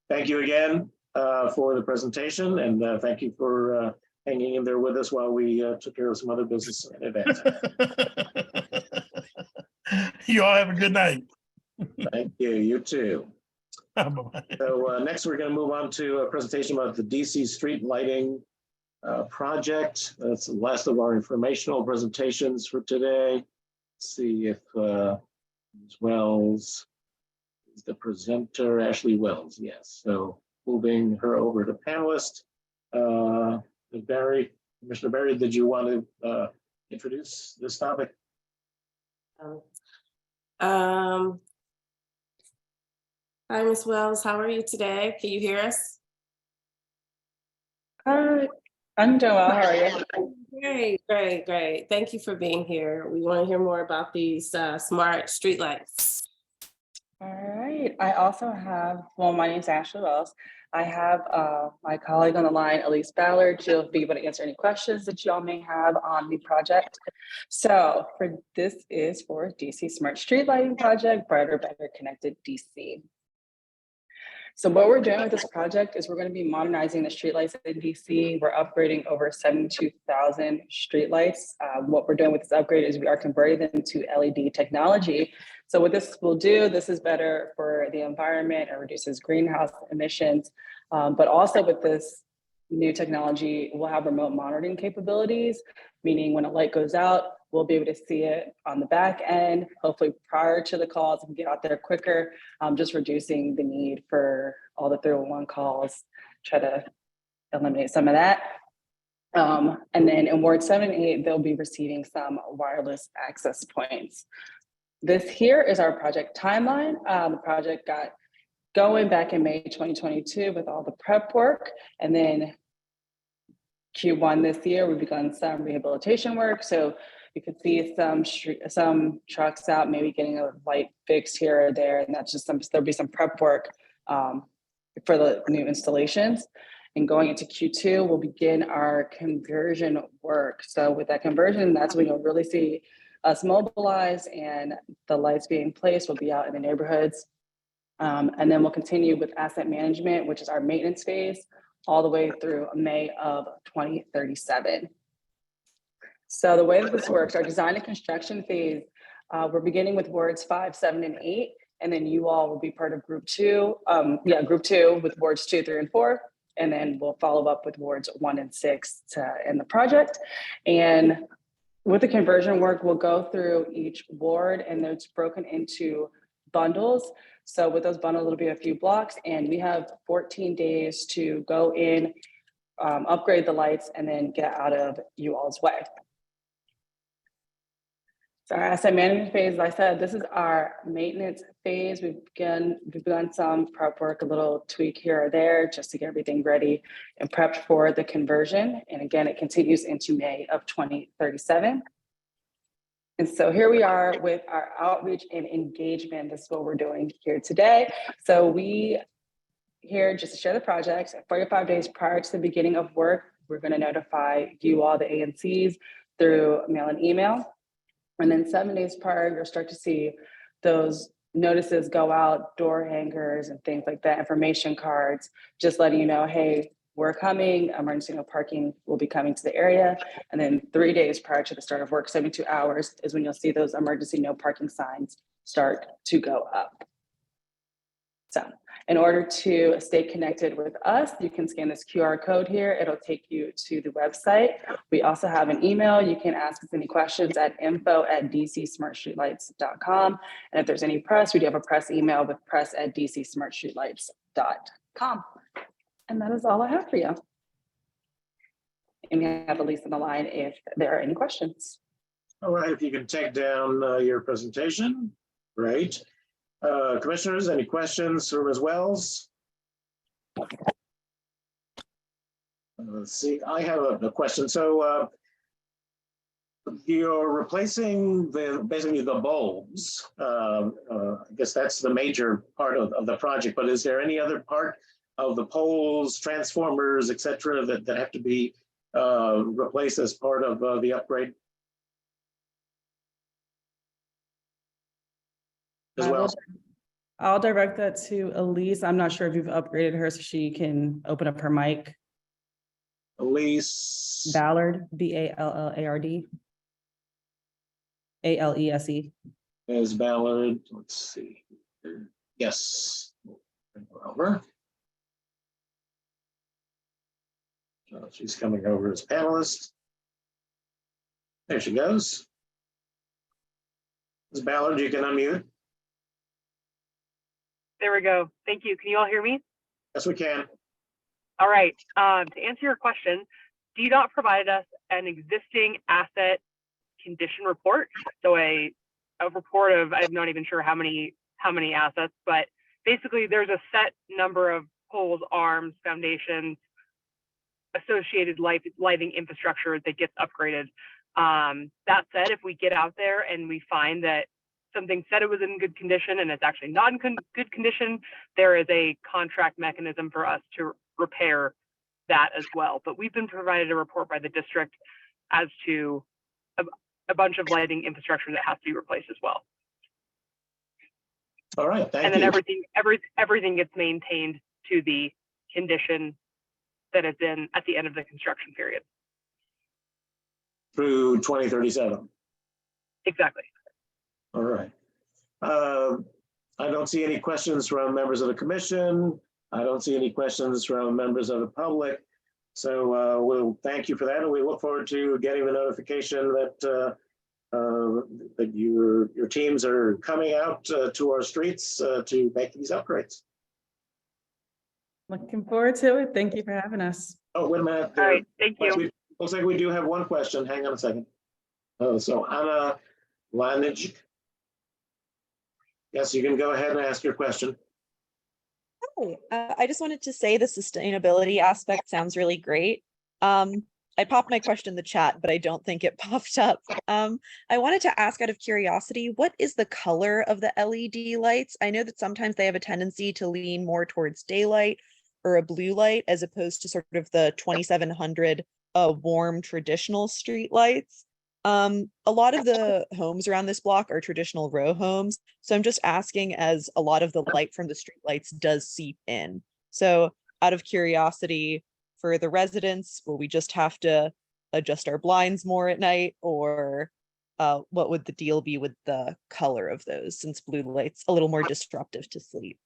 thank you again for the presentation, and thank you for hanging in there with us while we took care of some other business in advance. You all have a good night. Thank you. You too. Bye-bye. So next we're going to move on to a presentation about the DC street lighting project. That's the last of our informational presentations for today. Let's see if Ms. Wells is the presenter. Ashley Wells, yes. So moving her over to panelist. Barry, Commissioner Barry, did you want to introduce this topic? Hi, Ms. Wells. How are you today? Can you hear us? I'm doing well. How are you? Great, great, great. Thank you for being here. We want to hear more about these smart streetlights. All right. I also have, well, my name is Ashley Wells. I have my colleague on the line, Elise Ballard. She'll be able to answer any questions that y'all may have on the project. So this is for DC Smart Street Lighting Project, Brighter, Better Connected DC. So what we're doing with this project is we're going to be modernizing the streetlights in DC. We're upgrading over 72,000 streetlights. What we're doing with this upgrade is we are converting them to LED technology. So what this will do, this is better for the environment. It reduces greenhouse emissions, but also with this new technology, we'll have remote monitoring capabilities, meaning when a light goes out, we'll be able to see it on the back end, hopefully prior to the calls and get out there quicker, just reducing the need for all the 311 calls, try to eliminate some of that. And then in Ward 7 and 8, they'll be receiving some wireless access points. This here is our project timeline. The project got going back in May 2022 with all the prep work, and then Q1 this year, we've begun some rehabilitation work. So you can see some trucks out, maybe getting a light fixed here or there, and that's just there'll be some prep work for the new installations. And going into Q2, we'll begin our conversion work. So with that conversion, that's when you'll really see us mobilize and the lights being placed will be out in the neighborhoods. And then we'll continue with asset management, which is our maintenance phase, all the way through May of 2037. So the way that this works, our design and construction phase, we're beginning with wards 5, 7, and 8, and then you all will be part of group 2. Group 2 with wards 2, 3, and 4, and then we'll follow up with wards 1 and 6 to end the project. And with the conversion work, we'll go through each ward, and it's broken into bundles. So with those bundles, it'll be a few blocks, and we have 14 days to go in, upgrade the lights, and then get out of you all's way. So our asset management phase, as I said, this is our maintenance phase. We've begun some prep work, a little tweak here or there, just to get everything ready and prepped for the conversion. And again, it continues into May of 2037. And so here we are with our outreach and engagement. This is what we're doing here today. So we here just to share the project, 45 days prior to the beginning of work, we're going to notify you all, the ANCs, through mail and email. And then 7 days prior, you'll start to see those notices go out, door hangers and things like that, information cards, just letting you know, hey, we're coming, emergency no parking will be coming to the area. And then 3 days prior to the start of work, 72 hours is when you'll see those emergency no parking signs start to go up. So in order to stay connected with us, you can scan this QR code here. It'll take you to the website. We also have an email. You can ask us any questions at info@dcsmartstreetlights.com. And if there's any press, we do have a press email with press@dcsmartstreetlights.com. And that is all I have for you. And we have Elise on the line if there are any questions. All right, if you can take down your presentation, great. Commissioners, any questions for Ms. Wells? Let's see, I have a question. So you're replacing basically the bulbs. I guess that's the major part of the project, but is there any other part of the poles, transformers, et cetera, that have to be replaced as part of the upgrade? As well. I'll direct that to Elise. I'm not sure if you've upgraded her so she can open up her mic. Elise Ballard, Ballard. ALESE. As Ballard, let's see. Yes. Over. She's coming over as panelist. There she goes. Ms. Ballard, you can unmute. There we go. Thank you. Can you all hear me? Yes, we can. All right. To answer your question, DDOT provided us an existing asset condition report. So a report of, I'm not even sure how many assets, but basically there's a set number of poles, arms, foundations, associated lighting infrastructure that gets upgraded. That said, if we get out there and we find that something said it was in good condition and it's actually not in good condition, there is a contract mechanism for us to repair that as well. But we've been provided a report by the district as to a bunch of lighting infrastructure that has to be replaced as well. All right, thank you. And then everything gets maintained to the condition that it's in at the end of the construction period. Through 2037. Exactly. All right. I don't see any questions from members of the commission. I don't see any questions from members of the public. So we'll thank you for that. And we look forward to getting the notification that that your teams are coming out to our streets to make these upgrades. Looking forward to it. Thank you for having us. Oh, wait a minute. All right, thank you. Looks like we do have one question. Hang on a second. Oh, so Anna Lanich. Yes, you can go ahead and ask your question. I just wanted to say the sustainability aspect sounds really great. I popped my question in the chat, but I don't think it popped up. I wanted to ask out of curiosity, what is the color of the LED lights? I know that sometimes they have a tendency to lean more towards daylight or a blue light as opposed to sort of the 2700 warm traditional street lights. A lot of the homes around this block are traditional row homes. So I'm just asking, as a lot of the light from the street lights does seep in. So out of curiosity, for the residents, will we just have to adjust our blinds more at night, or what would the deal be with the color of those, since blue light's a little more disruptive to sleep?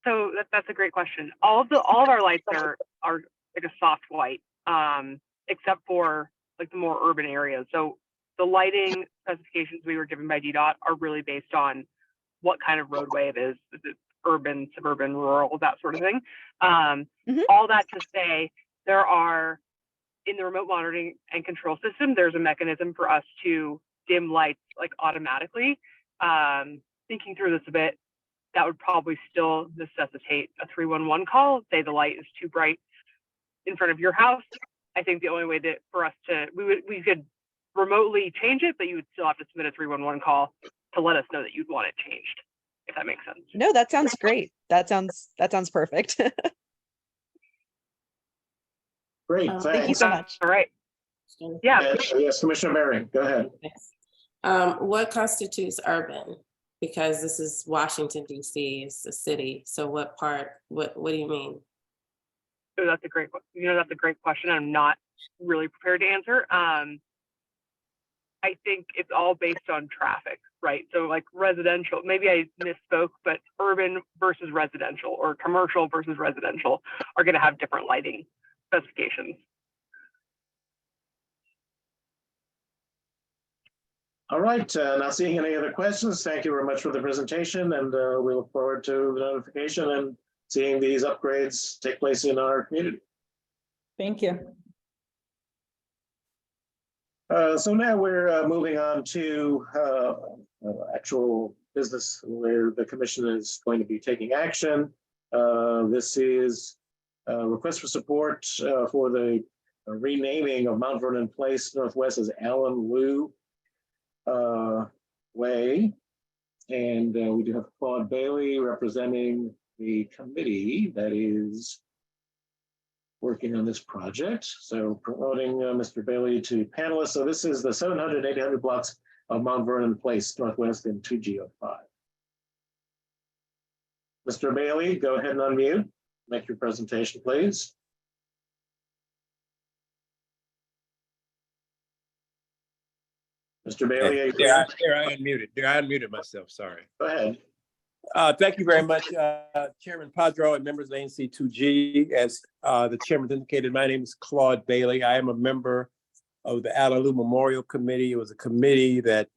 So that's a great question. All of our lights are like a soft white, except for like the more urban areas. So the lighting specifications we were given by DDOT are really based on what kind of roadway it is. Is it urban, suburban, rural, that sort of thing. All that to say, there are, in the remote monitoring and control system, there's a mechanism for us to dim lights like automatically. Thinking through this a bit, that would probably still necessitate a 311 call. Say the light is too bright in front of your house. I think the only way that for us to, we could remotely change it, but you would still have to submit a 311 call to let us know that you'd want it changed, if that makes sense. No, that sounds great. That sounds perfect. Great, thank you so much. All right. Yeah. Yes, Commissioner Bering, go ahead. What constitutes urban? Because this is Washington DC, it's the city. So what part, what do you mean? So that's a great, that's a great question. I'm not really prepared to answer. I think it's all based on traffic, right? So like residential, maybe I misspoke, but urban versus residential or commercial versus residential are going to have different lighting specifications. All right, not seeing any other questions. Thank you very much for the presentation, and we look forward to the notification and seeing these upgrades take place in our community. Thank you. So now we're moving on to actual business where the commission is going to be taking action. This is a request for support for the renaming of Mount Vernon Place Northwest as Allen Liu Way. And we do have Claude Bailey representing the committee that is working on this project. So promoting Mr. Bailey to panelists. So this is the 700, 800 blocks of Mount Vernon Place Northwest in 2G05. Mr. Bailey, go ahead and unmute. Make your presentation, please. Mr. Bailey, are you there I unmuted. There I unmuted myself. Sorry. Go ahead. Thank you very much, Chairman Padro and members of ANC 2G. As the chairman indicated, my name is Claude Bailey. I am a member of the Allen Liu Memorial Committee. It was a committee that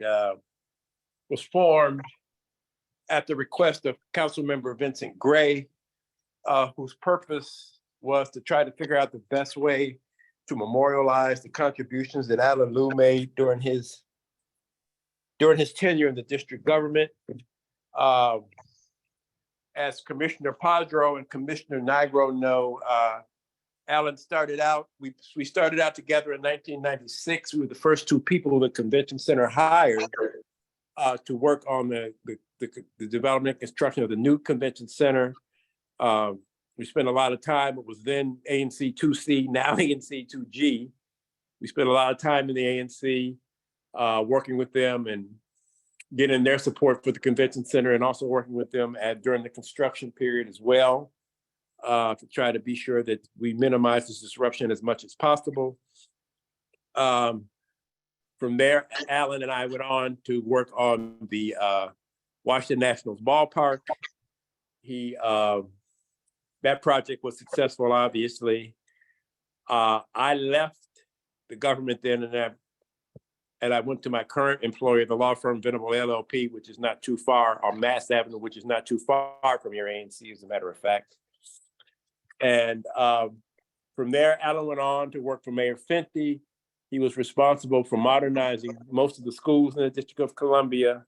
was formed at the request of Councilmember Vincent Gray, whose purpose was to try to figure out the best way to memorialize the contributions that Allen Liu made during his tenure in the district government. As Commissioner Padro and Commissioner Nigro know, Allen started out, we started out together in 1996. We were the first two people the convention center hired to work on the development and construction of the new convention center. We spent a lot of time, it was then ANC 2C, now ANC 2G. We spent a lot of time in the ANC working with them and getting their support for the convention center, and also working with them during the construction period as well, to try to be sure that we minimize this disruption as much as possible. From there, Allen and I went on to work on the Washington Nationals ballpark. That project was successful, obviously. I left the government then, and I went to my current employer, the law firm Venable LLP, which is not too far, on Mass Avenue, which is not too far from your ANC, as a matter of fact. And from there, Allen went on to work for Mayor Fenty. He was responsible for modernizing most of the schools in the District of Columbia.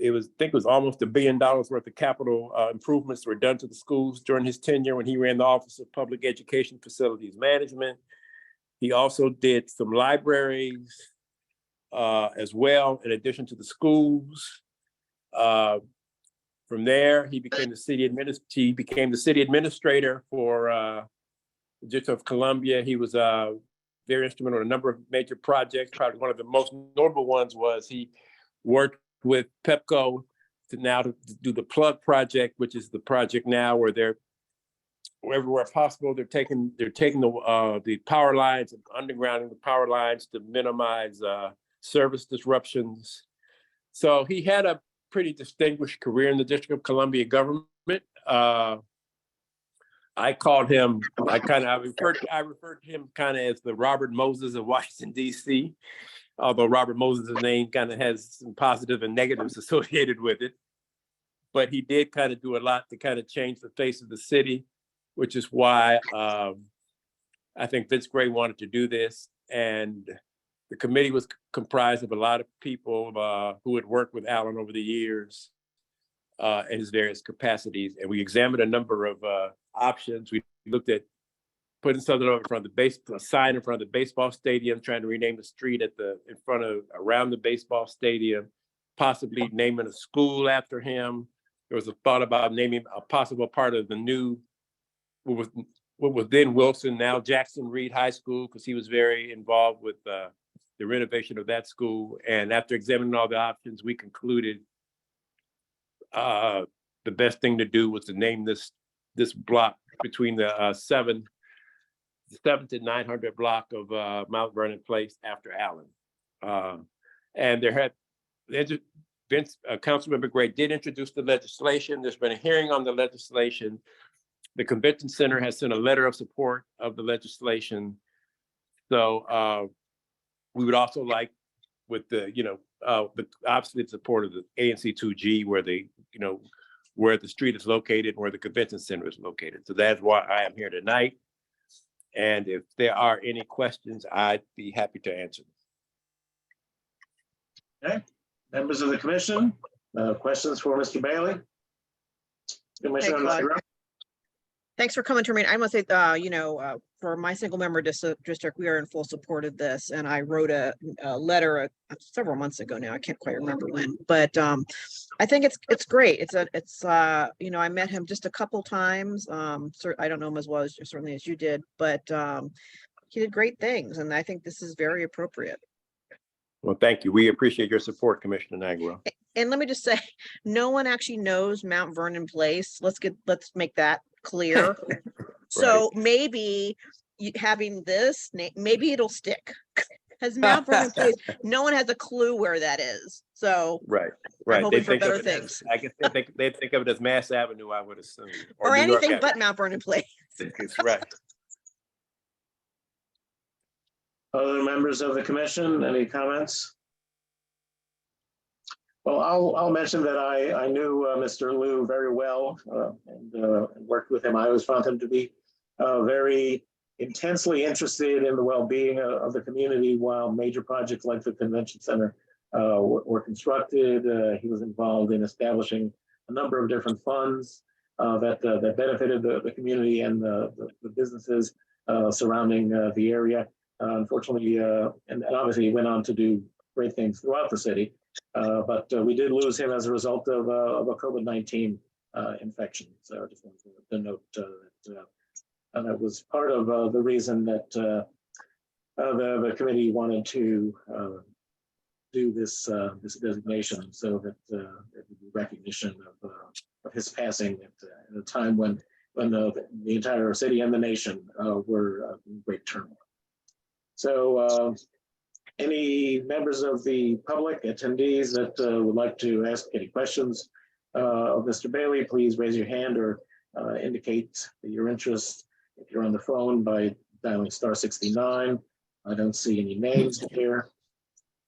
It was, I think it was almost $1 billion worth of capital improvements were done to the schools during his tenure when he ran the Office of Public Education Facilities Management. He also did some libraries as well, in addition to the schools. From there, he became the city administrator for the District of Columbia. He was very instrumental in a number of major projects. Probably one of the most notable ones was he worked with PEPCO to do the plug project, which is the project now where they're everywhere possible. They're taking the power lines and undergrounding the power lines to minimize service disruptions. So he had a pretty distinguished career in the District of Columbia government. I referred to him kind of as the Robert Moses of Washington, D.C., although Robert Moses' name kind of has some positive and negatives associated with it. But he did kind of do a lot to kind of change the face of the city, which is why I think Vince Gray wanted to do this. And the committee was comprised of a lot of people who had worked with Allen over the years in his various capacities. And we examined a number of options. We looked at putting something over in front of a sign in front of the baseball stadium, trying to rename the street around the baseball stadium, possibly naming a school after him. There was a thought about naming a possible part of the new, what was then Wilson, now Jackson Reed High School, because he was very involved with the renovation of that school. And after examining all the options, we concluded the best thing to do was to name this block between the 7th and 900 block of Mount Vernon Place after Allen. And there had Councilmember Gray did introduce the legislation. There's been a hearing on the legislation. The Convention Center has sent a letter of support of the legislation. So we would also like, with the, the obstinate support of the ANC 2G, where where the street is located, where the Convention Center is located. So that's why I am here tonight. And if there are any questions, I'd be happy to answer them. Okay, members of the commission, questions for Mr. Bailey? Commissioner Nigro? Thanks for coming to me. I must say, for my single member district, we are in full support of this. And I wrote a letter several months ago now. I can't quite remember when, but I think it's great. I met him just a couple times. I don't know him as well as certainly as you did, but he did great things. And I think this is very appropriate. Well, thank you. We appreciate your support, Commissioner Nigro. And let me just say, no one actually knows Mount Vernon Place. Let's make that clear. Right. So maybe having this, maybe it'll stick. Because Mount Vernon Place, no one has a clue where that is. So right. I'm hoping for better things. I guess they think of it as Mass Avenue, I would assume. Or anything but Mount Vernon Place. It's right. Other members of the commission, any comments? Well, I'll mention that I knew Mr. Liu very well and worked with him. I always found him to be very intensely interested in the well-being of the community while major projects like the Convention Center were constructed. He was involved in establishing a number of different funds that benefited the community and the businesses surrounding the area. Unfortunately, and obviously he went on to do great things throughout the city, but we did lose him as a result of a COVID-19 infection. So I just wanted to note that was part of the reason that the committee wanted to do this designation, so that there would be recognition of his passing at a time when the entire city and the nation were in great turmoil. So any members of the public attendees that would like to ask any questions of Mr. Bailey, please raise your hand or indicate your interest if you're on the phone by dialing *69. I don't see any names here.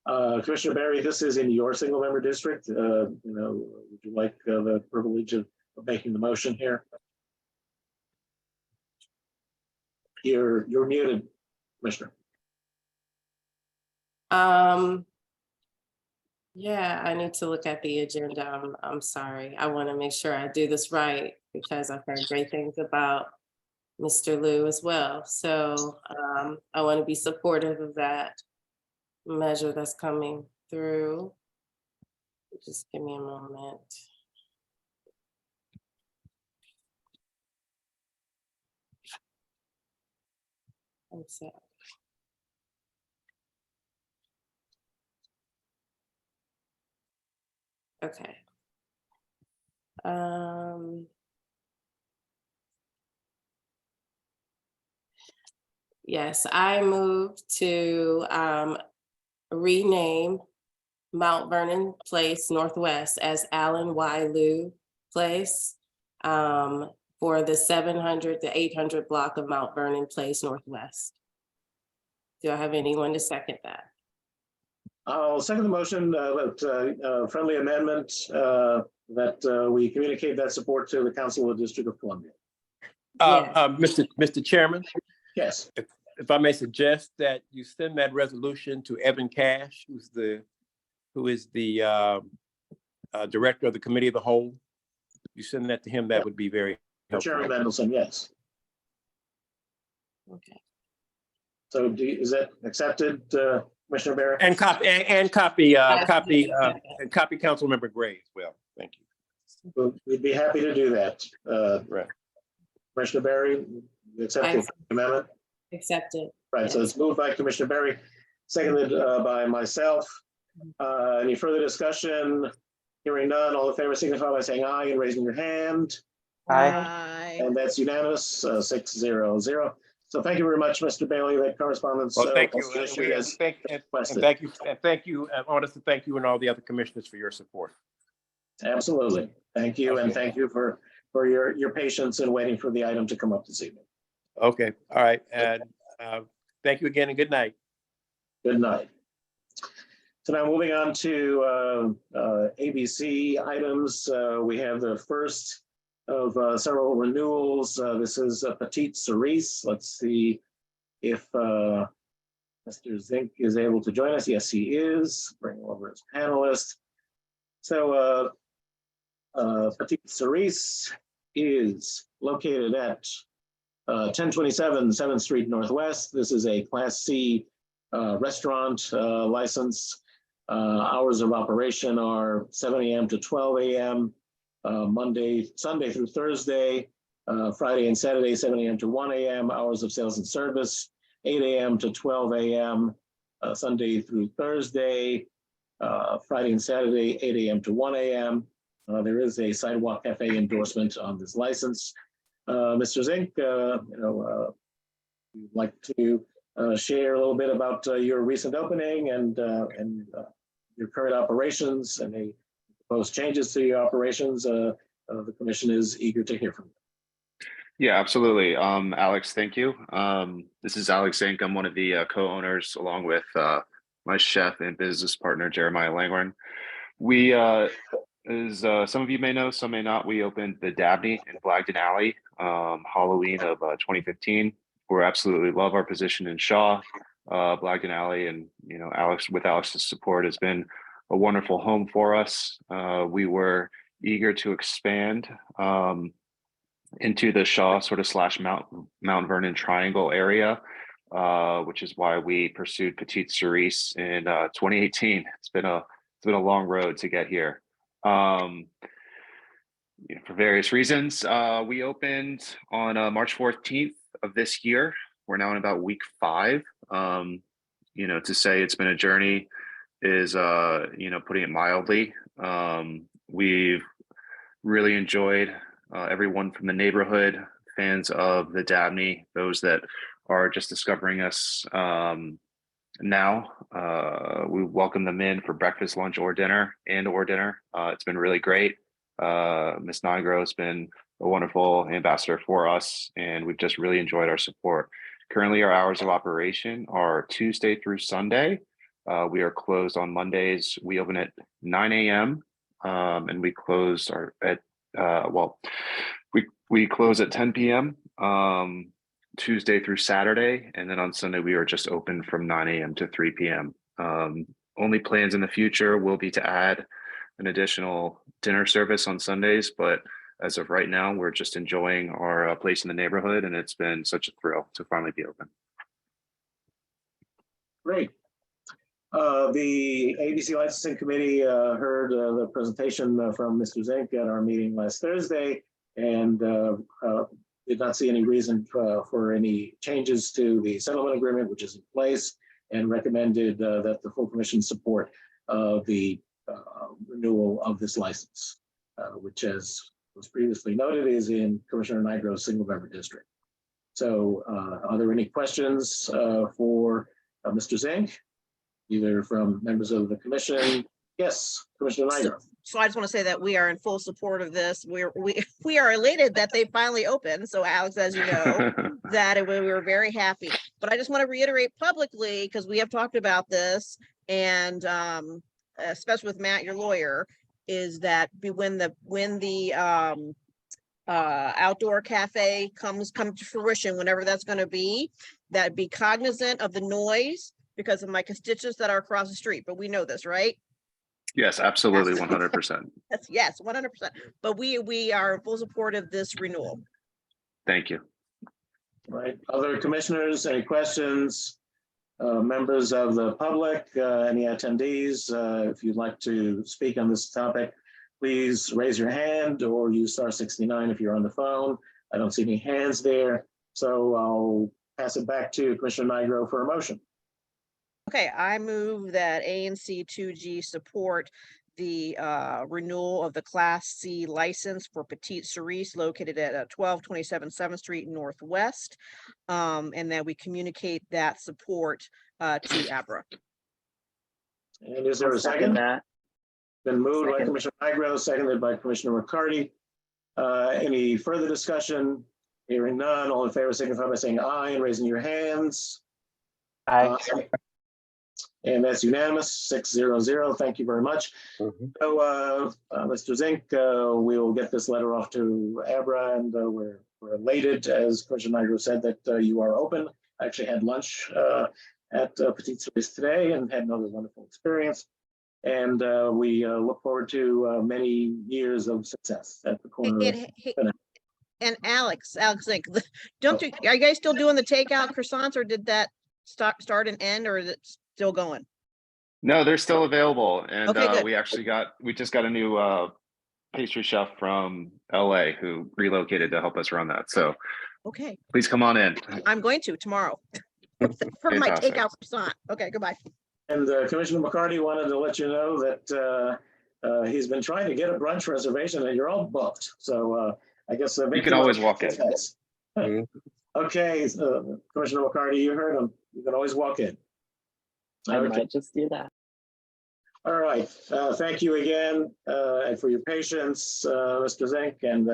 Commissioner Barry, this is in your single member district. Would you like the privilege of making the motion here? You're muted, Commissioner. Yeah, I need to look at the agenda. I'm sorry. I want to make sure I do this right because I've heard great things about Mr. Liu as well. So I want to be supportive of that measure that's coming through. Just give me a moment. I'm sorry. Okay. Yes, I moved to rename Mount Vernon Place Northwest as Allen Y. Liu Place for the 700 to 800 block of Mount Vernon Place Northwest. Do I have anyone to second that? I'll second the motion, friendly amendment that we communicate that support to the Council of the District of Columbia. Mr. Chairman? Yes. If I may suggest that you send that resolution to Evan Cash, who is the director of the Committee of the Whole. You send that to him, that would be very helpful. Chairman Mendelson, yes. Okay. So is that accepted, Commissioner Barrett? And copy Councilmember Gray as well. Thank you. We'd be happy to do that. Right. Commissioner Barry, you accept the amendment? Accepted. Right, so it's moved by Commissioner Barry, seconded by myself. Any further discussion? Hearing none, all in favor signify by saying aye and raising your hand. Aye. And that's unanimous, 6-0-0. So thank you very much, Mr. Bailey. That correspondence. Well, thank you. was issued And as thank requested. you. And thank you. I want us to thank you and all the other commissioners for your support. Absolutely. Thank you. And Okay. thank you for your patience in waiting for the item to come up this evening. Okay. All right. And thank you again and good night. Good night. So now moving on to ABC items. We have the first of several renewals. This is Petite Cerise. Let's see if Mr. Zink is able to join us. Yes, he is. Bring him over as panelist. So Petite Cerise is located at 1027 7th Street Northwest. This is a Class C restaurant license. Hours of operation are 7 a.m. to 12 a.m. Sunday through Thursday, Friday and Saturday, 7 a.m. to 1 a.m. Hours of sales and service, 8 a.m. to 12 a.m. Sunday through Thursday, Friday and Saturday, 8 a.m. to 1 a.m. There is a sidewalk cafe endorsement on this license. Mr. Zink, you'd like to share a little bit about your recent opening and your current operations and the proposed changes to your operations. The commission is eager to hear from you. Yeah, absolutely. Alex, thank you. This is Alex Zink. I'm one of the co-owners along with my chef and business partner, Jeremiah Langren. We, as some of you may know, some may not, we opened the Dabney in Blagden Alley, Halloween of 2015. We absolutely love our position in Shaw, Blagden Alley, and with Alex's support, has been a wonderful home for us. We were eager to expand into the Shaw sort of / Mount Vernon Triangle area, which is why we pursued Petite Cerise in 2018. It's been a long road to get here. For various reasons, we opened on March 14th of this year. We're now in about week 5. To say it's been a journey is putting it mildly. We've really enjoyed everyone from the neighborhood, fans of the Dabney, those that are just discovering us now. We welcome them in for breakfast, lunch, or dinner. It's been really great. Ms. Nigro has been a wonderful ambassador for us, and we've just really enjoyed our support. Currently, our hours of operation are Tuesday through Sunday. We are closed on Mondays. We open at 9 a.m. And we close we close at 10 p.m. Tuesday through Saturday, and then on Sunday we are just open from 9 a.m. to 3 p.m. Only plans in the future will be to add an additional dinner service on Sundays, but as of right now, we're just enjoying our place in the neighborhood, and it's been such a thrill to finally be open. Great. The ABC Licensing Committee heard the presentation from Mr. Zink at our meeting last Thursday, and did not see any reason for any changes to the settlement agreement, which is in place, and recommended that the full commission support the renewal of this license, which, as was previously noted, is in Commissioner Nigro's single member district. So are there any questions for Mr. Zink, either from members of the commission? Yes, Commissioner Nigro. So I just want to say that we are in full support of this. We are elated that they finally opened. So Alex, as you know, we were very happy. But I just want to reiterate publicly, because we have talked about this, and especially with Matt, your lawyer, is that when the outdoor cafe comes to fruition, whenever that's going to be, that be cognizant of the noise because of my constituents that are across the street. But we know this, right? Yes, absolutely, 100%. Yes, 100%. But we are in full support of this renewal. Thank you. All right, other commissioners, any questions? Members of the public, any attendees, if you'd like to speak on this topic, please raise your hand or use *69 if you're on the phone. I don't see any hands there, so I'll pass it back to Commissioner Nigro for a motion. Okay, I move that ANC 2G support the renewal of the Class C license for Petite Cerise located at 1227 7th Street Northwest. And that we communicate that support to Abra. And is there I'll a second? that. Been moved by Second. Commissioner Nigro, seconded by Commissioner McCarty. Any further discussion? Hearing none, all in favor signify by saying aye and raising your hands. Aye. And that's unanimous, 6-0-0. Thank you very much. So, Mr. Zink, we will get this letter off to Abra, and we're elated, as Commissioner Nigro said, that you are open. I actually had lunch at Petite Cerise today and had another wonderful experience. And we look forward to many years of success at the corner. And Alex, like, are you guys still doing the takeout croissants, or did that start and end, or is it still going? No, they're still available. And Okay, good. we just got a new pastry chef from LA who relocated to help us run that. So Okay, please come on in. I'm going to tomorrow for my Fantastic. takeout croissant. Okay, goodbye. And Commissioner McCarty wanted to let you know that he's been trying to get a brunch reservation and you're all booked. So I guess You can always walk in. Okay, Commissioner McCarty, you heard him. You can always walk in. I might just do that. All right. Thank you again and for your patience, Mr. Zink, and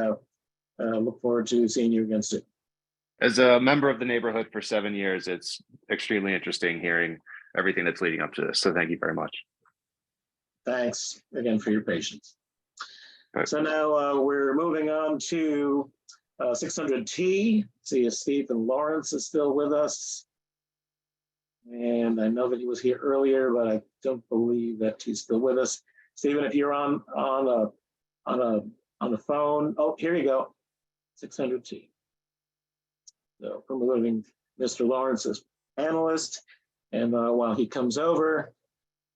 look forward to seeing you again soon. As a member of the neighborhood for 7 years, it's extremely interesting hearing everything that's leading up to this. So thank you very much. Thanks again for your patience. So now we're moving on to 600T. See if Stephen Lawrence is still with us. And I know that he was here earlier, but I don't believe that he's still with us. Stephen, if you're on the phone, oh, here you go, 600T. So promoting Mr. Lawrence as panelist, and while he comes over,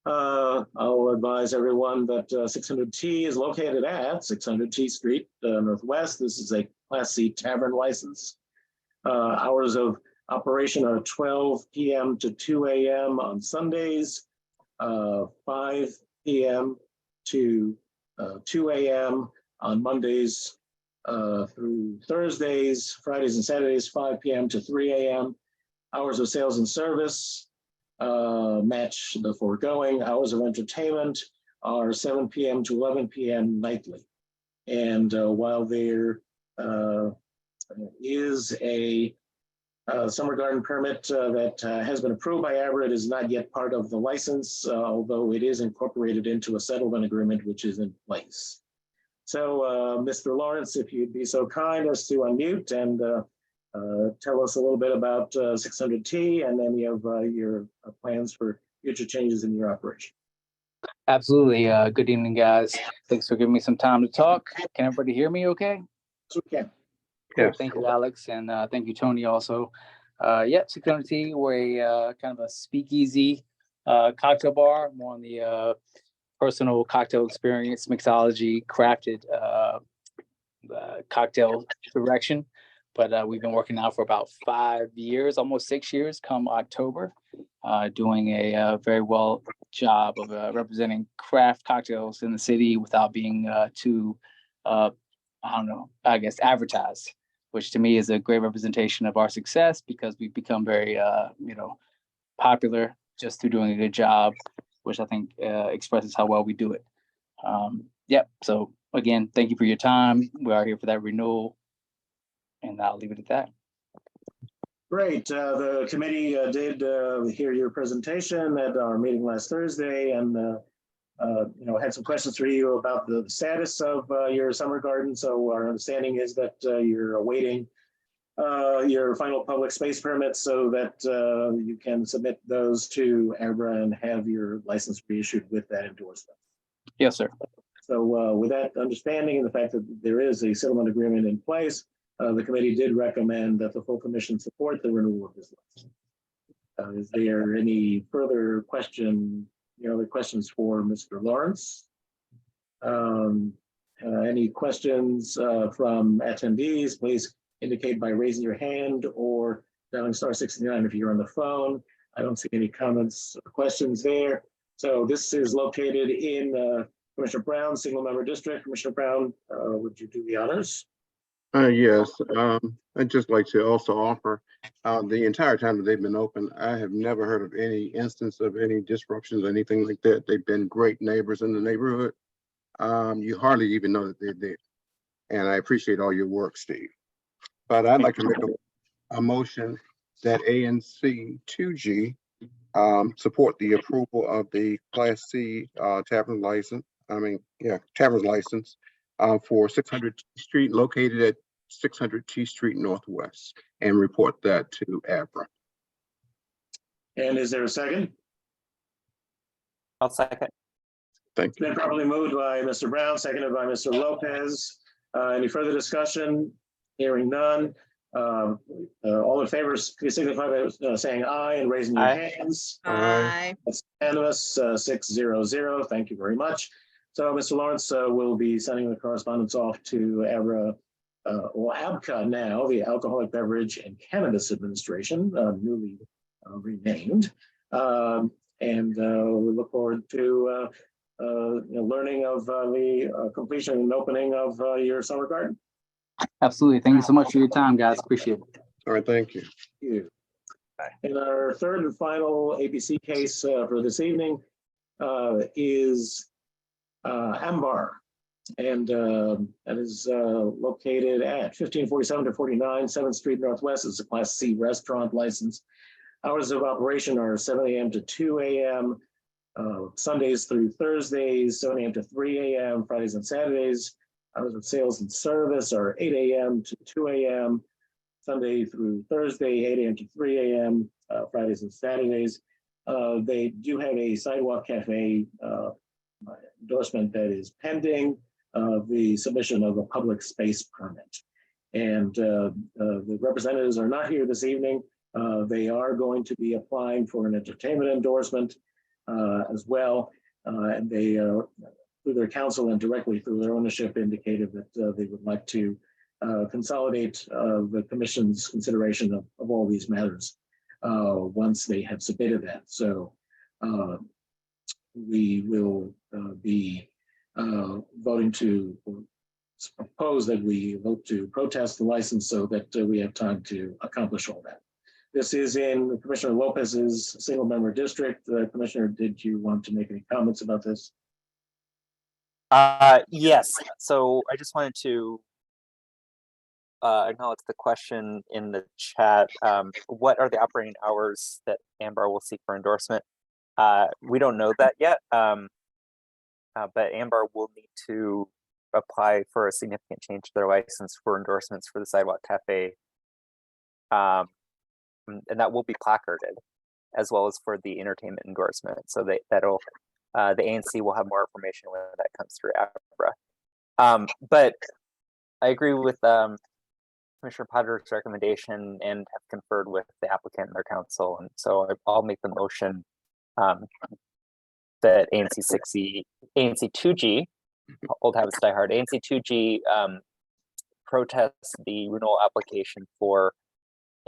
I'll advise everyone that 600T is located at 600T Street Northwest. This is a Class C tavern license. Hours of operation are 12 p.m. to 2 a.m. on Sundays, 5 p.m. to 2 a.m. on Mondays through Thursdays, Fridays and Saturdays, 5 p.m. to 3 a.m. Hours of sales and service match the foregoing. Hours of entertainment are 7 p.m. to 11 p.m. nightly. And while there is a summer garden permit that has been approved by Abra, it is not yet part of the license, although it is incorporated into a settlement agreement which is in place. So Mr. Lawrence, if you'd be so kind as to unmute and tell us a little bit about 600T and any of your plans for future changes in your operation. Absolutely. Good evening, guys. Thanks for giving me some time to talk. Can everybody hear me okay? Yes, we can. Cool. Thank you, Alex. And thank you, Tony, also. Yep, 600T, we're a kind of a speakeasy cocktail bar, more on the personal cocktail experience, mixology, crafted cocktail direction. But we've been working now for about 5 years, almost 6 years come October, doing a very well job of representing craft cocktails in the city without being too, I don't know, I guess advertised, which to me is a great representation of our success because we've become very, popular just through doing a good job, which I think expresses how well we do it. Yep. So again, thank you for your time. We are here for that renewal. And I'll leave it at that. Great. The committee did hear your presentation at our meeting last Thursday, and had some questions for you about the status of your summer garden. So our understanding is that you're awaiting your final public space permits so that you can submit those to Abra and have your license reissued with that endorsement. Yes, sir. So with that understanding and the fact that there is a settlement agreement in place, the committee did recommend that the full commission support the renewal of this license. Is there any further questions for Mr. Lawrence? Any questions from attendees? Please indicate by raising your hand or dialing *69 if you're on the phone. I don't see any comments or questions there. So this is located in Commissioner Brown's single member district. Commissioner Brown, would you do the honors? Yes, I'd just like to also offer, the entire time that they've been open, I have never heard of any instance of any disruptions or anything like that. They've been great neighbors in the neighborhood. You hardly even know that they're there. And I appreciate all your work, Steve. But I'd like to make a motion that ANC 2G support the approval of the Class C tavern license. Tavern license for 600 T Street, located at 600 T Street Northwest, and report that to ABRA. And is there a second? I'll second. Thank you. Been properly moved by Mr. Brown, seconded by Mr. Lopez. Any further discussion? Hearing none. All in favor, please signify by saying aye and raising your hands. Aye. That's unanimous, 600. Thank you very much. So, Mr. Lawrence will be sending the correspondence off to ABRA, or ABCA now, the Alcoholic Beverage and Cannabis Administration, newly renamed. And we look forward to learning of the completion and opening of your summer garden. Absolutely. Thank you so much for your time, guys. Appreciate it. All right, thank you. Thank you. And our third and final ABC case for this evening is Ambar. And that is located at 1547 to 49 7th Street Northwest. It's a Class C restaurant license. Hours of operation are 7 a.m. to 2 a.m. Sundays through Thursdays, 7 a.m. to 3 a.m. Fridays and Saturdays. Hours of sales and service are 8 a.m. to 2 a.m. Sunday through Thursday, 8 a.m. to 3 a.m. Fridays and Saturdays. They do have a sidewalk cafe endorsement that is pending the submission of a public space permit. And the representatives are not here this evening. They are going to be applying for an entertainment endorsement as well. And they, through their counsel and directly through their ownership, indicated that they would like to consolidate the commission's consideration of all these matters once they have submitted that. So we will be voting to propose that we vote to protest the license so that we have time to accomplish all that. This is in Commissioner Lopez's single member district. Commissioner, did you want to make any comments about this? Yes, so I just wanted to acknowledge the question in the chat. What are the operating hours that Ambar will seek for endorsement? We don't know that yet, but Ambar will need to apply for a significant change to their license for endorsements for the Sidewalk Cafe. And that will be placarded, as well as for the entertainment endorsement. So that'll the ANC will have more information when that comes through ABRA. But I agree with Commissioner Potter's recommendation and have conferred with the applicant and their counsel. And so I'll make the motion that ANC 2G, old habits die hard, ANC 2G protests the renewal application for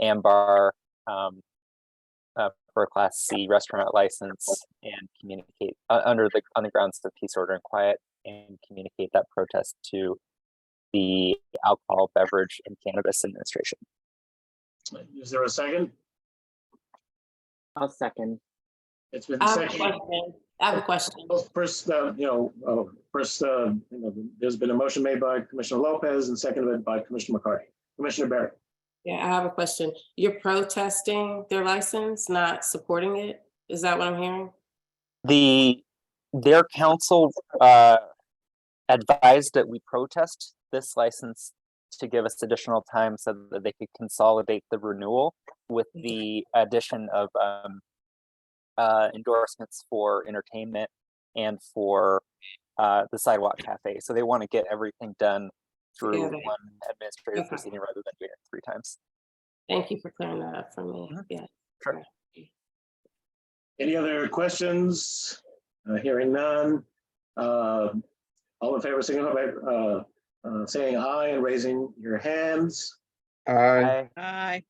Ambar for a Class C restaurant license and communicate on the grounds of peace, order, and quiet, and communicate that protest to the Alcohol, Beverage, and Cannabis Administration. Is there a second? I'll second. It's been I have a seconded. question. I have a question. First, there's been a motion made by Commissioner Lopez and seconded by Commissioner McCarty. Commissioner Barrett. Yeah, I have a question. You're protesting their license, not supporting it? Is that what I'm hearing? Their counsel advised that we protest this license to give us additional time so that they could consolidate the renewal with the addition of endorsements for entertainment and for the Sidewalk Cafe. So they want to get everything done through one administrative proceeding rather than doing it 3 times. Thank you for clearing that up for me. Yeah. Sure. Any other questions? Hearing none. All in favor, signify by saying aye and raising your hands. Aye. Aye.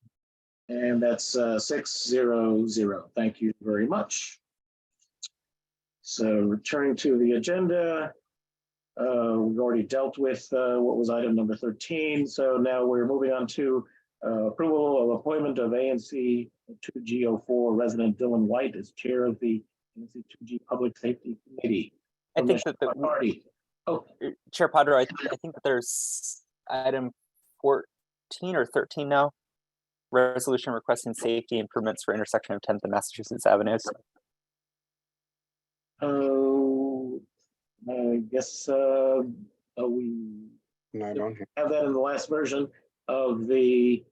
And that's 600. Thank you very much. So returning to the agenda, we've already dealt with what was item number 13. So now we're moving on to approval of appointment of ANC 2G04 resident Dylan White as chair of the ANC 2G Public Safety Committee. I think that Party. Oh, Chair Padro, I think that there's item 14 or 13 now. Resolution requesting safety improvements for intersection of 10th and Massachusetts Avenues. Oh, I guess we No, I don't have. have that in the last version of the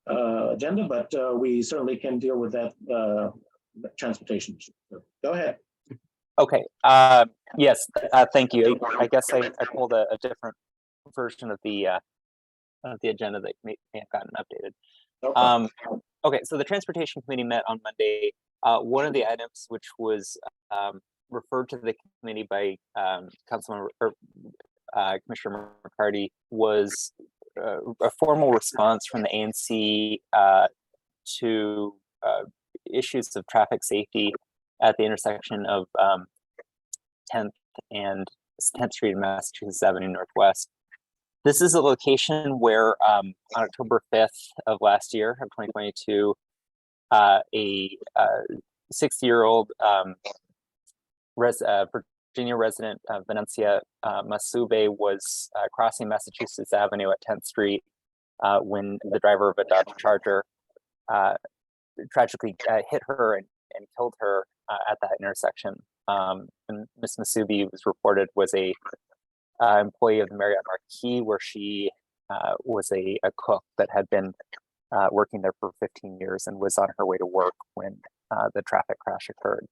agenda, but we certainly can deal with that transportation issue. So go ahead. Okay. Yes. Thank you. I guess I pulled a different version of the agenda that may have gotten updated. Okay. So the Transportation Committee met on Monday. One of the items which was referred to the committee by Councilman or Commissioner McCarty was a formal response from the ANC to issues of traffic safety at the intersection of 10th and 10th Street and Massachusetts Avenue Northwest. This is a location where on October 5th of last year, of 2022, a 60-year-old Virginia resident, Venencia Masube, was crossing Massachusetts Avenue at 10th Street when the driver of a Dodge Charger tragically hit her and killed her at that intersection. And Miss Masubi was reported was a employee of the Marriott Marquis, where she was a cook that had been working there for 15 years and was on her way to work when the traffic crash occurred.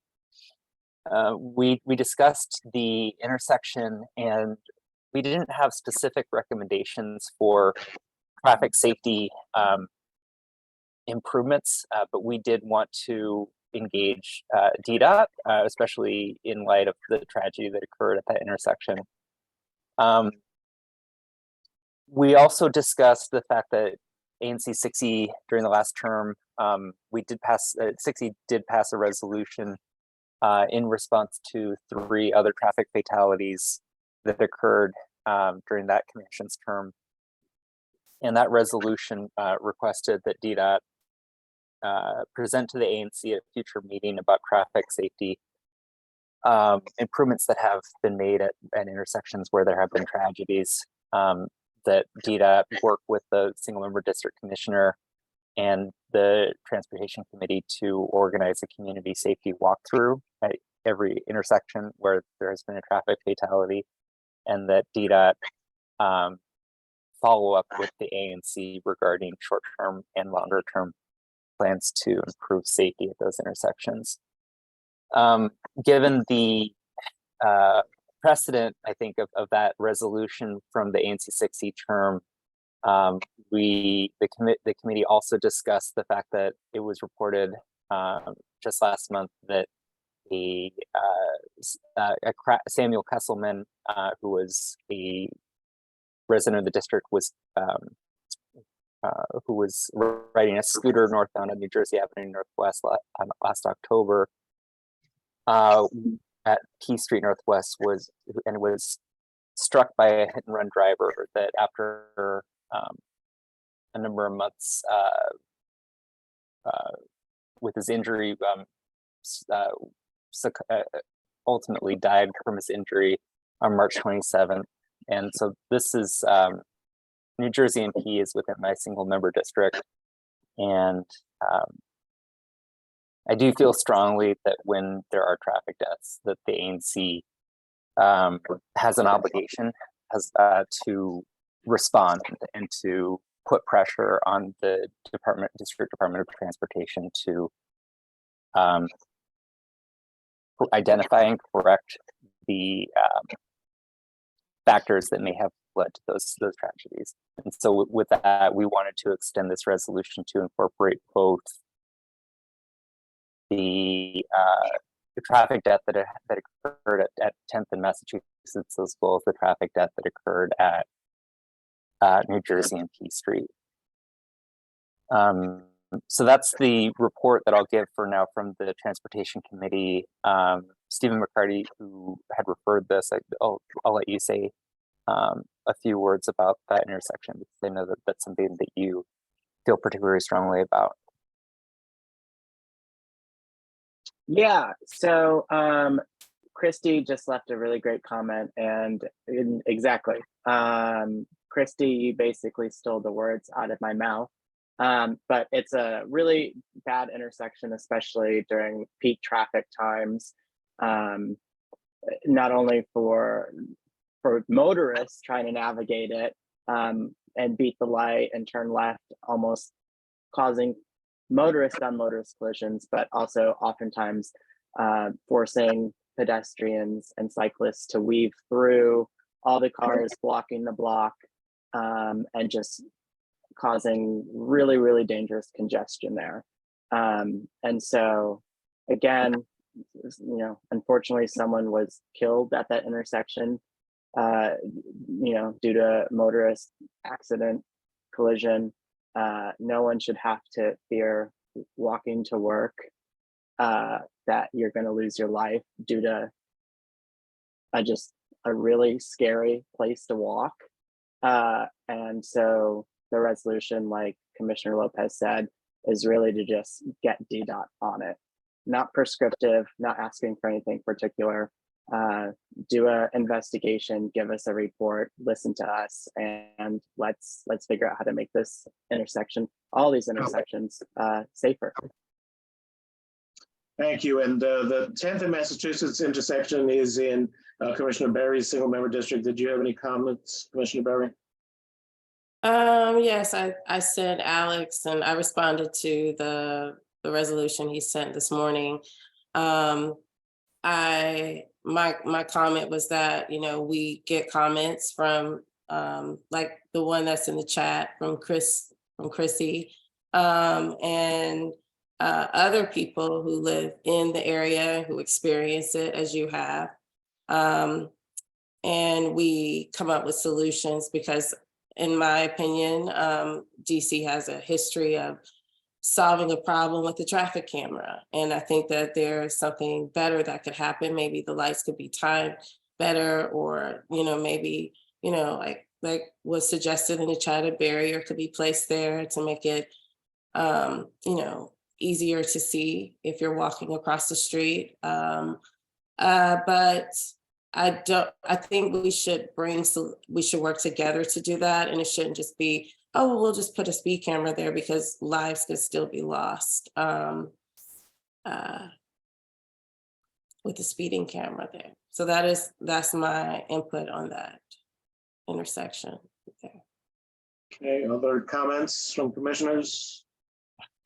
We discussed the intersection, and we didn't have specific recommendations for traffic safety improvements, but we did want to engage DDOT, especially in light of the tragedy that occurred at that intersection. We also discussed the fact that ANC 60 during the last term, we did pass 60 did pass a resolution in response to 3 other traffic fatalities that occurred during that commission's term. And that resolution requested that DDOT present to the ANC at a future meeting about traffic safety improvements that have been made at intersections where there have been tragedies, that DDOT work with the single member district commissioner and the transportation committee to organize a community safety walkthrough at every intersection where there has been a traffic fatality, and that DDOT follow up with the ANC regarding short-term and longer-term plans to improve safety at those intersections. Given the precedent, I think, of that resolution from the ANC 60 term, the committee also discussed the fact that it was reported just last month that Samuel Kesselman, who was a resident of the district, was who was riding a scooter northbound on New Jersey Avenue Northwest last October at Key Street Northwest was struck by a hit and run driver that after a number of months with his injury ultimately died from his injury on March 27th. And so this is New Jersey MP is within my single member district. And I do feel strongly that when there are traffic deaths, that the ANC has an obligation to respond and to put pressure on the District Department of Transportation to identify and correct the factors that may have led to those tragedies. And so with that, we wanted to extend this resolution to incorporate both the traffic death that occurred at 10th and Massachusetts, as well as the traffic death that occurred at New Jersey and Key Street. So that's the report that I'll give for now from the Transportation Committee. Stephen McCarty, who had referred this, I'll let you say a few words about that intersection, because I know that that's something that you feel particularly strongly about. Yeah, so Christy just left a really great comment, and exactly, Christy, you basically stole the words out of my mouth. But it's a really bad intersection, especially during peak traffic times. Not only for motorists trying to navigate it and beat the light and turn left, almost causing motorist on motorist collisions, but also oftentimes forcing pedestrians and cyclists to weave through all the cars blocking the block, and just causing really, really dangerous congestion there. And so again, you know, unfortunately, someone was killed at that intersection, you know, due to motorist accident, collision. No one should have to fear walking to work, that you're going to lose your life due to just a really scary place to walk. And so the resolution, like Commissioner Lopez said, is really to just get DDOT on it. Not prescriptive, not asking for anything particular. Do an investigation, give us a report, listen to us, and let's figure out how to make this intersection, all these intersections, safer. Thank you. And the 10th and Massachusetts intersection is in Commissioner Berry's single member district. Did you have any comments, Commissioner Berry? Yes, I sent Alex, and I responded to the resolution he sent this morning. My comment was that, you know, we get comments from like the one that's in the chat from Chrissy, and other people who live in the area who experience it as you have. And we come up with solutions because, in my opinion, DC has a history of solving a problem with the traffic camera. And I think that there's something better that could happen. Maybe the lights could be timed better, or, you know, maybe, you know, like was suggested in the chat, a barrier could be placed there to make it, you know, easier to see if you're walking across the street. But I think we should work together to do that. And it shouldn't just be, oh, well, we'll just put a speed camera there, because lives could still be lost with the speeding camera there. So that's my input on that intersection. Okay, other comments from commissioners?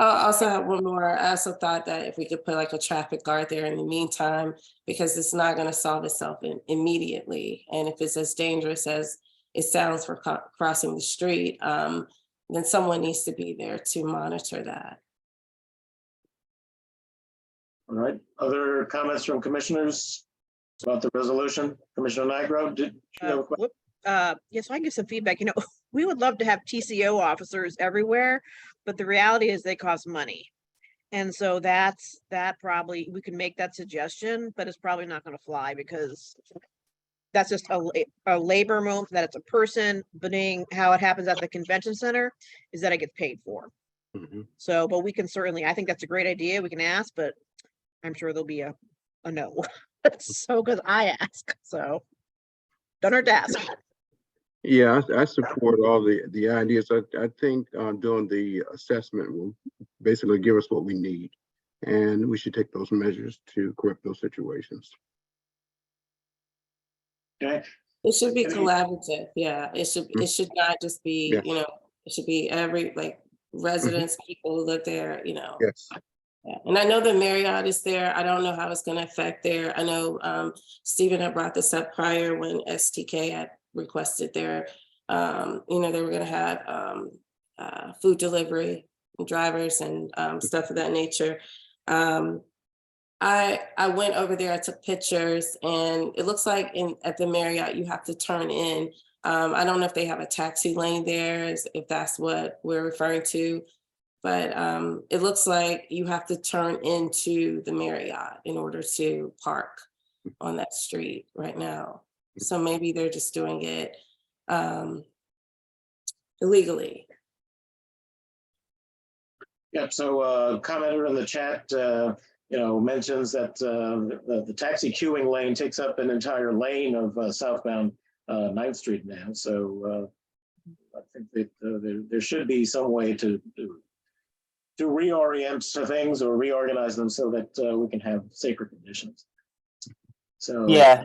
I also have one more. I also thought that if we could put like a traffic guard there in the meantime, because it's not going to solve itself immediately. And if it's as dangerous as it sounds for crossing the street, then someone needs to be there to monitor that. All right, other comments from commissioners about the resolution? Commissioner Nigro, did you have a question? Yes, so I can give some feedback. You know, we would love to have TCO officers everywhere, but the reality is they cost money. And so that probably, we can make that suggestion, but it's probably not going to fly, because that's just a labor move, that it's a person, but how it happens at the convention center is that it gets paid for. So, but we can certainly, I think that's a great idea. We can ask, but I'm sure there'll be a no. So, because I ask, so done our task. Yeah, I support all the ideas. I think doing the assessment will basically give us what we need, and we should take those measures to correct those situations. Okay. It should be collaborative. Yeah, it should not just be, Yes. you know, it should be every, like, residents, people who live there, you know. Yes. Yeah. And I know the Marriott is there. I don't know how it's going to affect there. I know Stephen had brought this up prior when STK had requested their, you know, they were going to have food delivery drivers and stuff of that nature. I went over there, I took pictures, and it looks like at the Marriott, you have to turn in. I don't know if they have a taxi lane there, if that's what we're referring to. But it looks like you have to turn into the Marriott in order to park on that street right now. So maybe they're just doing it illegally. Yeah, so commenter in the chat, mentions that the taxi queuing lane takes up an entire lane of southbound 9th Street now. So I think that there should be some way to reorient things or reorganize them so that we can have safer conditions. So yeah.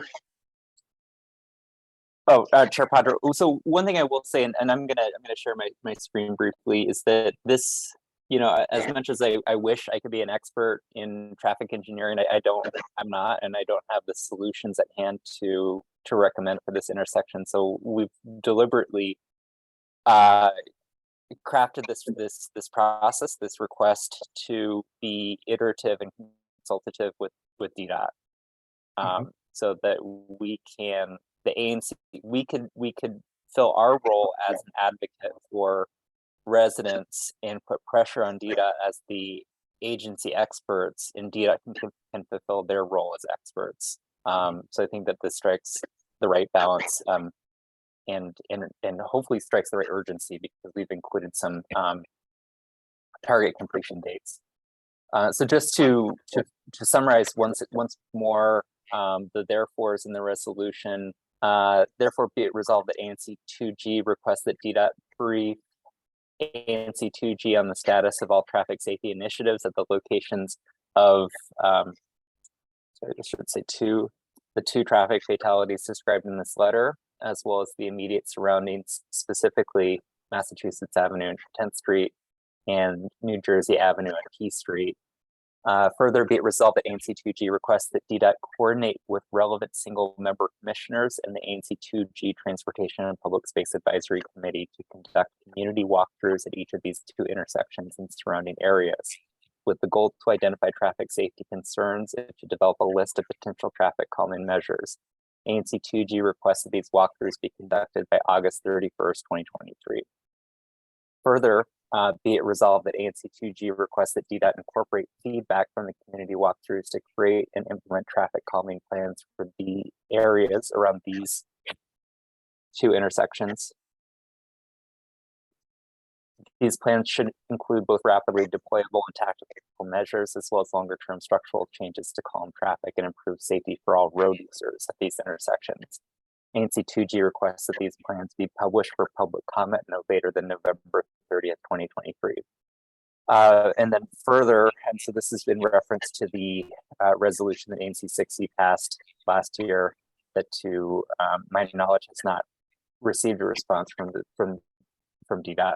Oh, Chair Padro. So one thing I will say, and I'm gonna share my screen briefly, is that this, as much as I wish I could be an expert in traffic engineering, I'm not, and I don't have the solutions at hand to recommend for this intersection. So we've deliberately crafted this process, this request, to be iterative and consultative with DDOT, so that we can, the ANC, we could fill our role as an advocate for residents and put pressure on DDOT as the agency experts, and DDOT can fulfill their role as experts. So I think that this strikes the right balance, and hopefully strikes the right urgency, because we've included some target completion dates. So just to summarize once more, the therefores in the resolution. Therefore, be it resolved that ANC 2G requests that DDOT brief ANC 2G on the status of all traffic safety initiatives at the locations of, sorry, I should say the two traffic fatalities described in this letter, as well as the immediate surroundings, specifically Massachusetts Avenue and 10th Street and New Jersey Avenue and Key Street. Further, be it resolved that ANC 2G requests that DDOT coordinate with relevant single-member commissioners and the ANC 2G Transportation and Public Space Advisory Committee to conduct community walkthroughs at each of these two intersections and surrounding areas, with the goal to identify traffic safety concerns and to develop a list of potential traffic calming measures. ANC 2G requests that these walkthroughs be conducted by August 31st, 2023. Further, be it resolved that ANC 2G requests that DDOT incorporate feedback from the community walkthroughs to create and implement traffic calming plans for the areas around these two intersections. These plans should include both rapidly deployable and tactical measures, as well as longer-term structural changes to calm traffic and improve safety for all road users at these intersections. ANC 2G requests that these plans be published for public comment no later than November 30th, 2023. And then further, and so this has been reference to the resolution that ANC 6E passed last year, that to my knowledge has not received a response from DDOT.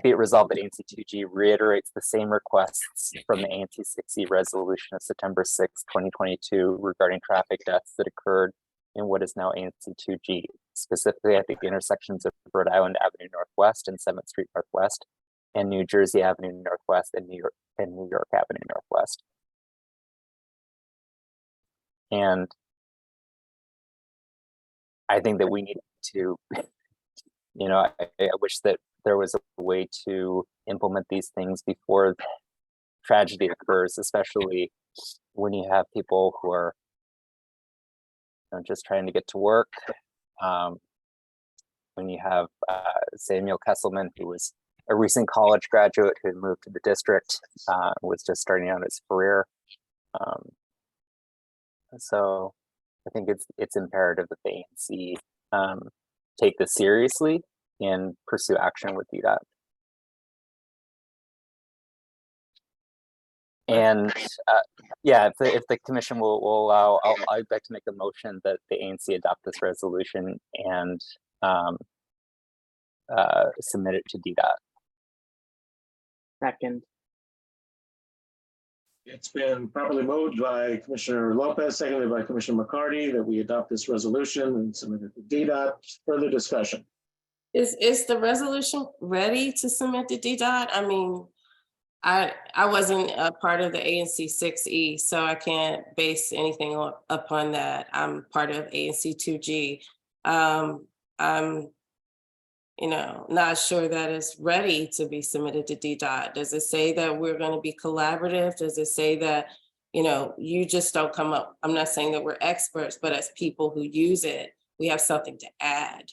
Be it resolved that ANC 2G reiterates the same requests from the ANC 6E resolution of September 6, 2022 regarding traffic deaths that occurred in what is now ANC 2G, specifically at the intersections of Rhode Island Avenue Northwest and 7th Street Northwest, and New Jersey Avenue Northwest and New York Avenue Northwest. And I think that we need to, I wish that there was a way to implement these things before tragedy occurs, especially when you have people who are just trying to get to work. When you have Samuel Kesselman, who was a recent college graduate who had moved to the district, was just starting out his career. So I think it's imperative that the ANC take this seriously and pursue action with DDOT. And yeah, if the commission will allow, I'd like to make a motion that the ANC adopt this resolution and submit it to DDOT. Second. It's been properly moved by Commissioner Lopez, seconded by Commissioner McCarty, that we adopt this resolution and submit it to DDOT. Further discussion. Is the resolution ready to submit to DDOT? I mean, I wasn't a part of the ANC 6E, so I can't base anything upon that. I'm part of ANC 2G. I'm not sure that it's ready to be submitted to DDOT. Does it say that we're going to be collaborative? Does it say that, you just don't come up? I'm not saying that we're experts, but as people who use it, we have something to add.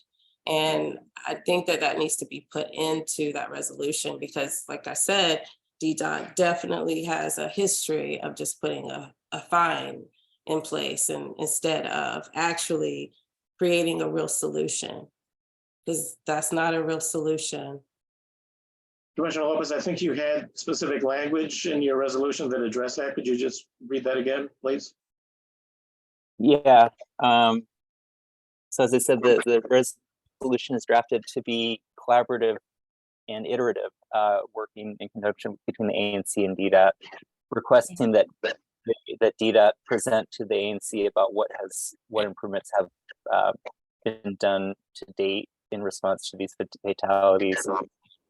And I think that that needs to be put into that resolution because, like I said, DDOT definitely has a history of just putting a fine in place and instead of actually creating a real solution, because that's not a real solution. Commissioner Lopez, I think you had specific language in your resolution that addressed that. Could you just read that again, please? Yeah. So as I said, the resolution is drafted to be collaborative and iterative, working in conjunction between the ANC and DDOT, requesting that DDOT present to the ANC about what improvements have been done to date in response to these fatalities,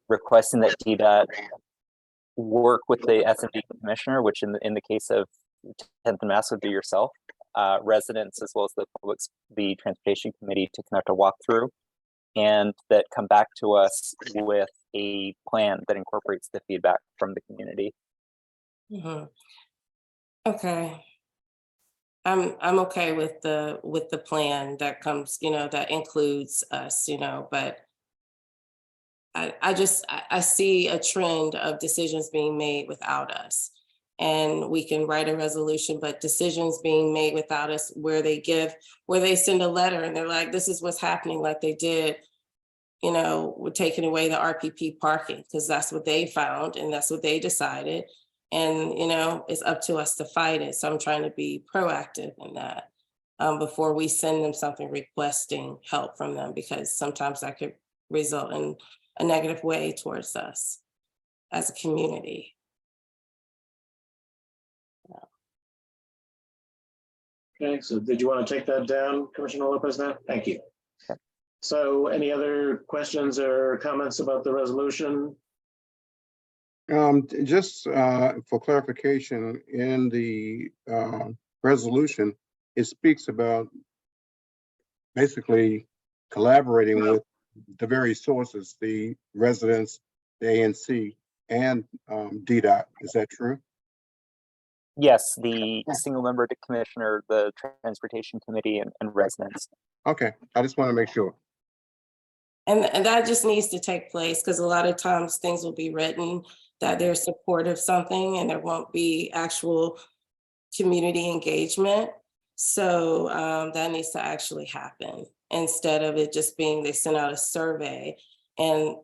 requesting that DDOT work with the SMD commissioner, which in the case of 10th and Mass would be yourself, residents, as well as the transportation committee to conduct a walkthrough, and that come back to us with a plan that incorporates the feedback from the community. Okay. I'm okay with the plan that comes, that includes us, but I see a trend of decisions being made without us. And we can write a resolution, but decisions being made without us where they send a letter and they're like, this is what's happening, like they did, we're taking away the RPP parking because that's what they found and that's what they decided. And, it's up to us to fight it. So I'm trying to be proactive in that before we send them something requesting help from them, because sometimes that could result in a negative way towards us as a community. Okay, so did you want to take that down, Commissioner Lopez now? Thank you. Okay. So any other questions or comments about the resolution? Just for clarification, in the resolution, it speaks about basically collaborating with the various sources, the residents, the ANC, and DDOT. Is that true? Yes, the single member commissioner, the transportation committee, and residents. Okay, I just want to make sure. And that just needs to take place because a lot of times things will be written that they're supportive of something and there won't be actual community engagement. So that needs to actually happen instead of it just being they send out a survey and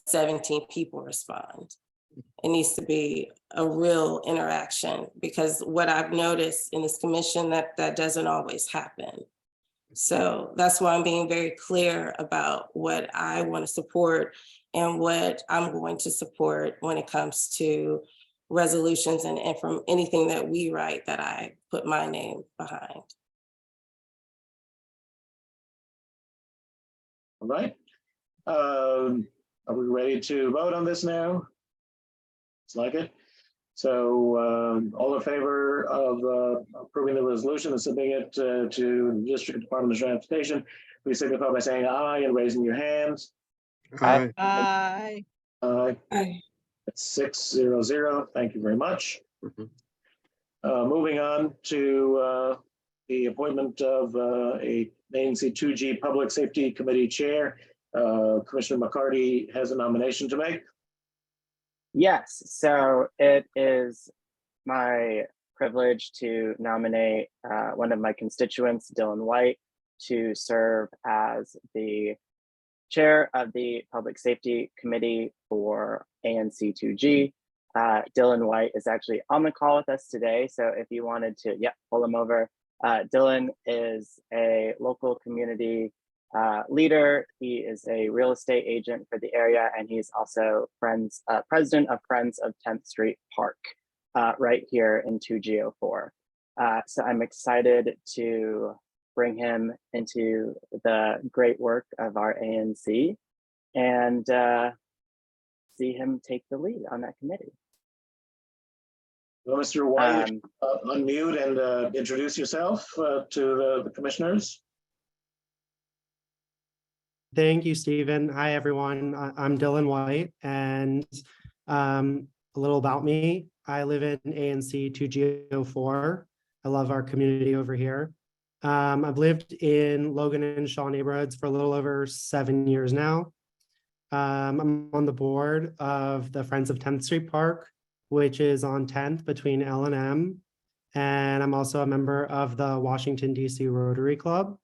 17 people respond. It needs to be a real interaction because what I've noticed in this commission that doesn't always happen. So that's why I'm being very clear about what I want to support and what I'm going to support when it comes to resolutions and from anything that we write that I put my name behind. All right. Are we ready to vote on this now? It's like it. So all in favor of approving the resolution and submitting it to the District Department of Transportation, please signify by saying aye and raising your hands. Aye. Aye. Aye. Aye. It's 6-0-0. Thank you very much. Moving on to the appointment of a ANC 2G Public Safety Committee Chair. Commissioner McCarty has a nomination to make. Yes, so it is my privilege to nominate one of my constituents, Dylan White, to serve as the chair of the Public Safety Committee for ANC 2G. Dylan White is actually on the call with us today, so if you wanted to, pull him over. Dylan is a local community leader. He is a real estate agent for the area, and he's also president of Friends of 10th Street Park, right here in 2G04. So I'm excited to bring him into the great work of our ANC and see him take the lead on that committee. Well, Mr. White, unmute and introduce yourself to the commissioners. Thank you, Stephen. Hi, everyone. I'm Dylan White, and a little about me. I live in ANC 2G04. I love our community over here. I've lived in Logan and Shaw neighborhoods for a little over 7 years now. I'm on the board of the Friends of 10th Street Park, which is on 10th between L and M. And I'm also a member of the Washington, D.C. Rotary Club.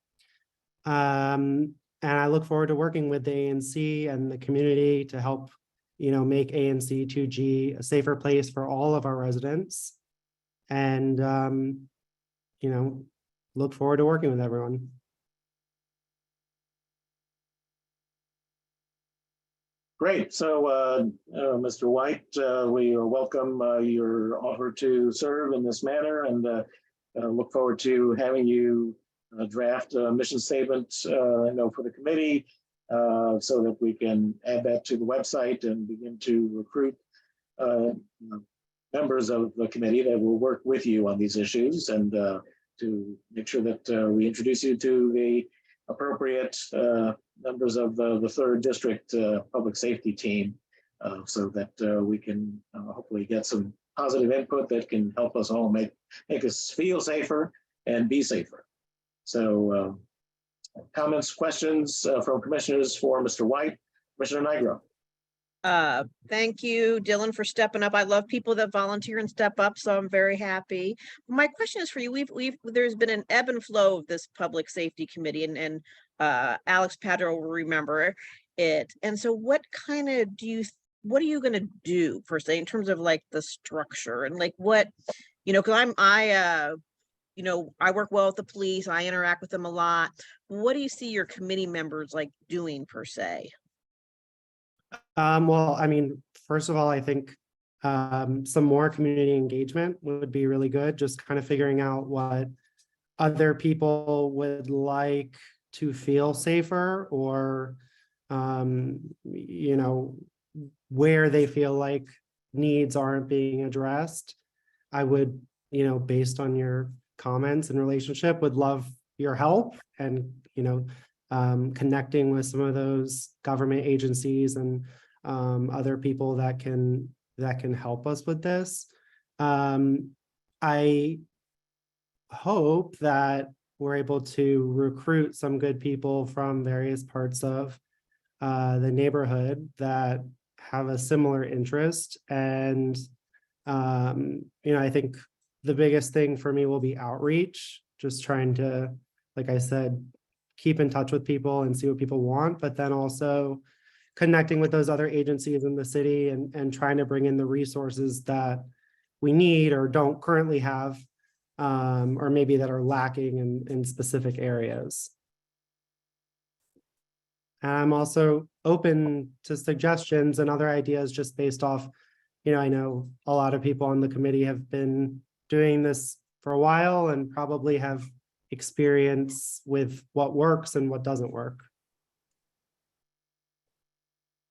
And I look forward to working with the ANC and the community to help, make ANC 2G a safer place for all of our residents. And, look forward to working with everyone. Great. So, Mr. White, we welcome your offer to serve in this manner, and look forward to having you draft a mission statement, for the committee, so that we can add that to the website and begin to recruit members of the committee that will work with you on these issues, and to make sure that we introduce you to the appropriate members of the 3rd District Public Safety team, so that we can hopefully get some positive input that can help us all make us feel safer and be safer. So comments, questions from commissioners for Mr. White? Commissioner Nigro. Thank you, Dylan, for stepping up. I love people that volunteer and step up, so I'm very happy. My question is for you. There's been an ebb and flow of this public safety committee, and Alex Padro will remember it. And so what are you going to do per se in terms of like the structure and like what, because I work well with the police. I interact with them a lot. What do you see your committee members like doing per se? Well, I mean, first of all, I think some more community engagement would be really good. Just kind of figuring out what other people would like to feel safer, or, where they feel like needs aren't being addressed. I would, based on your comments and relationship, would love your help and, connecting with some of those government agencies and other people that can help us with this. I hope that we're able to recruit some good people from various parts of the neighborhood that have a similar interest. And, I think the biggest thing for me will be outreach, just trying to, like I said, keep in touch with people and see what people want, but then also connecting with those other agencies in the city and trying to bring in the resources that we need or don't currently have, or maybe that are lacking in specific areas. And I'm also open to suggestions and other ideas just based off, I know a lot of people on the committee have been doing this for a while and probably have experience with what works and what doesn't work.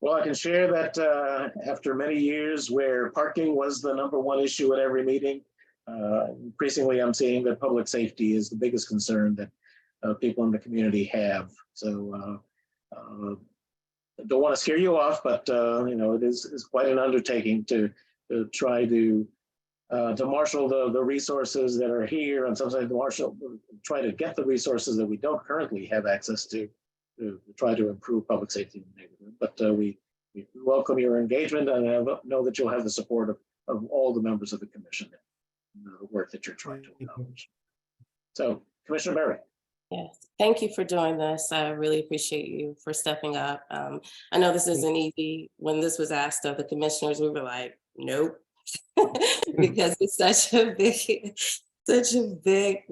Well, I can share that after many years where parking was the #1 issue at every meeting, increasingly I'm seeing that public safety is the biggest concern that people in the community have. So I don't want to scare you off, but it is quite an undertaking to try to marshal the resources that are here, and sometimes try to get the resources that we don't currently have access to try to improve public safety in the neighborhood. But we welcome your engagement, and I know that you'll have the support of all the members of the commission in the work that you're trying to accomplish. So, Commissioner Berry. Yes, thank you for doing this. I really appreciate you for stepping up. I know this isn't easy. When this was asked of the commissioners, we were like, nope, because it's such a big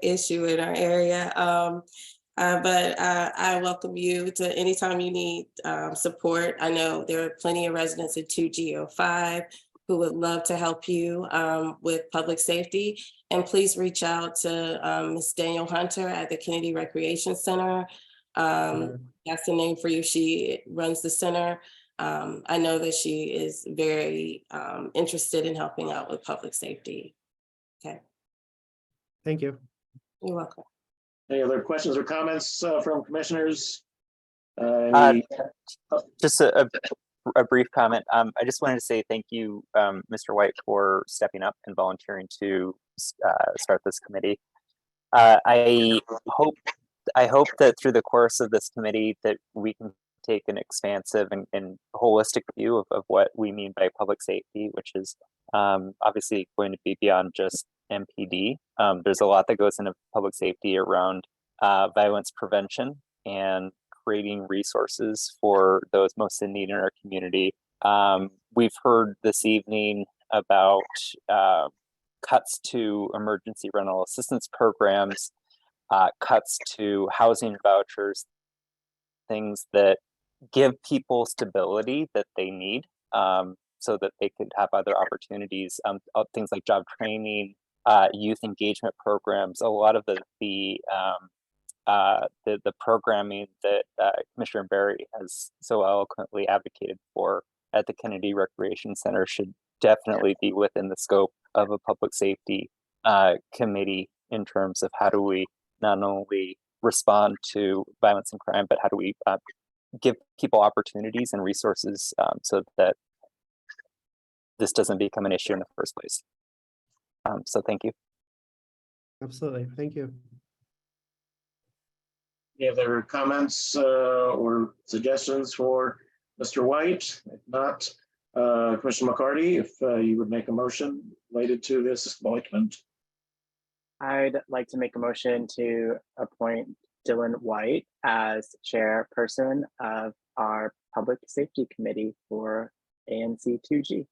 issue in our area. But I welcome you to anytime you need support. I know there are plenty of residents at 2G05 who would love to help you with public safety. And please reach out to Ms. Daniel Hunter at the Kennedy Recreation Center. That's the name for you. She runs the center. I know that she is very interested in helping out with public safety. Okay. Thank you. You're welcome. Any other questions or comments from commissioners? Any- Just a brief comment. I just wanted to say thank you, Mr. White, for stepping up and volunteering to start this committee. I hope that through the course of this committee that we can take an expansive and holistic view of what we mean by public safety, which is obviously going to be beyond just MPD. There's a lot that goes into public safety around violence prevention and creating resources for those most in need in our community. We've heard this evening about cuts to emergency rental assistance programs, cuts to housing vouchers, things that give people stability that they need so that they could have other opportunities, things like job training, youth engagement programs, a lot of the programming that Commissioner Berry has so eloquently advocated for at the Kennedy Recreation Center should definitely be within the scope of a public safety committee in terms of how do we not only respond to violence and crime, but how do we give people opportunities and resources so that this doesn't become an issue in the first place. So thank you. Absolutely. Thank you. Any other comments or suggestions for Mr. White? If not, Commissioner McCarty, if you would make a motion related to this appointment. I'd like to make a motion to appoint Dylan White as chairperson of our Public Safety Committee for ANC 2G.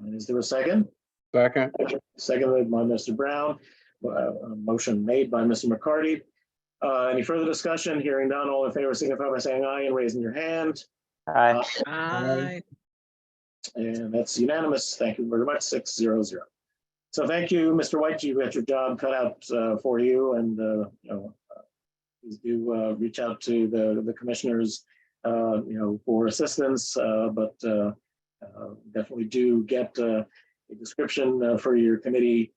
And is there a second? Second. Seconded by Mr. Brown. A motion made by Mr. McCarty. Any further discussion? Hearing none, all in favor signify by saying aye and raising your hand. Aye. Aye. And that's unanimous. Thank you very much. 6-0-0. So thank you, Mr. White. You got your job cut out for you, and please do reach out to the commissioners, for assistance. But definitely do get a description for your committee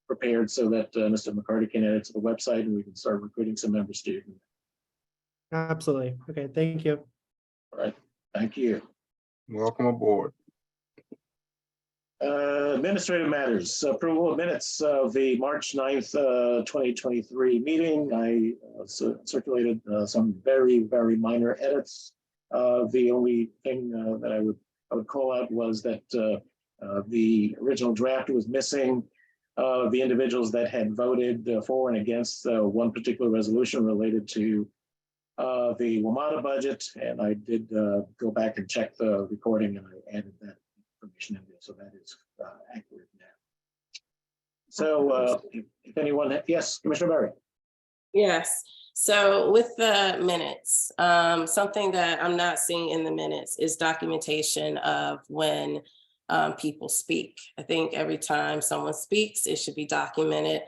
prepared so that Mr. McCarty can add it to the website and we can start recruiting some members to you. Absolutely. Okay. Thank you. All right. Thank you. Welcome aboard. Administrative matters, approval of minutes of the March 9th, 2023 meeting. I circulated some very, very minor edits. The only thing that I would call out was that the original draft was missing the individuals that had voted for and against one particular resolution related to the WMATA budget. And I did go back and check the recording and I added that information in there. So that is accurate now. So if anyone, yes, Commissioner Berry. Yes. So with the minutes, something that I'm not seeing in the minutes is documentation of when people speak. I think every time someone speaks, it should be documented.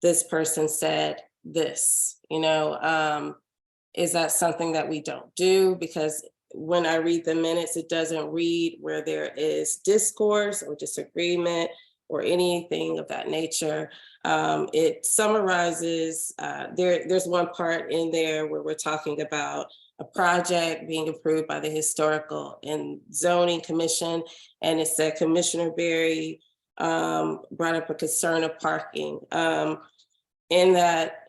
This person said this, is that something that we don't do? Because when I read the minutes, it doesn't read where there is discourse or disagreement or anything of that nature. It summarizes, there's one part in there where we're talking about a project being approved by the Historical and Zoning Commission. And it said Commissioner Berry brought up a concern of parking. In that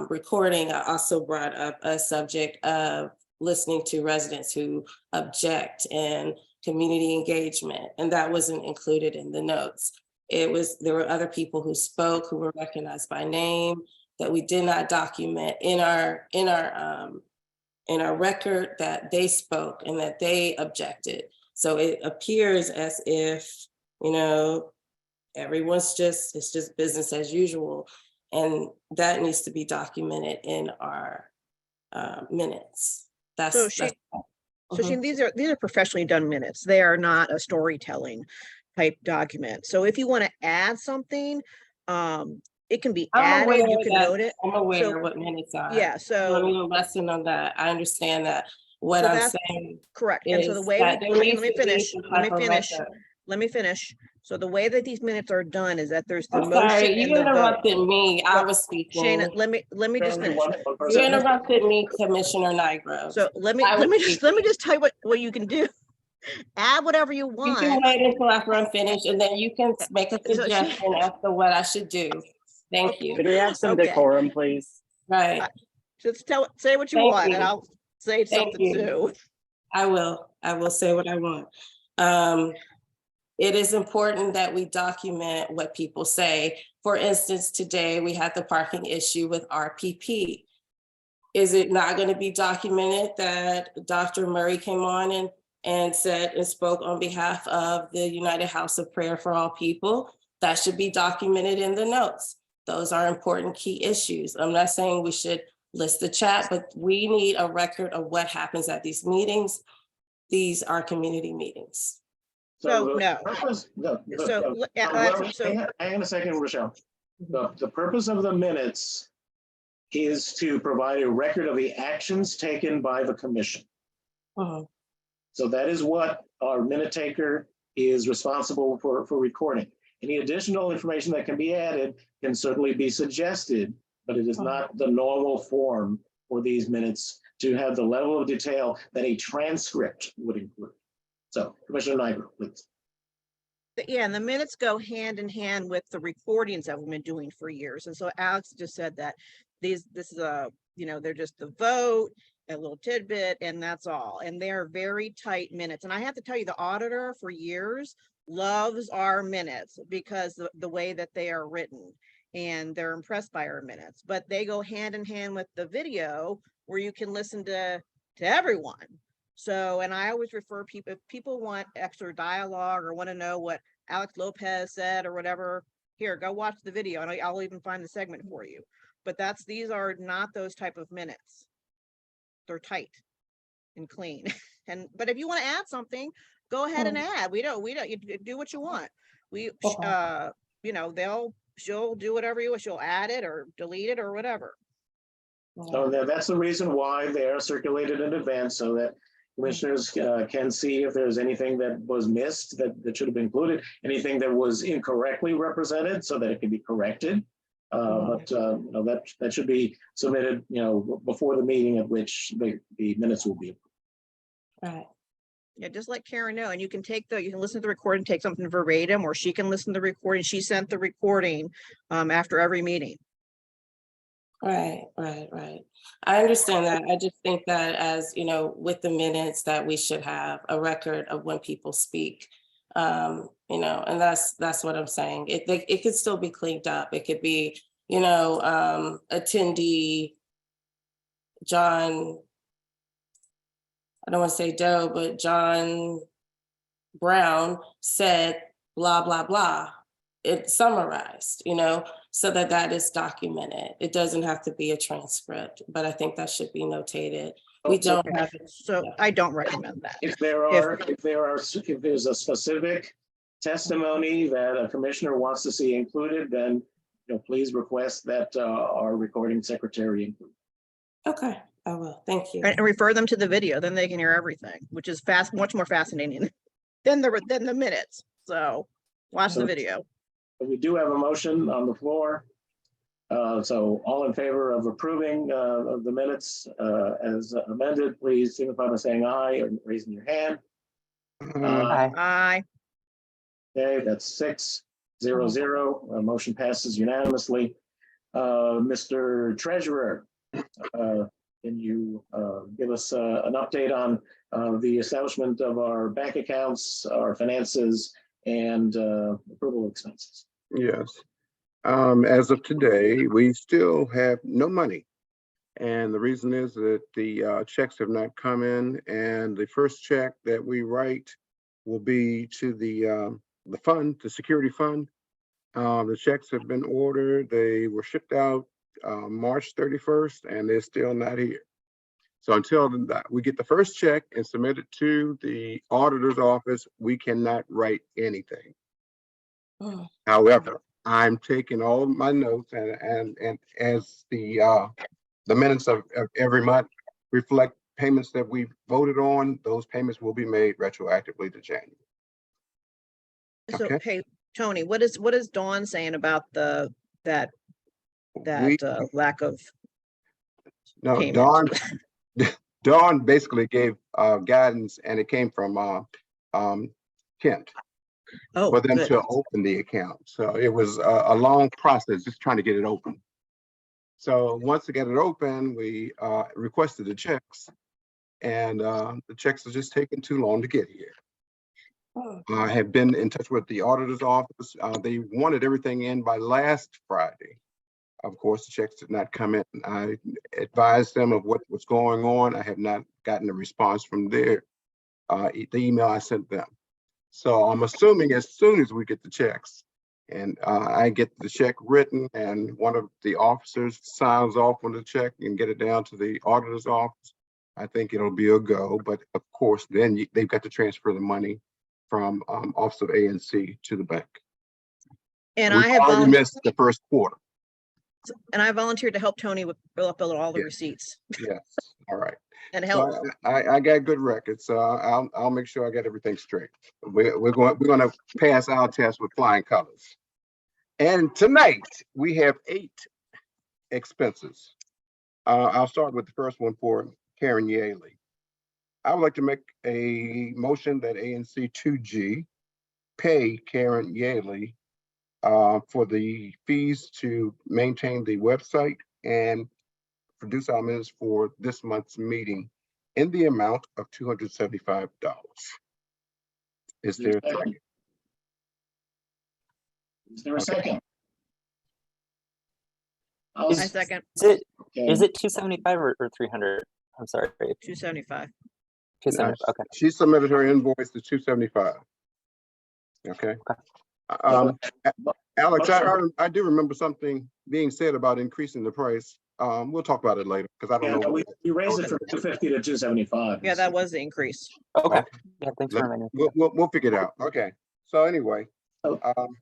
recording, I also brought up a subject of listening to residents who object and community engagement, and that wasn't included in the notes. There were other people who spoke who were recognized by name that we did not document in our record that they spoke and that they objected. So it appears as if, it's just business as usual. And that needs to be documented in our minutes. So Shane, these are professionally done minutes. They are not a storytelling type document. So if you want to add something, it can be added, you can note it. I'm aware what minutes are. Yeah, so let me lesson on that. I understand that. What I'm saying correct. And so the way, let me finish. So the way that these minutes are done is that there's the I'm motion sorry, and you the vote. interrupted me. I Well, was speaking. Shayna, let me just Only finish. one person. You interrupted me, Commissioner Nigro. So let me I was just tell you what you can do. Add whatever you You can want. wait until after I'm finished, and then you can make a So suggestion as to what I should do. Thank you. Could we have some Okay. decorum, please? Right. Just say what you Thank want, you. and I'll say Thank something you. too. I will say what I want. It is important that we document what people say. For instance, today we had the parking issue with RPP. Is it not going to be documented that Dr. Murray came on and said and spoke on behalf of the United House of Prayer for All People? That should be documented in the notes. Those are important key issues. I'm not saying we should list the chat, but we need a record of what happens at these meetings. These are community meetings. So no. Purpose, So hang on a second, Rochelle. The purpose of the minutes is to provide a record of the actions taken by the commission. So that is what our minute taker is responsible for recording. Any additional information that can be added can certainly be suggested, but it is not the normal form for these minutes to have the level of detail that a transcript would include. So Commissioner Nigro, please. Yeah, and the minutes go hand in hand with the recordings that we've been doing for years. And so Alex just said that this is they're just the vote, a little tidbit, and that's all. And they're very tight minutes. And I have to tell you, the auditor for years loves our minutes because the way that they are written, and they're impressed by our minutes. But they go hand in hand with the video where you can listen to everyone. So, and I always refer people, if people want extra dialogue or want to know what Alex Lopez said or whatever, here, go watch the video and I'll even find the segment for you. But these are not those type of minutes. They're tight and clean. But if you want to add something, go ahead and add. We don't, you do what you want. She'll do whatever you want. She'll add it or delete it or whatever. So that's the reason why they are circulated in advance, so that commissioners can see if there's anything that was missed that should have been included, anything that was incorrectly represented so that it can be corrected. That should be submitted, before the meeting at which the minutes will be. Right. Yeah, just let Karen know, and you can listen to the recording, take something verbatim, or she can listen to the recording. She sent the recording after every meeting. Right. I understand that. I just think that as, with the minutes that we should have a record of when people speak, and that's what I'm saying. It could still be cleaned up. It could be, attendee John, I don't want to say Doe, but John Brown said, blah, blah, blah. It's summarized, so that is documented. It doesn't have to be a transcript, but I think that should be notated. We don't have it. So I don't recommend that. If there's a specific testimony that a commissioner wants to see included, then please request that our recording secretary include. Okay, I will. Thank you. And refer them to the video, then they can hear everything, which is much more fascinating than the minutes. So watch the video. We do have a motion on the floor. So all in favor of approving of the minutes as amended, please signify by saying aye or raising your hand. Aye. Okay, that's 6-0-0. Motion passes unanimously. Mr. Treasurer, can you give us an update on the establishment of our bank accounts, our finances, and approval expenses? Yes. As of today, we still have no money. And the reason is that the checks have not come in, and the first check that we write will be to the fund, the security fund. The checks have been ordered. They were shipped out March 31st, and they're still not here. So until we get the first check and submit it to the auditor's office, we cannot write anything. However, I'm taking all of my notes, and as the minutes of every month reflect payments that we voted on, those payments will be made retroactively to January. So, Okay. hey, Tony, what is Dawn saying about that We, lack of no, payment? Dawn basically gave guidance, and it came from Kent Oh, for them good. to open the account. So it was a long process just trying to get it open. So once we got it open, we requested the checks, and the checks are just taking too long to get here. I have been in touch with the auditor's office. They wanted everything in by last Friday. Of course, the checks did not come in. I advised them of what was going on. I have not gotten a response from the email I sent them. So I'm assuming as soon as we get the checks and I get the check written and one of the officers signs off on the check and get it down to the auditor's office, I think it'll be a go. But of course, then they've got to transfer the money from Office of ANC to the bank. And We've I have already missed the first quarter. And I volunteered to help Tony fill up all the Yeah. receipts Yes, all right. and So help. I got good records, so I'll make sure I get everything straight. We're going to pass our test with flying colors. And tonight we have 8 expenses. I'll start with the first one for Karen Yaley. I would like to make a motion that ANC 2G pay Karen Yaley for the fees to maintain the website and produce our minutes for this month's meeting in the amount of $275. Is there a second? Is there a second? I second. Is it 275 or 300? I'm sorry. 275. 275. Okay. She submitted her invoice to 275. Okay. Alex, I do remember something being said about increasing the price. We'll talk about it later because I don't know. We raised it from 250 to 275. Yeah, that was the increase. Okay. Yeah, thanks for reminding me. We'll figure it out. Okay. So anyway. So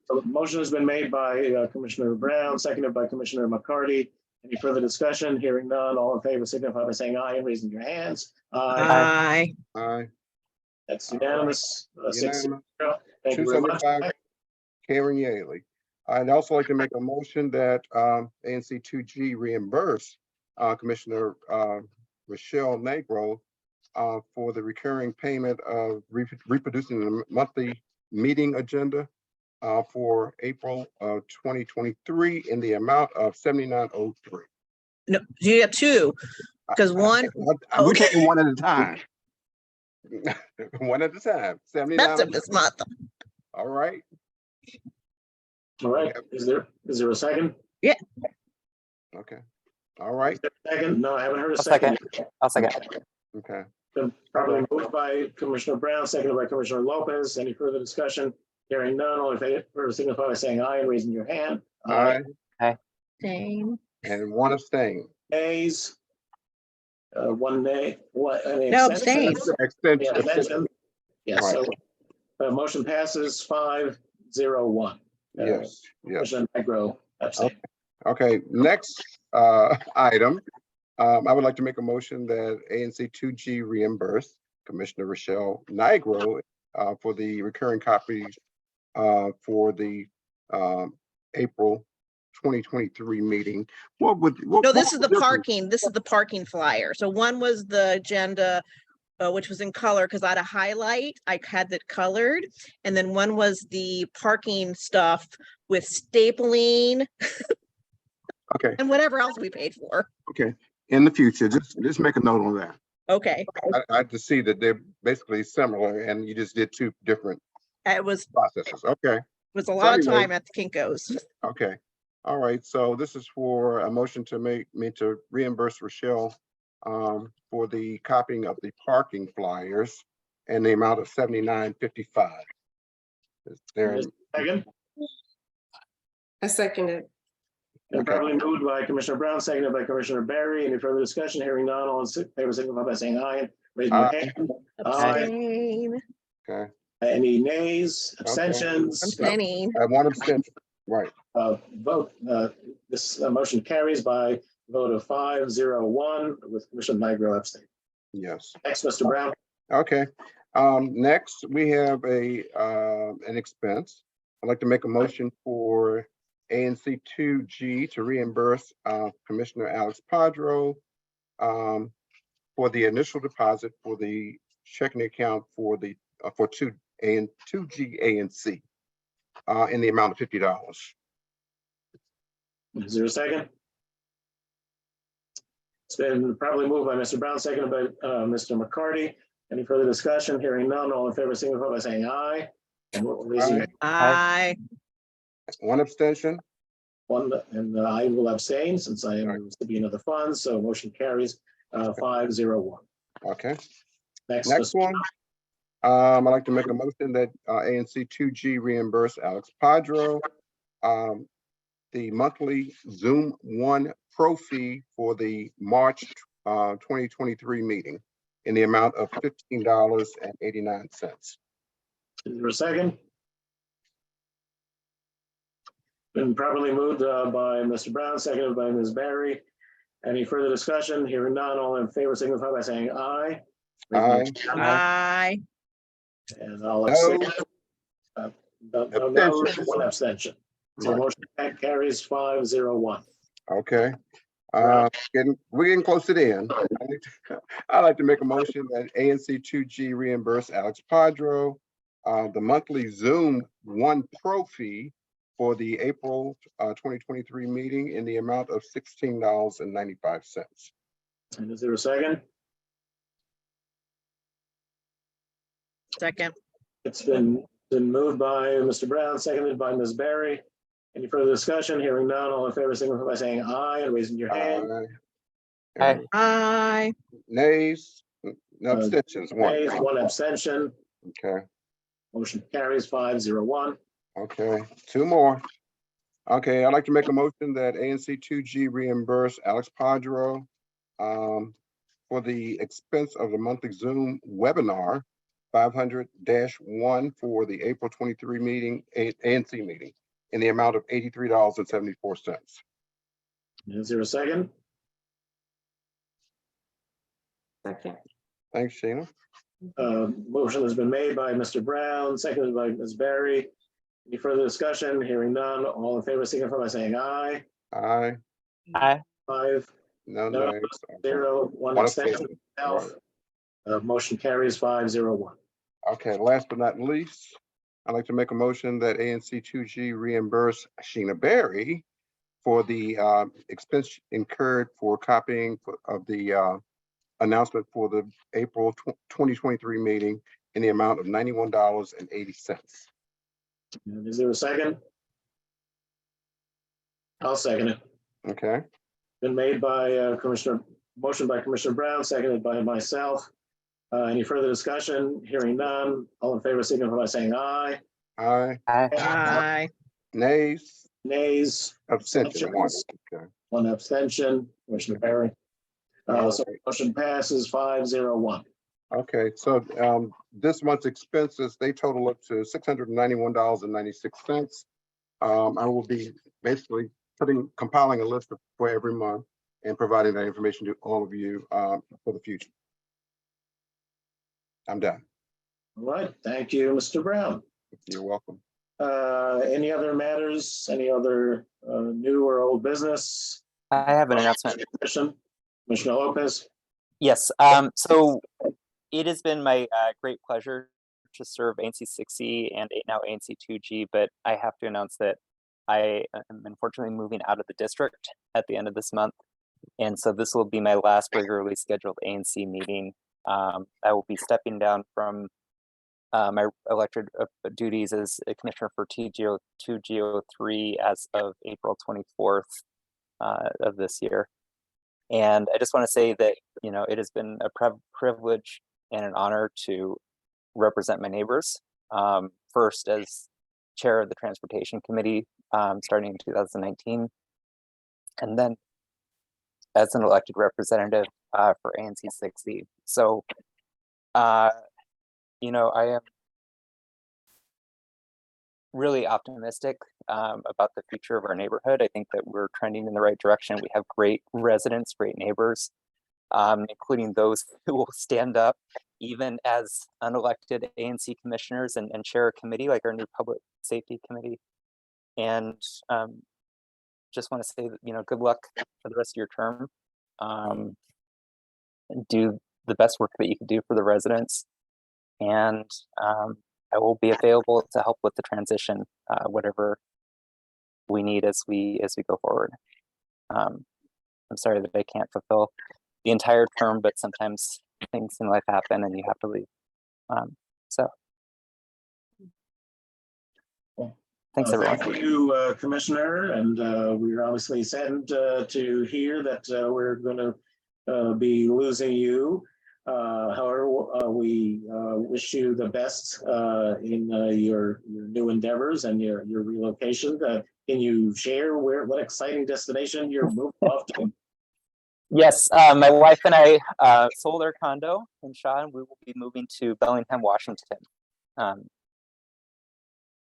the motion has been made by Commissioner Brown, seconded by Commissioner McCarty. Any further discussion? Hearing none, all in favor signify by saying aye and raising your hands. Aye. Aye. That's unanimous. 6-0. Thank you very much. 275, Karen Yaley. I'd also like to make a motion that ANC 2G reimburse Commissioner Rochelle Negro for the recurring payment of reproducing the monthly meeting agenda for April of 2023 in the amount of $79.03. No, you have 2 because one. We're taking one at a time. One at a time. 79. That's it this month. All right. All right. Is there a second? Yeah. Okay. All right. Second? No, I haven't heard a second. I'll second. Okay. Been probably moved by Commissioner Brown, seconded by Commissioner Lopez. Any further discussion? Hearing none, all in favor signify by saying aye and raising your hand. Aye. Aye. Same. And one abstain. Nays. One nay. What? No, abstain. Extension. Yes. So motion passes 5-0-1. Yes. Commissioner Negro abstain. Okay. Next item. I would like to make a motion that ANC 2G reimburse Commissioner Rochelle Negro for the recurring copies for the April 2023 meeting. No, this is the parking. This is the parking flyer. So one was the agenda, which was in color because I had a highlight. I had it colored. And then one was the parking stuff with stapling. Okay. And whatever else we paid for. Okay. In the future, just make a note on that. Okay. I just see that they're basically similar and you just did 2 different It was processes. Okay. It was a lot of time at the Kinko's. Okay. All right. So this is for a motion to make me to reimburse Rochelle for the copying of the parking flyers and the amount of $79.55. Is there a second? I second it. And probably moved by Commissioner Brown, seconded by Commissioner Barry. Any further discussion? Hearing none, all in favor signify by saying aye and raising your hand. Aye. Abstain. Okay. Any nays, abstentions? Abstaining. I have 1 abstention. Right. Vote. This motion carries by a vote of 5-0-1 with Commissioner Negro abstaining. Yes. Next, Mr. Brown. Okay. Next, we have an expense. I'd like to make a motion for ANC 2G to reimburse Commissioner Alex Padro for the initial deposit for the checking account for 2G ANC in the amount of $50. Is there a second? It's been probably moved by Mr. Brown, seconded by Mr. McCarty. Any further discussion? Hearing none, all in favor, signify by saying aye. And raising your Aye. One abstention. one, and I will abstain since I am the recipient of the funds, so motion carries 5-0-1. Okay. Next Next one. I'd like to make a motion that ANC 2G reimburse Alex Padro the monthly Zoom One Pro fee for the March 2023 meeting in the amount of $15.89. Is there a second? Been properly moved by Mr. Brown, seconded by Ms. Barry. Any further discussion? Hearing none, all in favor signify by saying aye. Aye. Aye. And I'll abstain. No, one abstention. So motion carries 5-0-1. Okay. We're getting close to the end. I'd like to make a motion that ANC 2G reimburse Alex Padro the monthly Zoom One Pro fee for the April 2023 meeting in the amount of $16.95. And is there a second? Second. It's been moved by Mr. Brown, seconded by Ms. Barry. Any further discussion? Hearing none, all in favor signify by saying aye and raising your hand. Aye. Aye. Nays? No abstentions. Nays, one abstention. Okay. Motion carries 5-0-1. Okay, two more. Okay, I'd like to make a motion that ANC 2G reimburse Alex Padro for the expense of the monthly Zoom webinar 500-1 for the April 23 meeting, ANC meeting in the amount of $83.74. Is there a second? Second. Thanks, Sheena. Motion has been made by Mr. Brown, seconded by Ms. Barry. Any further discussion? Hearing none, all in favor signify by saying aye. Aye. Aye. 5, No, no, nays. 0, one One abstention. abstention. Motion carries 5-0-1. Okay, last but not least, I'd like to make a motion that ANC 2G reimburse Sheena Berry for the expense incurred for copying of the announcement for the April 2023 meeting in the amount of $91.80. Is there a second? I'll second it. Okay. Been made by motion by Commissioner Brown, seconded by myself. Any further discussion? Hearing none, all in favor signify by saying aye. Aye. Aye. Aye. Nays? Nays. Abstention. One. Abstentions. Okay. One abstention, Commissioner Barry. So motion passes 5-0-1. Okay, so this month's expenses, they total up to $691.96. I will be basically compiling a list for every month and providing that information to all of you for the future. I'm done. All right, thank you, Mr. Brown. You're welcome. Any other matters, any other new or old business? I have an announcement. Commissioner Lopez. Yes. So it has been my great pleasure to serve ANC 6E and now ANC 2G, but I have to announce that I am unfortunately moving out of the district at the end of this month. And so this will be my last regularly scheduled ANC meeting. I will be stepping down from my elected duties as a commissioner for TGO2GO3 as of April 24th of this year. And I just want to say that, you know, it has been a privilege and an honor to represent my neighbors. First as chair of the Transportation Committee, starting in 2019, and then as an elected representative for ANC 6E. So, you know, I am really optimistic about the future of our neighborhood. I think that we're trending in the right direction. We have great residents, great neighbors, including those who will stand up even as unelected ANC commissioners and chair a committee like our new public safety committee. And just want to say that, good luck for the rest of your term. And do the best work that you can do for the residents. And I will be available to help with the transition, whatever we need as we go forward. I'm sorry that I can't fulfill the entire term, but sometimes things in life happen and you have to leave. Thanks, everyone. Thank you, Commissioner, and we're obviously saddened to hear that we're going to be losing you. However, we wish you the best in your new endeavors and your relocation. Can you share what exciting destination you're moving off to? Yes, my wife and I sold our condo in Shaw, and we will be moving to Bellingham, Washington.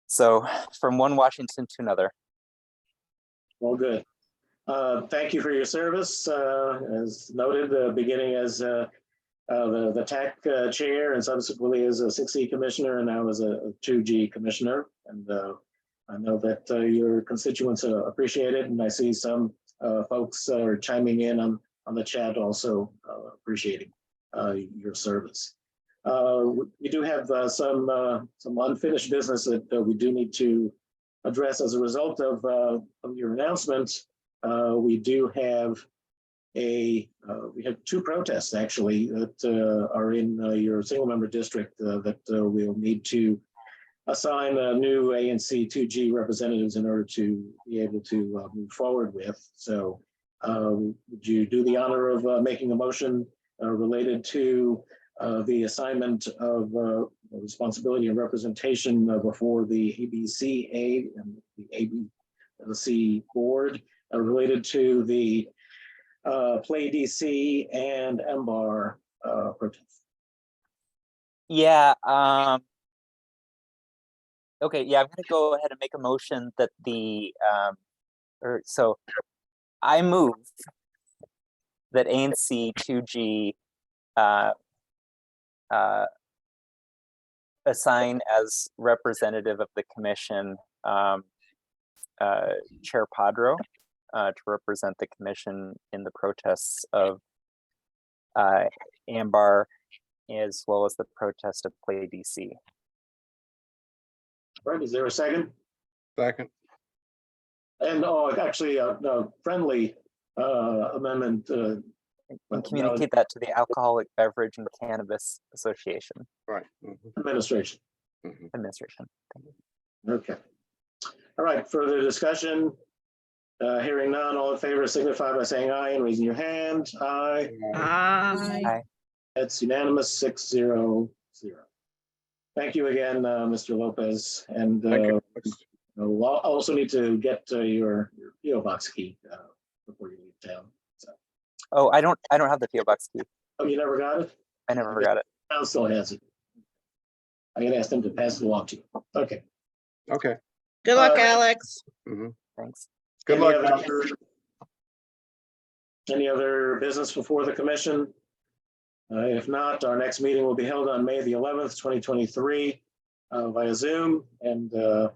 So from one Washington to another. Well, good. Thank you for your service. As noted, beginning as the TAC chair and subsequently as a 6E commissioner and now as a 2G commissioner. And I know that your constituents appreciate it. And I see some folks are chiming in on the chat also appreciating your service. We do have some unfinished business that we do need to address as a result of your announcement. We do have we have two protests actually that are in your single member district that we'll need to assign new ANC 2G representatives in order to be able to move forward with. So would you do the honor of making a motion related to the assignment of responsibility and representation before the ABCA and the ABC board related to the Play DC and MBAR protests? Yeah. Okay. Yeah, I'm going to go ahead and make a motion that so I move that ANC 2G assign as representative of the commission Chair Padro to represent the commission in the protests of AMBAR as well as the protest of Play DC. Right, is there a second? Second. And actually a friendly amendment. And communicate that to the Alcoholic Beverage and Cannabis Association. Right. Administration. Administration. Okay. All right, further discussion. Hearing none, all in favor signify by saying aye and raising your hand. Aye. Aye. That's unanimous, 6-0-0. Thank you again, Mr. Lopez. And we'll also need to get your PO box key before you leave town. So. Oh, I don't have the PO box key. Oh, you never got it? I never got it. Town still has it. I can ask them to pass it along to you. Okay. Okay. Good luck, Alex. Thanks. Good luck. Any other business before the commission? If not, our next meeting will be held on May the 11th, 2023 via Zoom. And there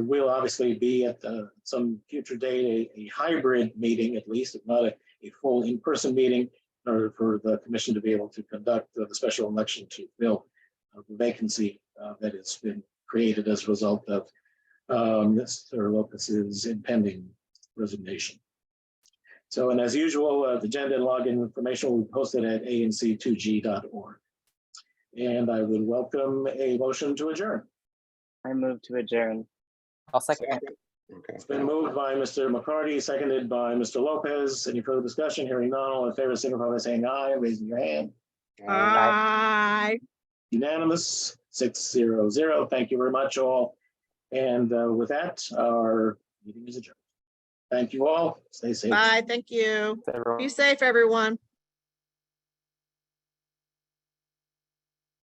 will obviously be at some future date a hybrid meeting, at least, if not a full in-person meeting, in order for the commission to be able to conduct the special election to fill the vacancy that has been created as a result of Mr. Lopez's impending resignation. So, and as usual, the agenda and login information will be posted at anc2g.org. And I would welcome a motion to adjourn. I move to adjourn. I'll second. Okay. It's been moved by Mr. McCarty, seconded by Mr. Lopez. Any further discussion? Hearing none, all in favor, signify by saying aye, raising your hand. Aye. Unanimous, 6-0-0. Thank you very much, all. And with that, our meeting is adjourned. Thank you all. Stay safe. Bye. Thank you. Everyone. Be safe, everyone.